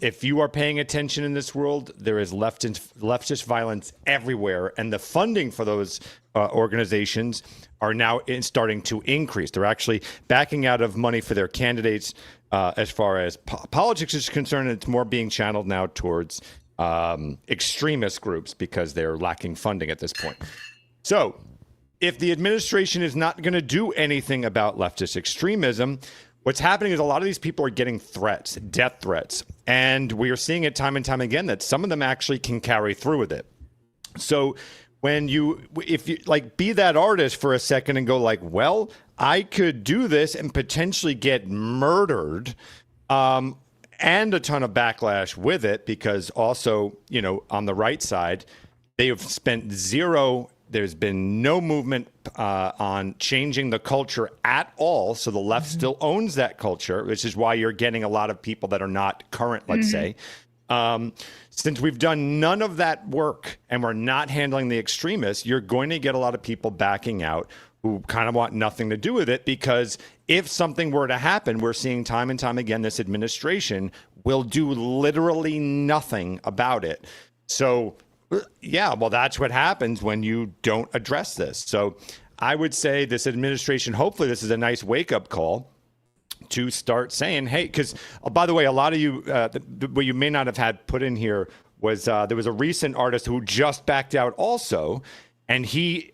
If you are paying attention in this world, there is leftist violence everywhere, and the funding for those organizations are now starting to increase. They're actually backing out of money for their candidates. As far as politics is concerned, it's more being channeled now towards extremist groups because they're lacking funding at this point. So if the administration is not going to do anything about leftist extremism, what's happening is a lot of these people are getting threats, death threats. And we are seeing it time and time again that some of them actually can carry through with it. So if you like be that artist for a second and go like, well, I could do this and potentially get murdered, and a ton of backlash with it, because also, on the right side, they have spent zero. There's been no movement on changing the culture at all. So the left still owns that culture, which is why you're getting a lot of people that are not current, let's say. Since we've done none of that work and we're not handling the extremists, you're going to get a lot of people backing out who kind of want nothing to do with it, because if something were to happen, we're seeing time and time again, this administration will do literally nothing about it. So, yeah, well, that's what happens when you don't address this. So I would say this administration, hopefully this is a nice wake-up call to start saying, hey, because, by the way, a lot of you, what you may not have had put in here was there was a recent artist who just backed out also, and he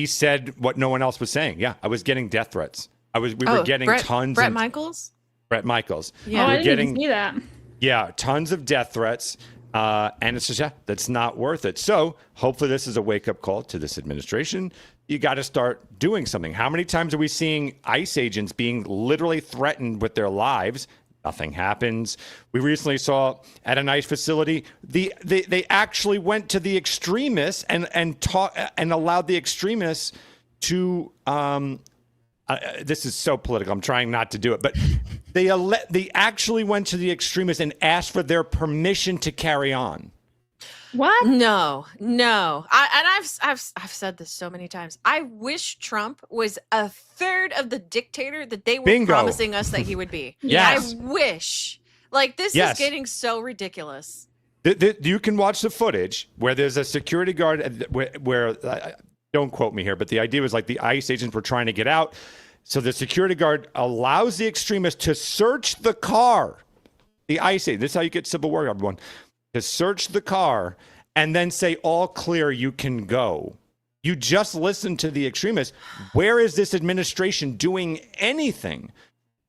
said what no one else was saying. Yeah, I was getting death threats. We were getting tons. Brett Michaels? Brett Michaels. Yeah, I didn't even see that. Yeah, tons of death threats. And it's just, that's not worth it. So hopefully this is a wake-up call to this administration. You got to start doing something. How many times are we seeing ICE agents being literally threatened with their lives? Nothing happens. We recently saw at an ICE facility, they actually went to the extremists and taught and allowed the extremists to. This is so political. I'm trying not to do it, but they actually went to the extremists and asked for their permission to carry on. What? No. I've said this so many times. I wish Trump was a third of the dictator that they were promising us that he would be. Yes. I wish. Like, this is getting so ridiculous. You can watch the footage where there's a security guard where don't quote me here, but the idea was like the ICE agents were trying to get out. So the security guard allows the extremists to search the car. The ICE agent, this is how you get civil war, everyone. To search the car and then say, all clear, you can go. You just listen to the extremists. Where is this administration doing anything?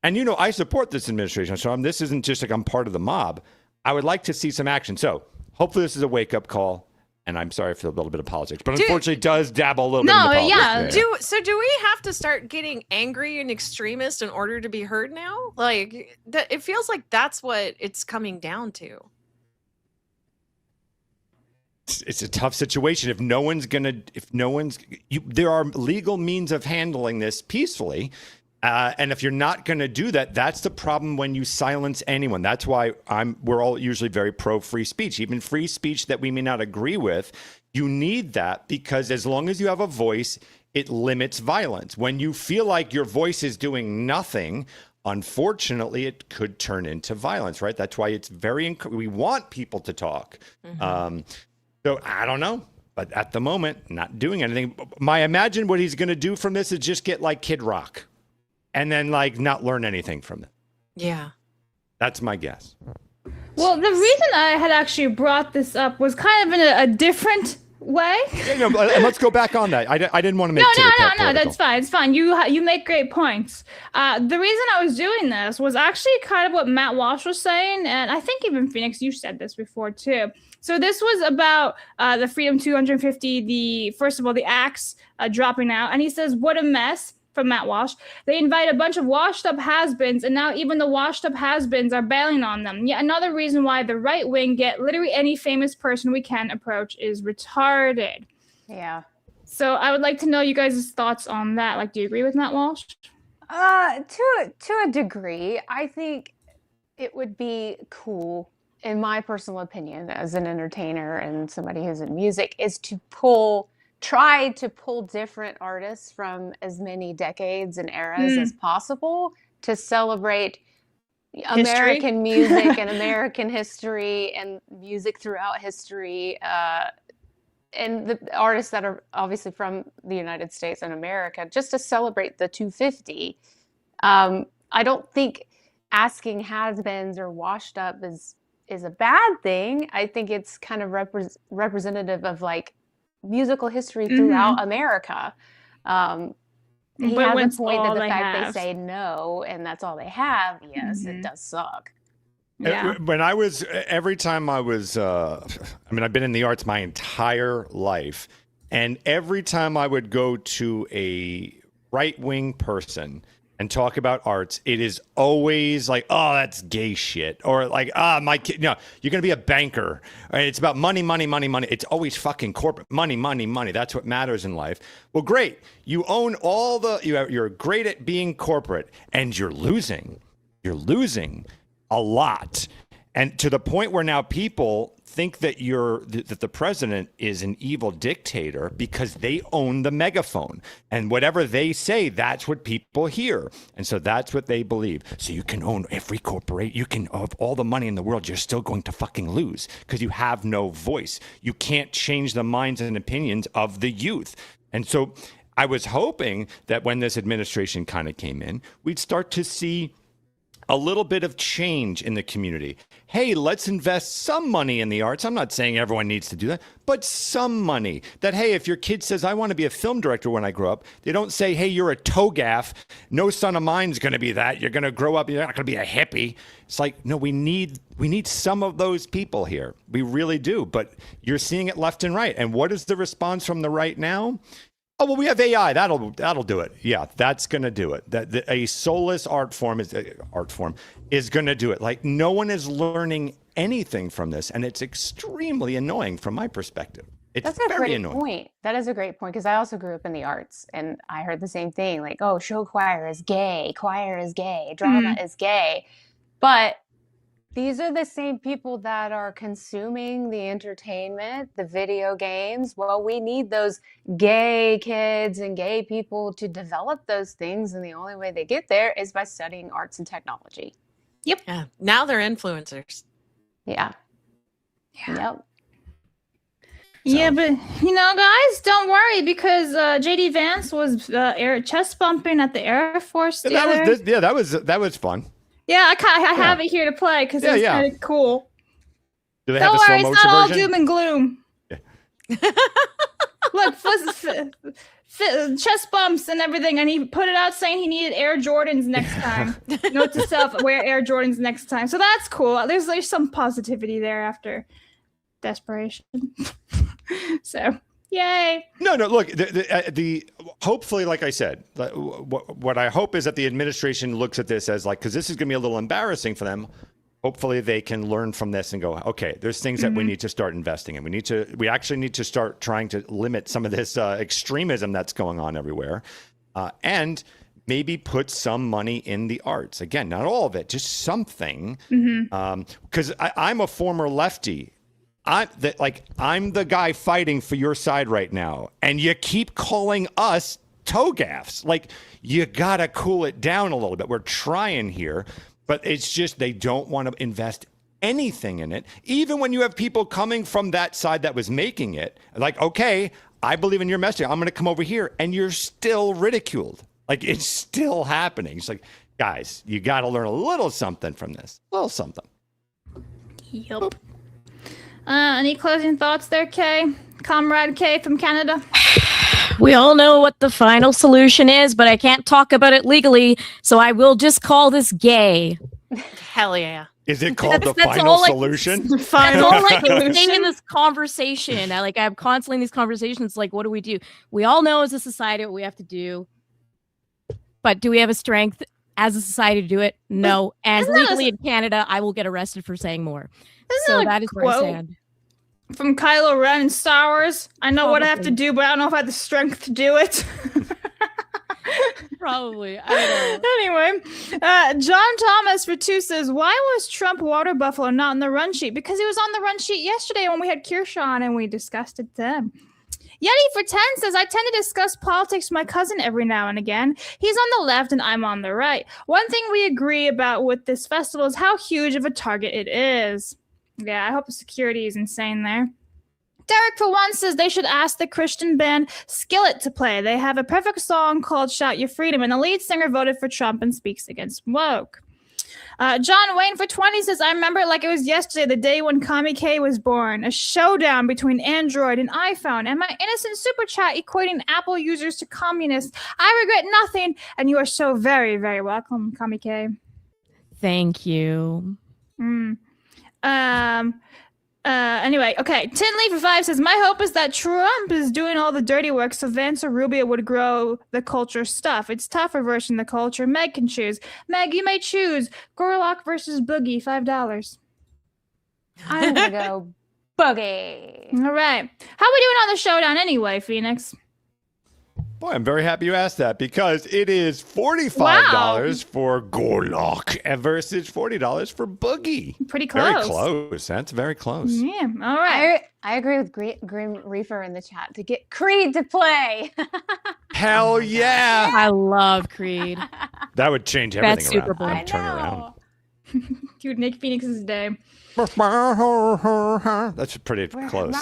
And, I support this administration. So this isn't just like I'm part of the mob. I would like to see some action. So hopefully this is a wake-up call. And I'm sorry for a little bit of politics, but unfortunately, it does dabble a little bit No, into politics. yeah. Do we have to start getting angry and extremist in order to be heard now? Like that, it feels like that's what it's coming down to. It's a tough situation. There are legal means of handling this peacefully. And if you're not going to do that, that's the problem when you silence anyone. That's why we're all usually very pro free speech, even free speech that we may not agree with. You need that because as long as you have a voice, it limits violence. When you feel like your voice is doing nothing, unfortunately, it could turn into violence, right? That's why it's we want people to talk. So I don't know. But at the moment, not doing anything. I imagine what he's going to do from this is just get like Kid Rock. And then, like, not learn anything from it. Yeah. That's my guess. Well, the reason I had actually brought this up was kind of in a different way. Yeah, no, let's go back on that. I didn't want to make No, that's fine. It's fine. You make great points. The reason I was doing this was actually kind of what Matt Walsh was saying, and I think even Phoenix, you said this before too. So this was about the Freedom 250, first of all, the axe dropping out, and he says, "What a mess." From Matt Walsh. They invite a bunch of washed up has-beens, and now even the washed up has-beens are bailing on them. Yet another reason why the right wing get literally any famous person we can approach is retarded. Yeah. So I would like to know you guys' thoughts on that. Like, do you agree with Matt Walsh? To a degree, I think it would be cool, in my personal opinion, as an entertainer and somebody who's in music, is to try to pull different artists from as many decades and eras as possible to celebrate American music and American history and music throughout history, and the artists that are obviously from the United States and America, just to celebrate the 250. I don't think asking has-beens or washed up is a bad thing. I think it's kind of representative of like musical history throughout America. He has a point that the fact they say no and that's all they have, yes, it does suck. Yeah. When I was, every time I was, I've been in the arts my entire life, and every time I would go to a right-wing person and talk about arts, it is always like, oh, that's gay shit. Or like, my kid, no, you're going to be a banker. It's about money, money, money, money. It's always fucking corporate. Money, money, money. That's what matters in life. Well, great. You own you're great at being corporate, and you're losing. You're losing a lot. And to the point where now people think that that the president is an evil dictator because they own the megaphone, and whatever they say, that's what people hear, and so that's what they believe. So you can own every corporate, you can have all the money in the world, you're still going to fucking lose because you have no voice. You can't change the minds and opinions of the youth. And so I was hoping that when this administration kind of came in, we'd start to see a little bit of change in the community. Hey, let's invest some money in the arts. I'm not saying everyone needs to do that, but some money. That, hey, if your kid says, I want to be a film director when I grow up, they don't say, hey, you're a togaff. No son of mine's going to be that. You're going to grow up, you're not going to be a hippie. It's like, no, we need some of those people here. We really do. But you're seeing it left and right. And what is the response from the right now? Oh, well, we have AI. That'll do it. Yeah, that's going to do it. A soulless art form is going to do it. Like, no one is learning anything from this, and it's extremely annoying from my perspective. It's very annoying. Point. That is a great point, because I also grew up in the arts, and I heard the same thing. Like, oh, show choir is gay, drama is gay, but these are the same people that are consuming the entertainment, the video games. Well, we need those gay kids and gay people to develop those things. And the only way they get there is by studying arts and technology. Yep. Yeah. Now they're influencers. Yeah. Yep. Yeah, but guys, don't worry, because JD Vance was chest bumping at the Air Force. That was fun. Yeah, I have it here to play because it's kind of cool. Do they Don't have a worry, slow it's motion not all version? doom and gloom. Look, chest bumps and everything, and he put it out saying he needed Air Jordans next time. Note to self: wear Air Jordans next time. So that's cool. There's some positivity there after desperation. So, yay. No. Look, the hopefully, like I said, what I hope is that the administration looks at this as like, because this is going to be a little embarrassing for them. Hopefully, they can learn from this and go, okay, there's things that we need to start investing in. We actually need to start trying to limit some of this extremism that's going on everywhere, and maybe put some money in the arts. Again, not all of it, just something. Because I'm a former lefty. I'm the guy fighting for your side right now, and you keep calling us toe gaffs. Like, you gotta cool it down a little bit. We're trying here, but it's just they don't want to invest anything in it. Even when you have people coming from that side that was making it, like, okay, I believe in your message. I'm going to come over here, and you're still ridiculed. Like, it's still happening. It's like, guys, you got to learn a little something from this. A little something. Yup. Any closing thoughts there, Kay? Comrade Kay from Canada? We all know what the final solution is, but I can't talk about it legally, so I will just call this gay. Hell yeah. Is it called the final solution? That's all I can say in this conversation. I'm constantly in these conversations, like, what do we do? We all know as a society what we have to do. But do we have a strength as a society to do it? No. And legally in Canada, I will get arrested for saying more. So that is where I stand. From Kylo Ren in Star Wars. I know what I have to do, but I don't know if I have the strength to do it. Probably. I don't know. Anyway, John Thomas for 2 says, why was Trump water buffalo not on the run sheet? Because he was on the run sheet yesterday when we had Kirshaw and we discussed it then. Yeti for 10 says, I tend to discuss politics with my cousin every now and again. He's on the left and I'm on the right. One thing we agree about with this festival is how huge of a target it is. Yeah, I hope the security is insane there. Derek for 1 says they should ask the Christian band Skillet to play. They have a perfect song called Shout Your Freedom, and the lead singer voted for Trump and speaks against woke. John Wayne for 20 says, I remember it like it was yesterday, the day when Kami K was born. A showdown between Android and iPhone, and my innocent super chat equating Apple users to communists. I regret nothing, and you are so very, very welcome, Kami K. Thank you. Anyway, okay. Tin Lee for 5 says, my hope is that Trump is doing all the dirty work so Vance or Rubio would grow the culture stuff. It's tough reversing the culture. Meg can choose. Meg, you may choose. GORLOCK versus Boogie, $5. I'm gonna go Boogie. All right. How are we doing on the showdown anyway, Phoenix? Boy, I'm very happy you asked that because it is $45 for GORLOCK versus $40 for Boogie. Pretty close. Very close. That's very close. Yeah. All right. I agree with Grim Reaper in the chat to get Creed to play. Hell yeah. I love Creed. That would change everything That's Super Bowl. around. Turn around. Dude, Nick Phoenix's day. That's pretty close.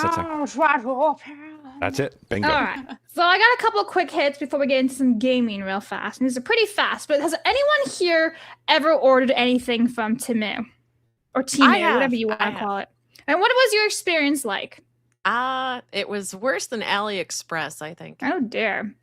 That's it. Bingo. All right. So I got a couple of quick hits before we get into some gaming real fast. And these are pretty fast, but has anyone here ever ordered anything from Temu? Or Temu, whatever you want to call it. And what was your experience like? It was worse than AliExpress, I think. Oh, dear.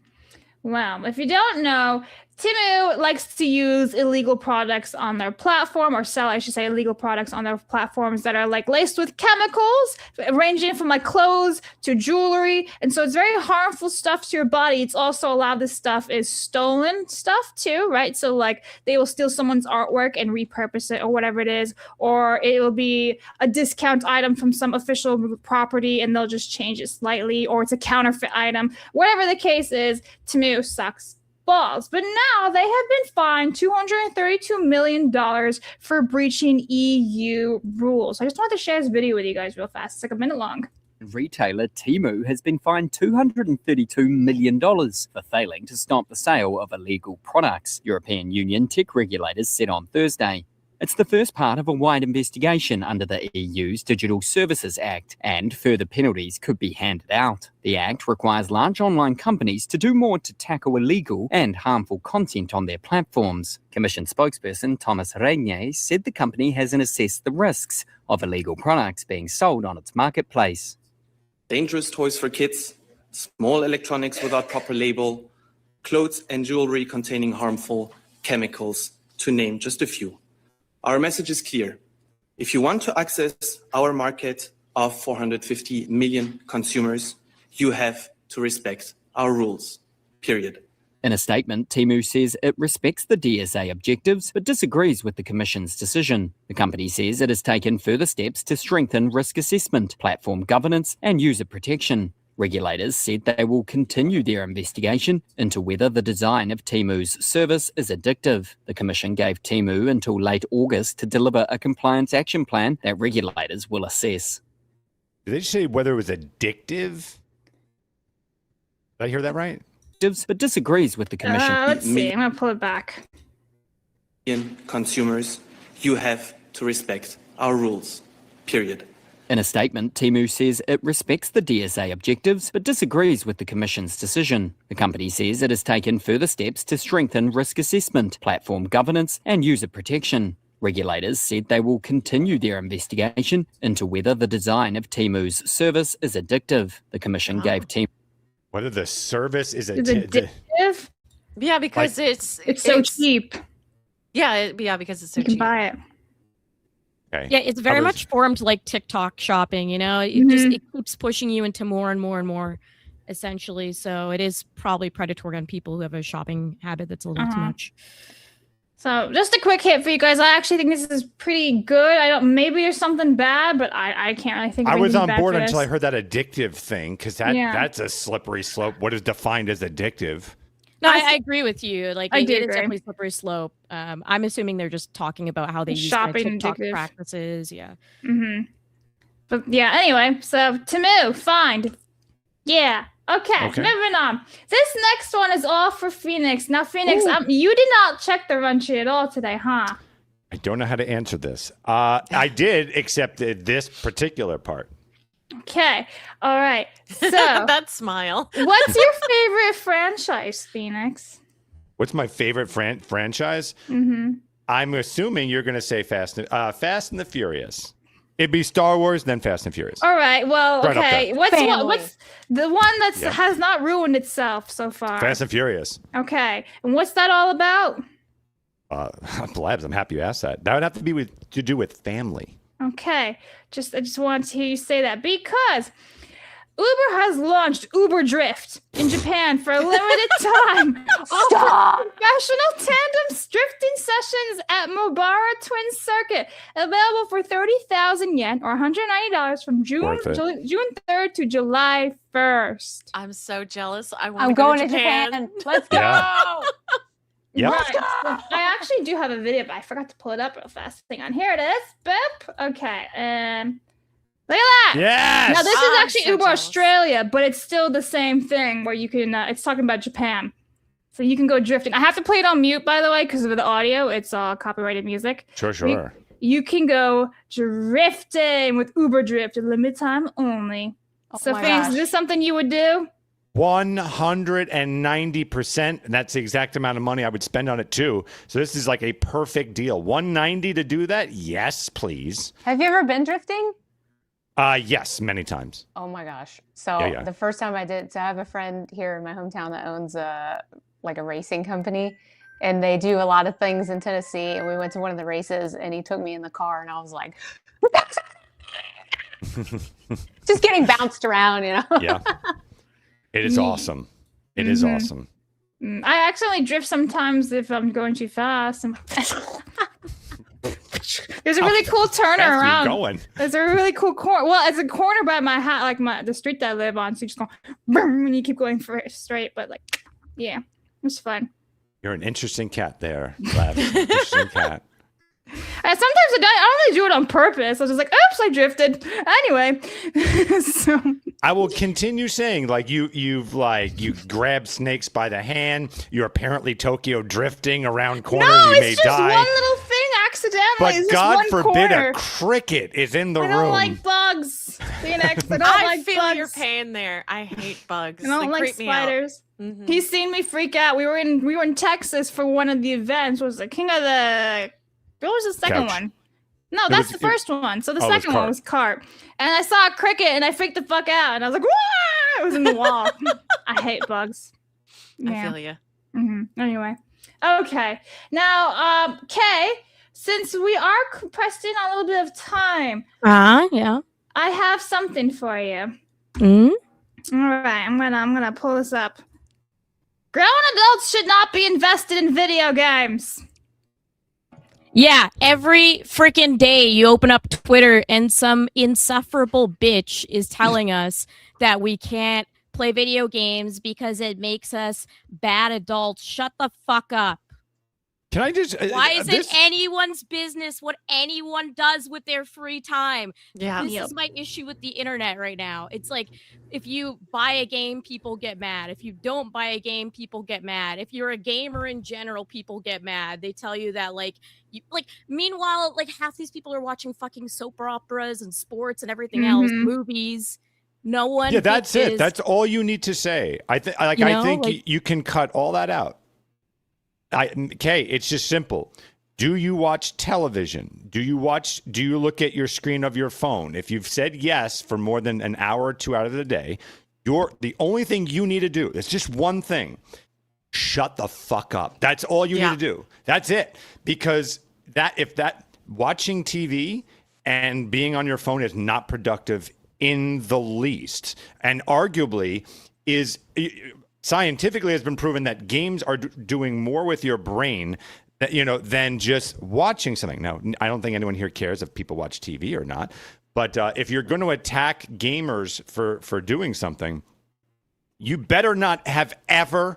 Well, if you don't know, Temu likes to use illegal products on their platform, or sell, I should say, illegal products on their platforms that are like laced with chemicals, ranging from like clothes to jewelry. And so it's very harmful stuff to your body. It's also a lot of this stuff is stolen stuff too, right? So like they will steal someone's artwork and repurpose it or whatever it is, or it will be a discount item from some official property and they'll just change it slightly, or it's a counterfeit item. Whatever the case is, Temu sucks balls. But now they have been fined $232 million for breaching EU rules. I just wanted to share this video with you guys real fast. It's like a minute long. Retailer Temu has been fined $232 million for failing to stop the sale of illegal products, European Union tech regulators said on Thursday. It's the first part of a wide investigation under the EU's Digital Services Act, and further penalties could be handed out. The Act requires large online companies to do more to tackle illegal and harmful content on their platforms. Commission spokesperson Thomas Regnier said the company hasn't assessed the risks of illegal products being sold on its marketplace. Dangerous toys for kids, small electronics without proper label, clothes and jewelry containing harmful chemicals, to name just a few. Our message is clear. If you want to access our market of 450 million consumers, you have to respect our rules, period. In a statement, Temu says it respects the DSA objectives but disagrees with the Commission's decision. The company says it has taken further steps to strengthen risk assessment, platform governance, and user protection. Regulators said they will continue their investigation into whether the design of Temu's service is addictive. The Commission gave Temu until late August to deliver a compliance action plan that regulators will assess. Did they say whether it was addictive? Did I hear that right? But disagrees with the Commission. Let's see. I'm going to pull it back. Consumers, you have to respect our rules, period. In a statement, Temu says it respects the DSA objectives but disagrees with the Commission's decision. The company says it has taken further steps to strengthen risk assessment, platform governance, and user protection. Regulators said they will continue their investigation into whether the design of Temu's service is addictive. The Commission gave Temu whether the service is addictive. Yeah, because it's so cheap. Yeah, because it's so cheap. You can buy it. Okay. Yeah, it's very much formed like TikTok shopping, you know? It keeps pushing you into more and more and more, essentially. So it is probably predatory on people who have a shopping habit that's a little too much. So just a quick hit for you guys. I actually think this is pretty good. Maybe there's something bad, but I can't really think of I was anything on bad board for until this. I heard that addictive thing, because that's a slippery slope. What is defined as addictive? No, I agree with you. Like, I it do is agree. definitely slippery slope. I'm assuming they're just talking about how they use their Shopping TikTok addictive. practices. Yeah. But yeah, anyway, so Temu, find. Yeah. Okay, moving on. This next one is all for Phoenix. Now, Phoenix, you did not check the run sheet at all today, huh? I don't know how to answer this. I did, except this particular part. Okay. All right. So that smile. What's your favorite franchise, Phoenix? What's my favorite franchise? I'm assuming you're going to say Fast and the Furious. It'd be Star Wars, then Fast and Furious. All right. Well, Right up okay. there. What's the one that has not ruined itself so far? Fast and Furious. Okay. And what's that all about? Blabs, I'm happy you asked that. That would have to be to do with family. Okay. I just wanted to hear you say that because Uber has launched Uber Drift in Japan for a limited time. Stop! Professional tandem drifting sessions at Mobara Twin Circuit, available for 30,000 yen or $190 from June 3rd to July 1st. I'm so jealous. I'm going to Japan. Let's go. Yeah. Yep. Right. So I actually do have a video, but I forgot to pull it up real fast. Hang on. Here it is. Boop. Okay. Look at that. Yes. Now, this is actually so Uber jealous. Australia, but it's still the same thing where you can, it's talking about Japan. So you can go drifting. I have to play it on mute, by the way, because of the audio. It's copyrighted music. Sure. You can go drifting with Uber Drift, limited time only. So, my Phoenix, gosh. is this something you would do? 190%, and that's the exact amount of money I would spend on it too. So this is like a perfect deal. 190 to do that? Yes, please. Have you ever been drifting? Yes, many times. Oh my gosh. So Yeah. the first time I did, so I have a friend here in my hometown that owns a racing company, and they do a lot of things in Tennessee. And we went to one of the races, and he took me in the car, and I was like, just getting bounced around, you know? Yeah. It is awesome. It is awesome. I accidentally drift sometimes if I'm going too fast. There's a really cool turn fast are you around. going? There's a really cool corner. Well, it's a corner by my house, like the street that I live on. So you just go, boom, and you keep going for it straight. But yeah, it's fun. You're an interesting cat there, Lab. Interesting cat. Sometimes I don't really do it on purpose. I was just like, oops, I drifted. Anyway, so I will continue saying, you grab snakes by the hand. You're apparently Tokyo drifting around corners. no, You may it's just die. one little thing accidentally. But It's just God one forbid corner. a cricket is in the I room. don't like bugs. Phoenix, I don't I like feel bugs. your pain there. I hate bugs. I don't They like creep me out. spiders. Mhm. He's seen me freak out. We were in Texas for one of the events. Was the King of the? What was the second Couch. one? No, It that's was- the first one. So the Oh, it was second one carp. was carp. And I saw a cricket and I freaked the fuck out. And I was like, "Wah!" It was in the wall. I hate bugs. I feel you. Anyway. Okay. Now, Kay, since we are pressed in on a little bit of time, Yeah. I have something for you. Mm? All right, I'm gonna pull this up. Grown adults should not be invested in video games. Yeah, every freaking day you open up Twitter and some insufferable bitch is telling us that we can't play video games because it makes us bad adults. Shut the fuck up. Can I just? Why is it anyone's business what anyone does with their free time? Yeah. This is my issue with the internet right now. It's like, if you buy a game, people get mad. If you don't buy a game, people get mad. If you're a gamer in general, people get mad. They tell you that, meanwhile, half these people are watching fucking soap operas and sports and everything else, movies. No one. Yeah, that's bitches. it. That's all you need to say. I think you can cut all that out. Okay, it's just simple. Do you watch television? Do you look at your screen of your phone? If you've said yes for more than an hour or two out of the day, the only thing you need to do, it's just one thing. Shut the fuck up. That's all you need to do. That's it. Because if watching TV and being on your phone is not productive in the least, and arguably is scientifically has been proven that games are doing more with your brain, than just watching something. Now, I don't think anyone here cares if people watch TV or not. But if you're going to attack gamers for doing something, you better not have ever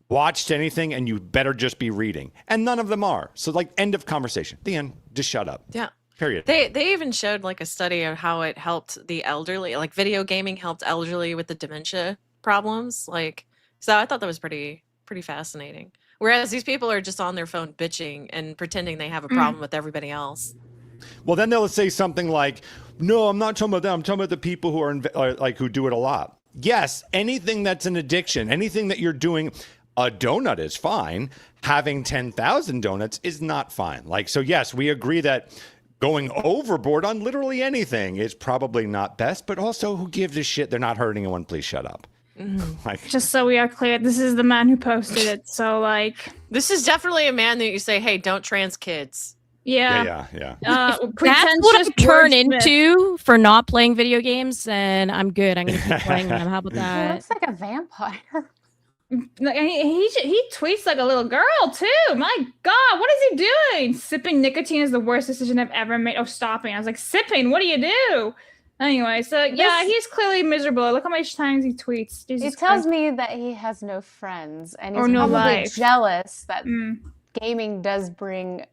watched anything, and you better just be reading. And none of them are. So, end of conversation. The end. Just shut up. Yeah. Period. They even showed a study of how it helped the elderly. Video gaming helped elderly with the dementia problems. So I thought that was pretty fascinating. Whereas these people are just on their phone bitching and pretending they have a problem with everybody else. Well, then they'll say something like, "No, I'm not talking about them. I'm talking about the people who are who do it a lot." Yes, anything that's an addiction, anything that you're doing, a donut is fine. Having 10,000 donuts is not fine. So yes, we agree that going overboard on literally anything is probably not best. But also, who gives a shit? They're not hurting anyone. Please shut up. Just so we are clear, this is the man who posted it. So this is definitely a man that you say, "Hey, don't trans kids." Yeah. That's what I turn into for not playing video games, and I'm good. I'm gonna keep playing them. How about He that? looks like a vampire. He tweets like a little girl too. My God, what is he doing? Sipping nicotine is the worst decision I've ever made. Oh, stopping. I was like, sipping? What do you do? Anyway, so he's clearly miserable. Look how much times he tweets. It tells me that he has no friends, and he's Or no probably life. jealous that gaming does bring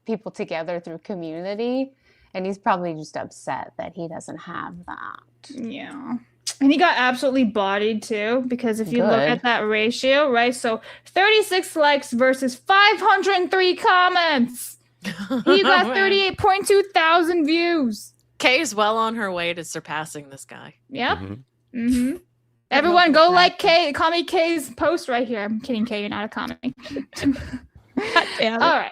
people together through community, and he's probably just upset that he doesn't have that. Yeah. And he got absolutely bodied too, because if you look at that ratio, right? So 36 likes versus 503 comments. He got 38.2 thousand views. Kay is well on her way to surpassing this guy. Yep. Everyone go like Kay, Kami Kay's post right here. I'm kidding, Kay, you're not a Kami. All right.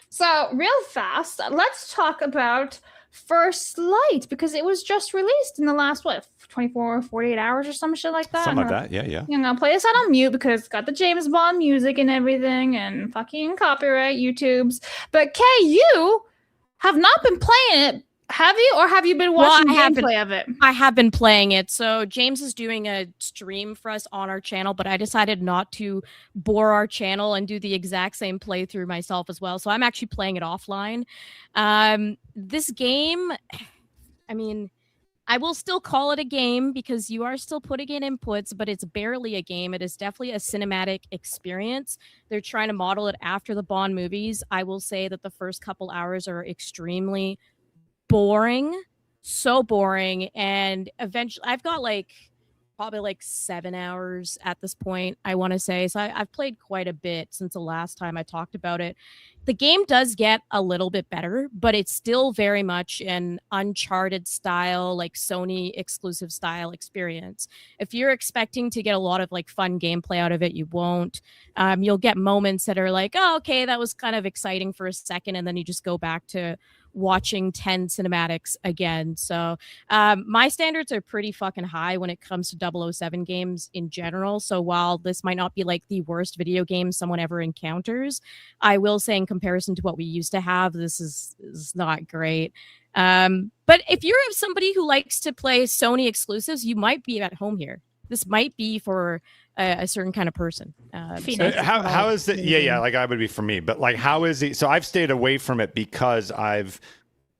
So real fast, let's talk about First Light, because it was just released in the last 24 or 48 hours or some shit like that. Something like that. Yeah. I'm gonna play this out on mute because it's got the James Bond music and everything and fucking copyright YouTubes. But Kay, you have not been playing it, have you? Or have you been watching gameplay of it? I have been playing it. So James is doing a stream for us on our channel, but I decided not to bore our channel and do the exact same playthrough myself as well. So I'm actually playing it offline. This game, I mean, I will still call it a game because you are still putting in inputs, but it's barely a game. It is definitely a cinematic experience. They're trying to model it after the Bond movies. I will say that the first couple hours are extremely boring, so boring, and eventually I've got probably 7 hours at this point, I want to say. So I've played quite a bit since the last time I talked about it. The game does get a little bit better, but it's still very much an Uncharted style, Sony exclusive style experience. If you're expecting to get a lot of fun gameplay out of it, you won't. You'll get moments that are oh, okay, that was kind of exciting for a second, and then you just go back to watching 10 cinematics again. So my standards are pretty fucking high when it comes to 007 games in general. So while this might not be the worst video game someone ever encounters, I will say in comparison to what we used to have, this is not great. But if you're somebody who likes to play Sony exclusives, you might be at home here. This might be for a certain kind of person. How is it? Yeah, like I would be for me. But like, how is it? So I've stayed away from it because I've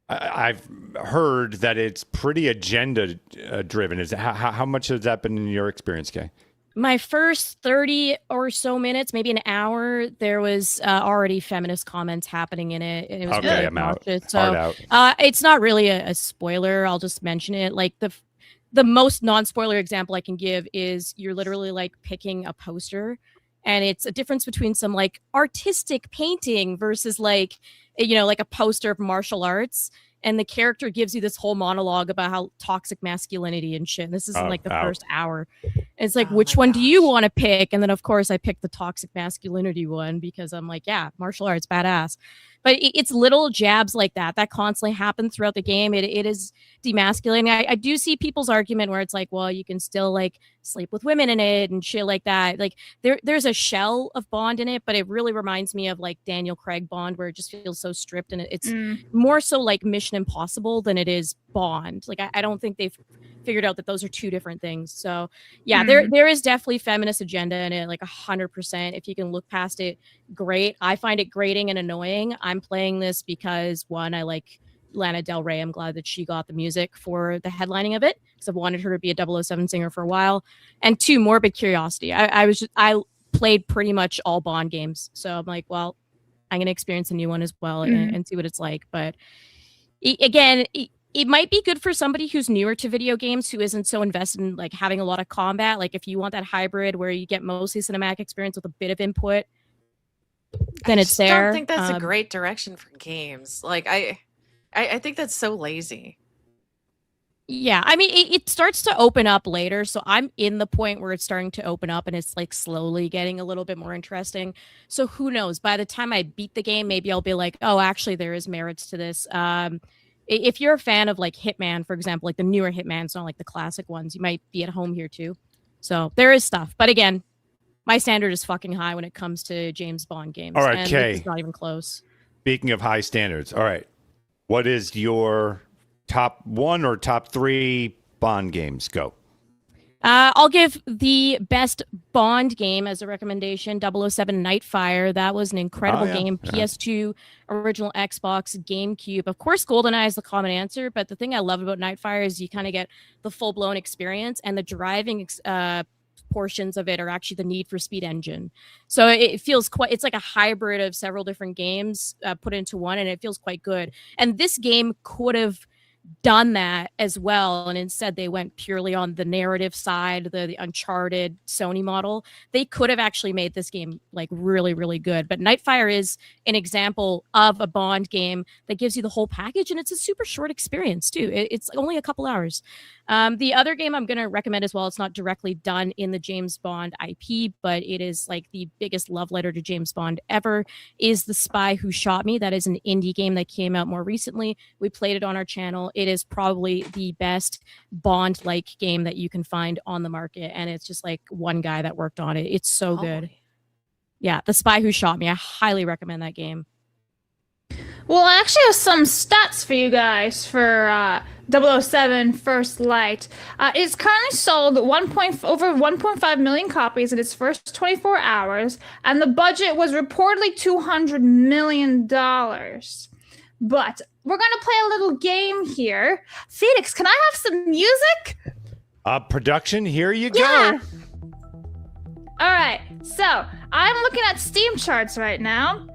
heard that it's pretty agenda driven. Is how much has that been in your experience, Kay? My first 30 or so minutes, maybe an hour, there was already feminist comments happening in it. And it was really I'm out. So it's not really a spoiler. I'll just mention it. Like the most non-spoiler example I can give is you're literally like picking a poster, and it's a difference between some like artistic painting versus like, like a poster of martial arts. And the character gives you this whole monologue about how toxic masculinity and shit. And this is in like the first hour. And it's like, which one do you want to pick? And then, of course, I picked the toxic masculinity one because I'm like, yeah, martial arts, badass. But it's little jabs like that constantly happen throughout the game. It is demasculating. I do see people's argument where it's like, well, you can still like sleep with women in it and shit like that. Like there's a shell of Bond in it, but it really reminds me of like Daniel Craig Bond, where it just feels so stripped, and it's more so like Mission Impossible than it is Bond. Like I don't think they've figured out that those are two different things. So yeah, there is definitely feminist agenda in it, like 100%. If you can look past it, great. I find it grating and annoying. I'm playing this because one, I like Lana Del Rey. I'm glad that she got the music for the headlining of it because I've wanted her to be a 007 singer for a while. And two, morbid curiosity. I played pretty much all Bond games, so I'm like, well, I'm gonna experience a new one as well and see what it's like. But again, it might be good for somebody who's newer to video games, who isn't so invested in like having a lot of combat. Like if you want that hybrid where you get mostly cinematic experience with a bit of input, then it's there. I don't think that's a great direction for games. Like I think that's so lazy. Yeah, I mean, it starts to open up later, so I'm in the point where it's starting to open up, and it's like slowly getting a little bit more interesting. So who knows? By the time I beat the game, maybe I'll be like, oh, actually, there is merits to this. If you're a fan of like Hitman, for example, like the newer Hitmans, not like the classic ones, you might be at home here too. So there is stuff, but again, my standard is fucking high when it comes to James Bond games. All right, and Kay. it's not even close. Speaking of high standards, all right, what is your top one or top three Bond games? Go. I'll give the best Bond game as a recommendation, 007 Nightfire. That was an incredible game. PS2, original Xbox, GameCube. Of course, GoldenEye is the common answer, but the thing I love about Nightfire is you kind of get the full-blown experience, and the driving portions of it are actually the Need for Speed engine. So it feels it's like a hybrid of several different games put into one, and it feels quite good. And this game could have done that as well, and instead they went purely on the narrative side, the Uncharted Sony model. They could have actually made this game like really, really good. But Nightfire is an example of a Bond game that gives you the whole package, and it's a super short experience too. It's only a couple hours. The other game I'm going to recommend as well, it's not directly done in the James Bond IP, but it is like the biggest love letter to James Bond ever, is The Spy Who Shot Me. That is an indie game that came out more recently. We played it on our channel. It is probably the best Bond-like game that you can find on the market, and it's just like one guy that worked on it. It's so good. Yeah, The Spy Who Shot Me. I highly recommend that game. Well, I actually have some stats for you guys for 007 First Light. It's currently sold over 1.5 million copies in its first 24 hours, and the budget was reportedly $200 million. But we're going to play a little game here. Phoenix, can I have some music? Production, here you Yeah. go. All right, so I'm looking at Steam charts right now.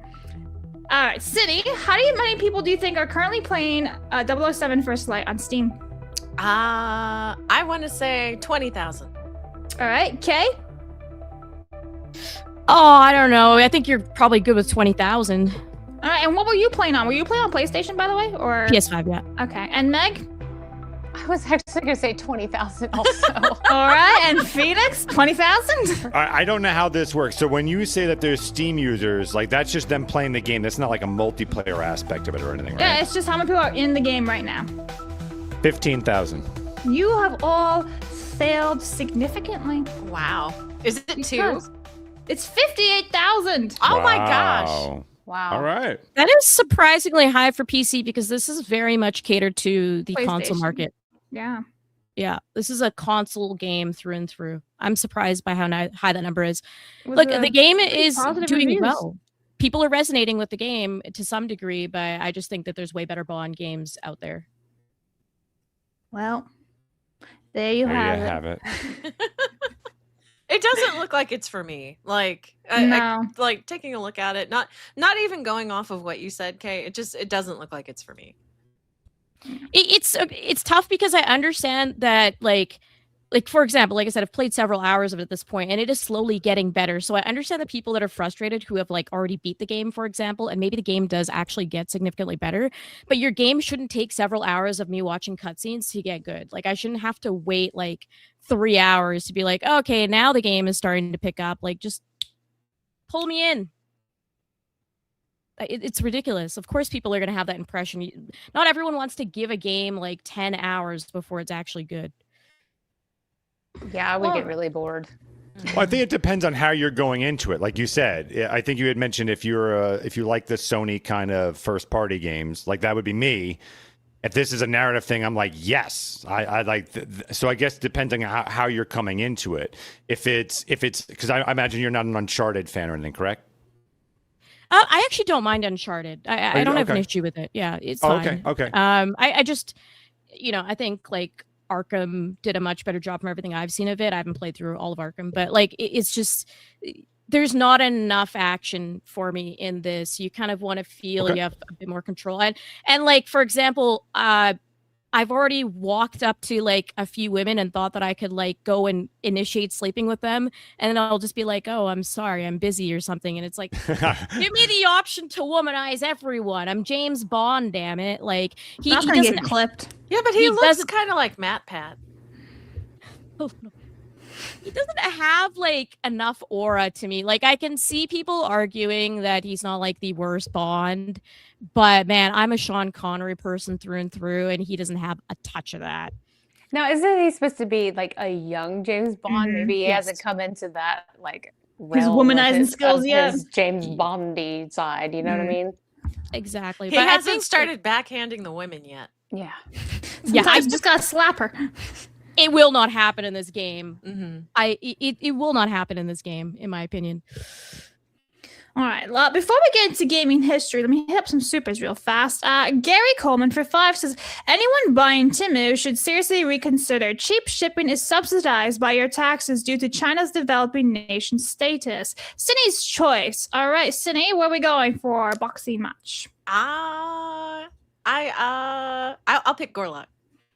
All right, City, how many people do you think are currently playing 007 First Light on Steam? I want to say 20,000. All right, Kay? Oh, I don't know. I think you're probably good with 20,000. All right, and what were you playing on? Were you playing on PlayStation, by the way, or PS5? Yeah. Okay, and Meg? I was actually going to say 20,000 also. All right, and Phoenix, 20,000? I don't know how this works. So when you say that there's Steam users, like that's just them playing the game. That's not like a multiplayer aspect of it or anything, right? Yeah, it's just how many people are in the game right now. 15,000. You have all failed significantly. Wow. Is it two? It's 58,000. Oh my gosh. Wow. All right. That is surprisingly high for PC because this is very much catered to the console PlayStation. market. Yeah. Yeah, this is a console game through and through. I'm surprised by how high that number is. It was Look, a the game pretty is positive doing reviews. well. People are resonating with the game to some degree, but I just think that there's way better Bond games out there. Well, there you have it. It doesn't look like it's for me. Like, No. like taking a look at it, not even going off of what you said, Kay. It doesn't look like it's for me. It's tough because I understand that like for example, like I said, I've played several hours of it at this point, and it is slowly getting better. So I understand the people that are frustrated who have like already beat the game, for example, and maybe the game does actually get significantly better. But your game shouldn't take several hours of me watching cutscenes to get good. Like I shouldn't have to wait like 3 hours to be like, okay, now the game is starting to pick up. Like just pull me in. It's ridiculous. Of course, people are going to have that impression. Not everyone wants to give a game like 10 hours before it's actually good. Yeah, I would get really bored. Well, I think it depends on how you're going into it. Like you said, I think you had mentioned if you like the Sony kind of first party games, like that would be me. If this is a narrative thing, I'm like, yes, I like. So I guess depending on how you're coming into it, if it's because I imagine you're not an Uncharted fan or anything, correct? I actually don't mind Uncharted. I don't have an issue with it. Yeah, it's fine. Okay. I just, I think like Arkham did a much better job from everything I've seen of it. I haven't played through all of Arkham, but like it's just there's not enough action for me in this. You kind of want to feel you have a bit more control. And like for example, I've already walked up to like a few women and thought that I could like go and initiate sleeping with them, and then I'll just be like, "Oh, I'm sorry, I'm busy" or something, and it's like, give me the option to womanize everyone. I'm James Bond, damn it! Like he gonna doesn't get clipped. Yeah, but he looks kind of like Matt Pat. Oh, no. He doesn't have like enough aura to me. Like I can see people arguing that he's not like the worst Bond, but man, I'm a Sean Connery person through and through, and he doesn't have a touch of that. Now, isn't he supposed to be like a young James Bond? Maybe he hasn't come into that like his realm womanizing skills yet. His James Bondy side. You know what I mean? Exactly. He hasn't started backhanding the women yet. Yeah. Yeah, I just gotta slap her. It will not happen in this game. Mm-hmm. It will not happen in this game, in my opinion. All right, before we get into gaming history, let me hit up some supers real fast. Gary Coleman for 5 says, anyone buying Temu should seriously reconsider. Cheap shipping is subsidized by your taxes due to China's developing nation status. Cine's choice. All right, Cine, where are we going for our boxing match? I'll pick GORLOCK.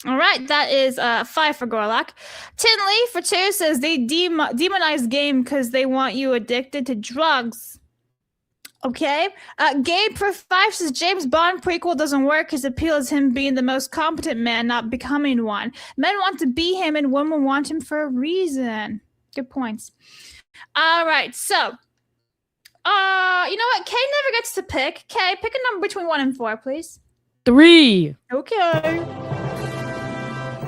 All right, that is 5 for GORLOCK. Tinley for 2 says they demonize game because they want you addicted to drugs. Okay. Gabe for 5 says James Bond prequel doesn't work. His appeal is him being the most competent man, not becoming one. Men want to be him and women want him for a reason. Good points. All right, so you know what? Kay never gets to pick. Kay, pick a number between 1 and 4, please. 3. Okay.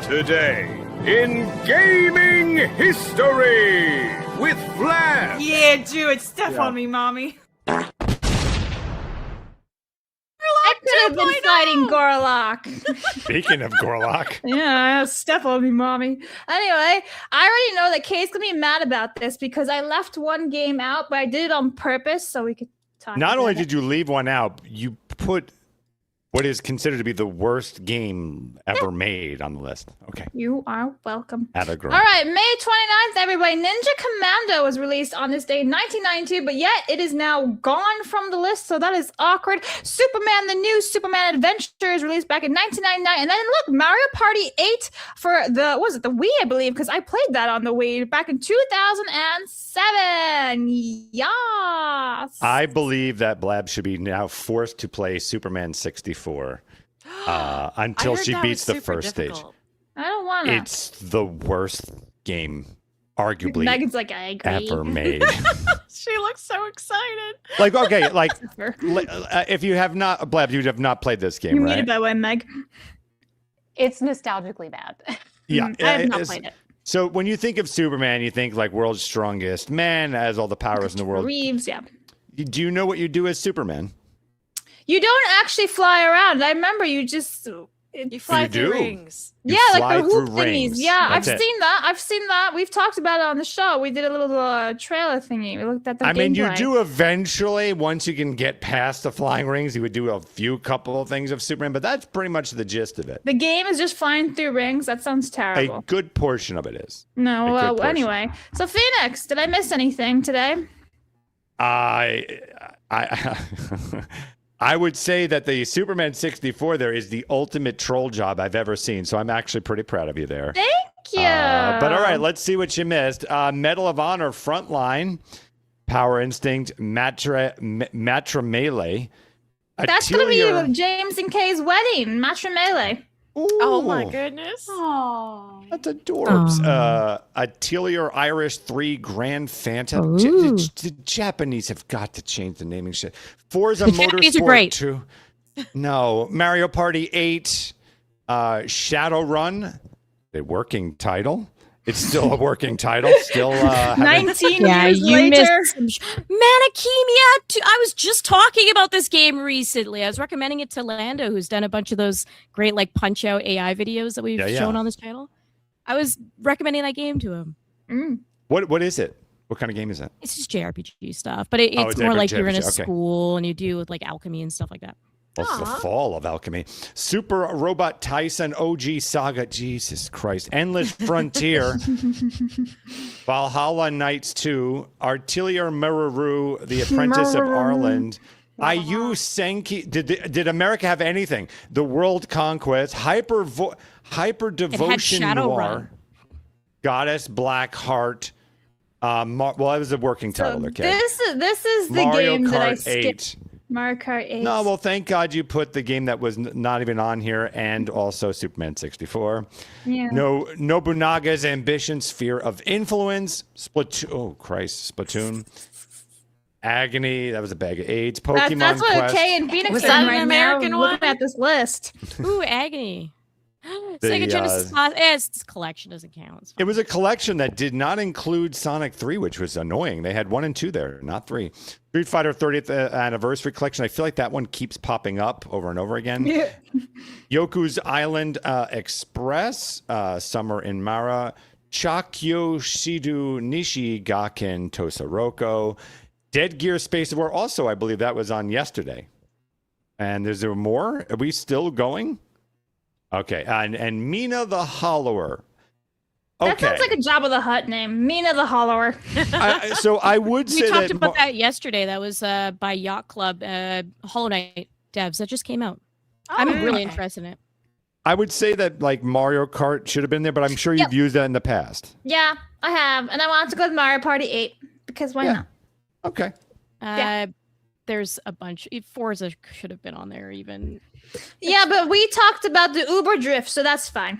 Today in gaming history with Vlad. Yeah, do it. Step on me, mommy. I could have been fighting GORLOCK. Speaking of GORLOCK. Yeah, step on me, mommy. Anyway, I already know that Kay's gonna be mad about this because I left one game out, but I did it on purpose so we could talk. Not only did you leave one out, you put what is considered to be the worst game ever made on the list. Okay. You are welcome. At a girl. All right, May 29th, everybody. Ninja Commando was released on this day in 1992, but yet it is now gone from the list, so that is awkward. Superman, the new Superman Adventure is released back in 1999. And then look, Mario Party 8 for the Wii, I believe, because I played that on the Wii back in 2007. Yes. I believe that Blab should be now forced to play Superman 64 until she beats the first stage. I don't want to. It's the worst game, arguably, Megan's like, I agree. ever made. She looks so excited. Like, okay, like, if you have not, Blab, you have not played this game, You right? muted by way, Meg. It's nostalgically bad. Yeah. I have not played it. So when you think of Superman, you think like world's strongest man, has all the powers in the world. Reeves, yeah. Do you know what you do as Superman? You don't actually fly around. I remember you just you fly You through do. rings. You like fly the hoop through thingies. rings. Yeah, That's I've it. seen that. I've seen that. We've talked about it on the show. We did a little trailer thingy. We looked at the I mean, you gameplay. do eventually, once you can get past the flying rings, you would do a couple of things of Superman, but that's pretty much the gist of it. The game is just flying through rings. That sounds A terrible. good portion of it is. No, A well, good portion. anyway. So Phoenix, did I miss anything today? I would say that the Superman 64 there is the ultimate troll job I've ever seen. So I'm actually pretty proud of you there. Thank you. But all right, let's see what you missed. Medal of Honor Frontline, Power Instinct, Matra Melee. That's going to be James and Kay's wedding, Matrimele. Oh my goodness. Oh, that's adorbs. Atelier Irish 3 Grand Phantom. The Japanese have got to change the naming shit. Forza The Japanese are Motorsport great. 2. No. Mario Party 8. Shadowrun. A working title. It's still a working title. Still 19 Yeah, years you later. missed some Manakemia. I was just talking about this game recently. I was recommending it to Lando, who's done a bunch of those great like punch out AI videos that we've shown on this channel. I was recommending that game to him. What is it? What kind of game is it? It's just JRPG stuff, but it's it's more like you're in a JRPG, okay. school and you do with like alchemy and stuff like that. Well, it's the fall of alchemy. Super Robot Tyson OG Saga. Jesus Christ. Endless Frontier. Valhalla Knights 2. Artillery Mururu. The Apprentice of Arland. IU Senki. Did America have anything? The World Conquest. Hyper Devotion Shadowrun. Noir. Goddess Black Heart. Well, that was a working title. Okay. This is the Mario game that I Kart skipped. 8. Mario Kart 8. No, well, thank God you put the game that was not even on here, and also Superman 64. Yeah. Nobunaga's Ambition, Sphere of Influence, Splatoon. Oh Christ, Splatoon. Agony. That was a bag of AIDS. Pokemon That's what Quest. Kay and Phoenix Was are that doing an right American now, one? looking at this list. Ooh, Agony. The, Sega Genesis it's collection doesn't count. It's It was a collection that did not include Sonic 3, which was annoying. They had 1 and 2 there, not 3. Street Fighter 30th Anniversary Collection. I feel like that one keeps popping up over and over again. Yeah. Yoku's Island Express, Summer in Mara, Chakyo Shidu Nishi Gaken Tosaroko, Dead Gear Space War. Also, I believe that was on yesterday. And is there more? Are we still going? Okay, and Mina the Hollower. Okay. That sounds like a Jabba the Hutt name. Mina the Hollower. So I would We say talked that about that yesterday. That was by Yacht Club, Hollow Knight devs. That just came out. I'm really interested in it. I would say that like Mario Kart should have been there, but I'm sure you've used that in the past. Yeah, I have. And I want to go with Mario Party 8 because why not? Okay. There's a bunch. Forza should have been on there even. Yeah, but we talked about the Uber drift, so that's fine.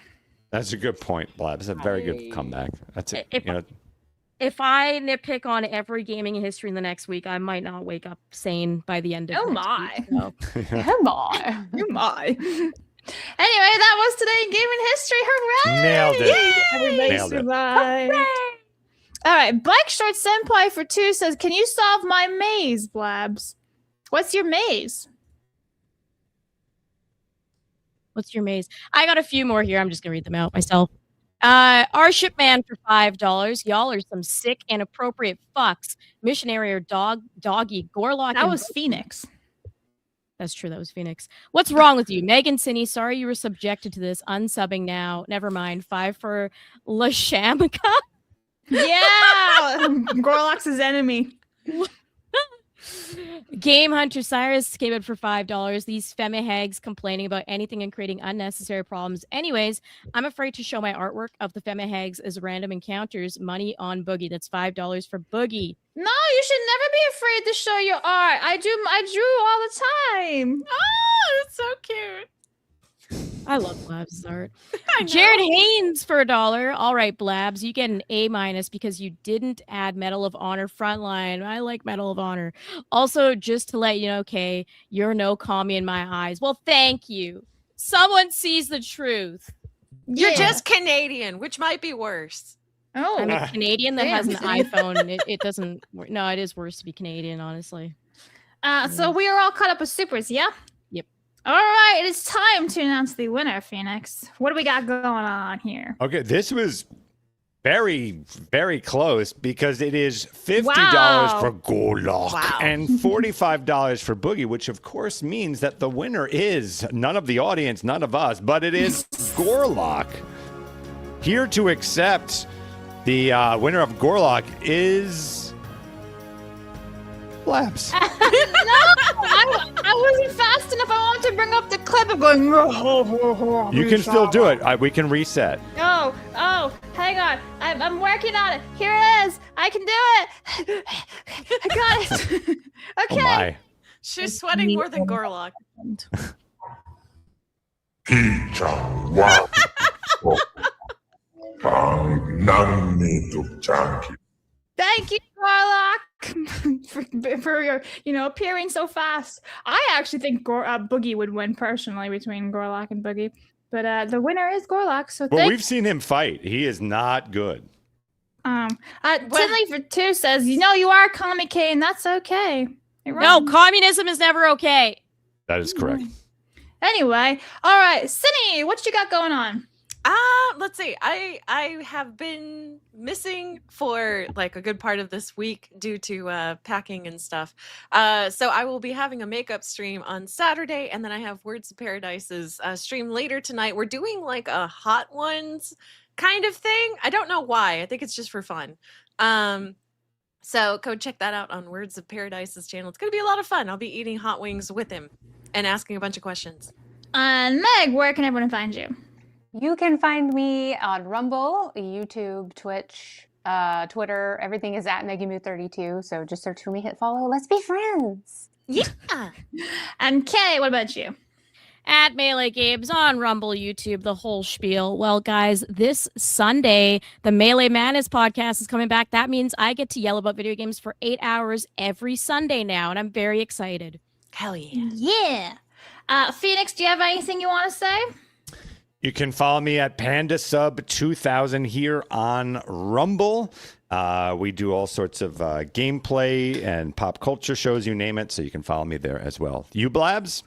That's a good point, Blab. It's a very good comeback. That's it. If I nitpick on every gaming history in the next week, I might not wake up sane by the end of Oh next my. week, so. Oh my. Oh my. Anyway, that was today in gaming history. Hooray! Nailed it. Yay! Everybody Nailed it. survived. All right, Bike Short Senpai for 2 says, "Can you solve my maze, Blabs? What's your maze?" What's your maze? I got a few more here. I'm just gonna read them out myself. Our shipman for $5. Y'all are some sick and appropriate fucks. Missionary or doggy Gorlock. That and was Phoenix. That's true. That was Phoenix. What's wrong with you, Megan Cinney? Sorry you were subjected to this. Unsubbing now. Never mind. 5 for La Shamika. Yeah, Gorlock's his enemy. Game Hunter Cyrus came in for $5. These femi-hags complaining about anything and creating unnecessary problems. Anyways, I'm afraid to show my artwork of the femi-hags as random encounters. Money on Boogie. That's $5 for Boogie. No, you should never be afraid to show your art. I drew all the time. Oh, that's so cute. I love Blabs' art. Jared Haynes for $1. All right, Blabs, you get an A- because you didn't add Medal of Honor Frontline. I like Medal of Honor. Also, just to let you know, Kay, you're no commie in my eyes. Well, thank you. Someone sees the truth. You're just Canadian, which might be worse. Oh, I'm a Canadian that has an Damn. iPhone. And it doesn't. No, it is worse to be Canadian, honestly. So we are all caught up with supers, yeah? Yep. All right, it is time to announce the winner, Phoenix. What do we got going on here? Okay, this was very, very close because it is $50 for GORLOCK and $45 for Boogie, which of course means that the winner is none of the audience, none of us, but it is GORLOCK. Here to accept the winner of GORLOCK is Labs. No, I wasn't fast enough. I wanted to bring up the clip of going. You can still do it. We can reset. Oh, hang on. I'm working on it. Here it is. I can do it. I got it. Okay. Oh my. She's sweating more than Gorlock. Thank you, Gorlock, for your, appearing so fast. I actually think Boogie would win personally between Gorlock and Boogie, but the winner is Gorlock. So But we've seen him fight. He is not good. Tinley for 2 says, you are Kami K, and that's okay. No, communism is never okay. That is correct. Anyway, all right, Cindy, what you got going on? Let's see. I have been missing for like a good part of this week due to packing and stuff. So I will be having a makeup stream on Saturday, and then I have Words of Paradise's stream later tonight. We're doing like a Hot Ones kind of thing. I don't know why. I think it's just for fun. So go check that out on Words of Paradise's channel. It's gonna be a lot of fun. I'll be eating hot wings with him and asking a bunch of questions. Meg, where can everyone find you? You can find me on Rumble, YouTube, Twitch, Twitter. Everything is at Megumu32. So just search for me, hit follow. Let's be friends. Yeah. And Kay, what about you? At Melee Games on Rumble, YouTube, the whole spiel. Well, guys, this Sunday, the Melee Madness podcast is coming back. That means I get to yell about video games for 8 hours every Sunday now, and I'm very excited. Hell yeah. Yeah. Phoenix, do you have anything you want to say? You can follow me at PandaSub2000 here on Rumble. We do all sorts of gameplay and pop culture shows, you name it, so you can follow me there as well. You, Blabs?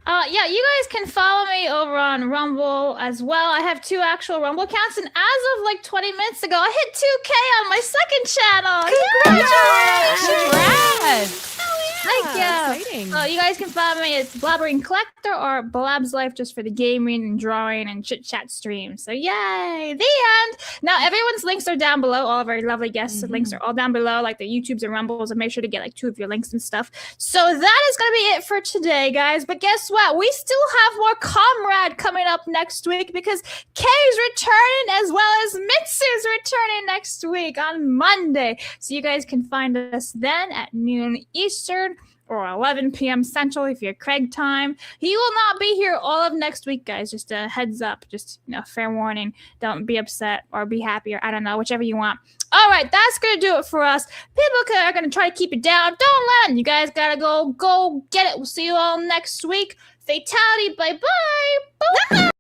Yeah, you guys can follow me over on Rumble as well. I have 2 actual Rumble accounts, and as of like 20 minutes ago, I hit 2K on my second channel. Congratulations! Thank you. Exciting. So you guys can follow me. It's Blabbering Collector or Blab's Life, just for the gaming and drawing and chit chat streams. So yay! The end. Now everyone's links are down below. All of our lovely guests' links are all down below, like the YouTubes and Rumbles. And make sure to get like 2 of your links and stuff. So that is gonna be it for today, guys. But guess what? We still have more Comrade coming up next week because Kay's returning as well as Mitsu's returning next week on Monday. So you guys can find us then at noon Eastern or 11 p.m. Central if you're Craig time. He will not be here all of next week, guys. Just a heads up. Just, fair warning. Don't be upset or be happy, or I don't know, whichever you want. All right, that's going to do it for us. People are going to try to keep it down. Don't let them. You guys got to go get it. We'll see you all next week. Fatality. Bye-bye. Bye.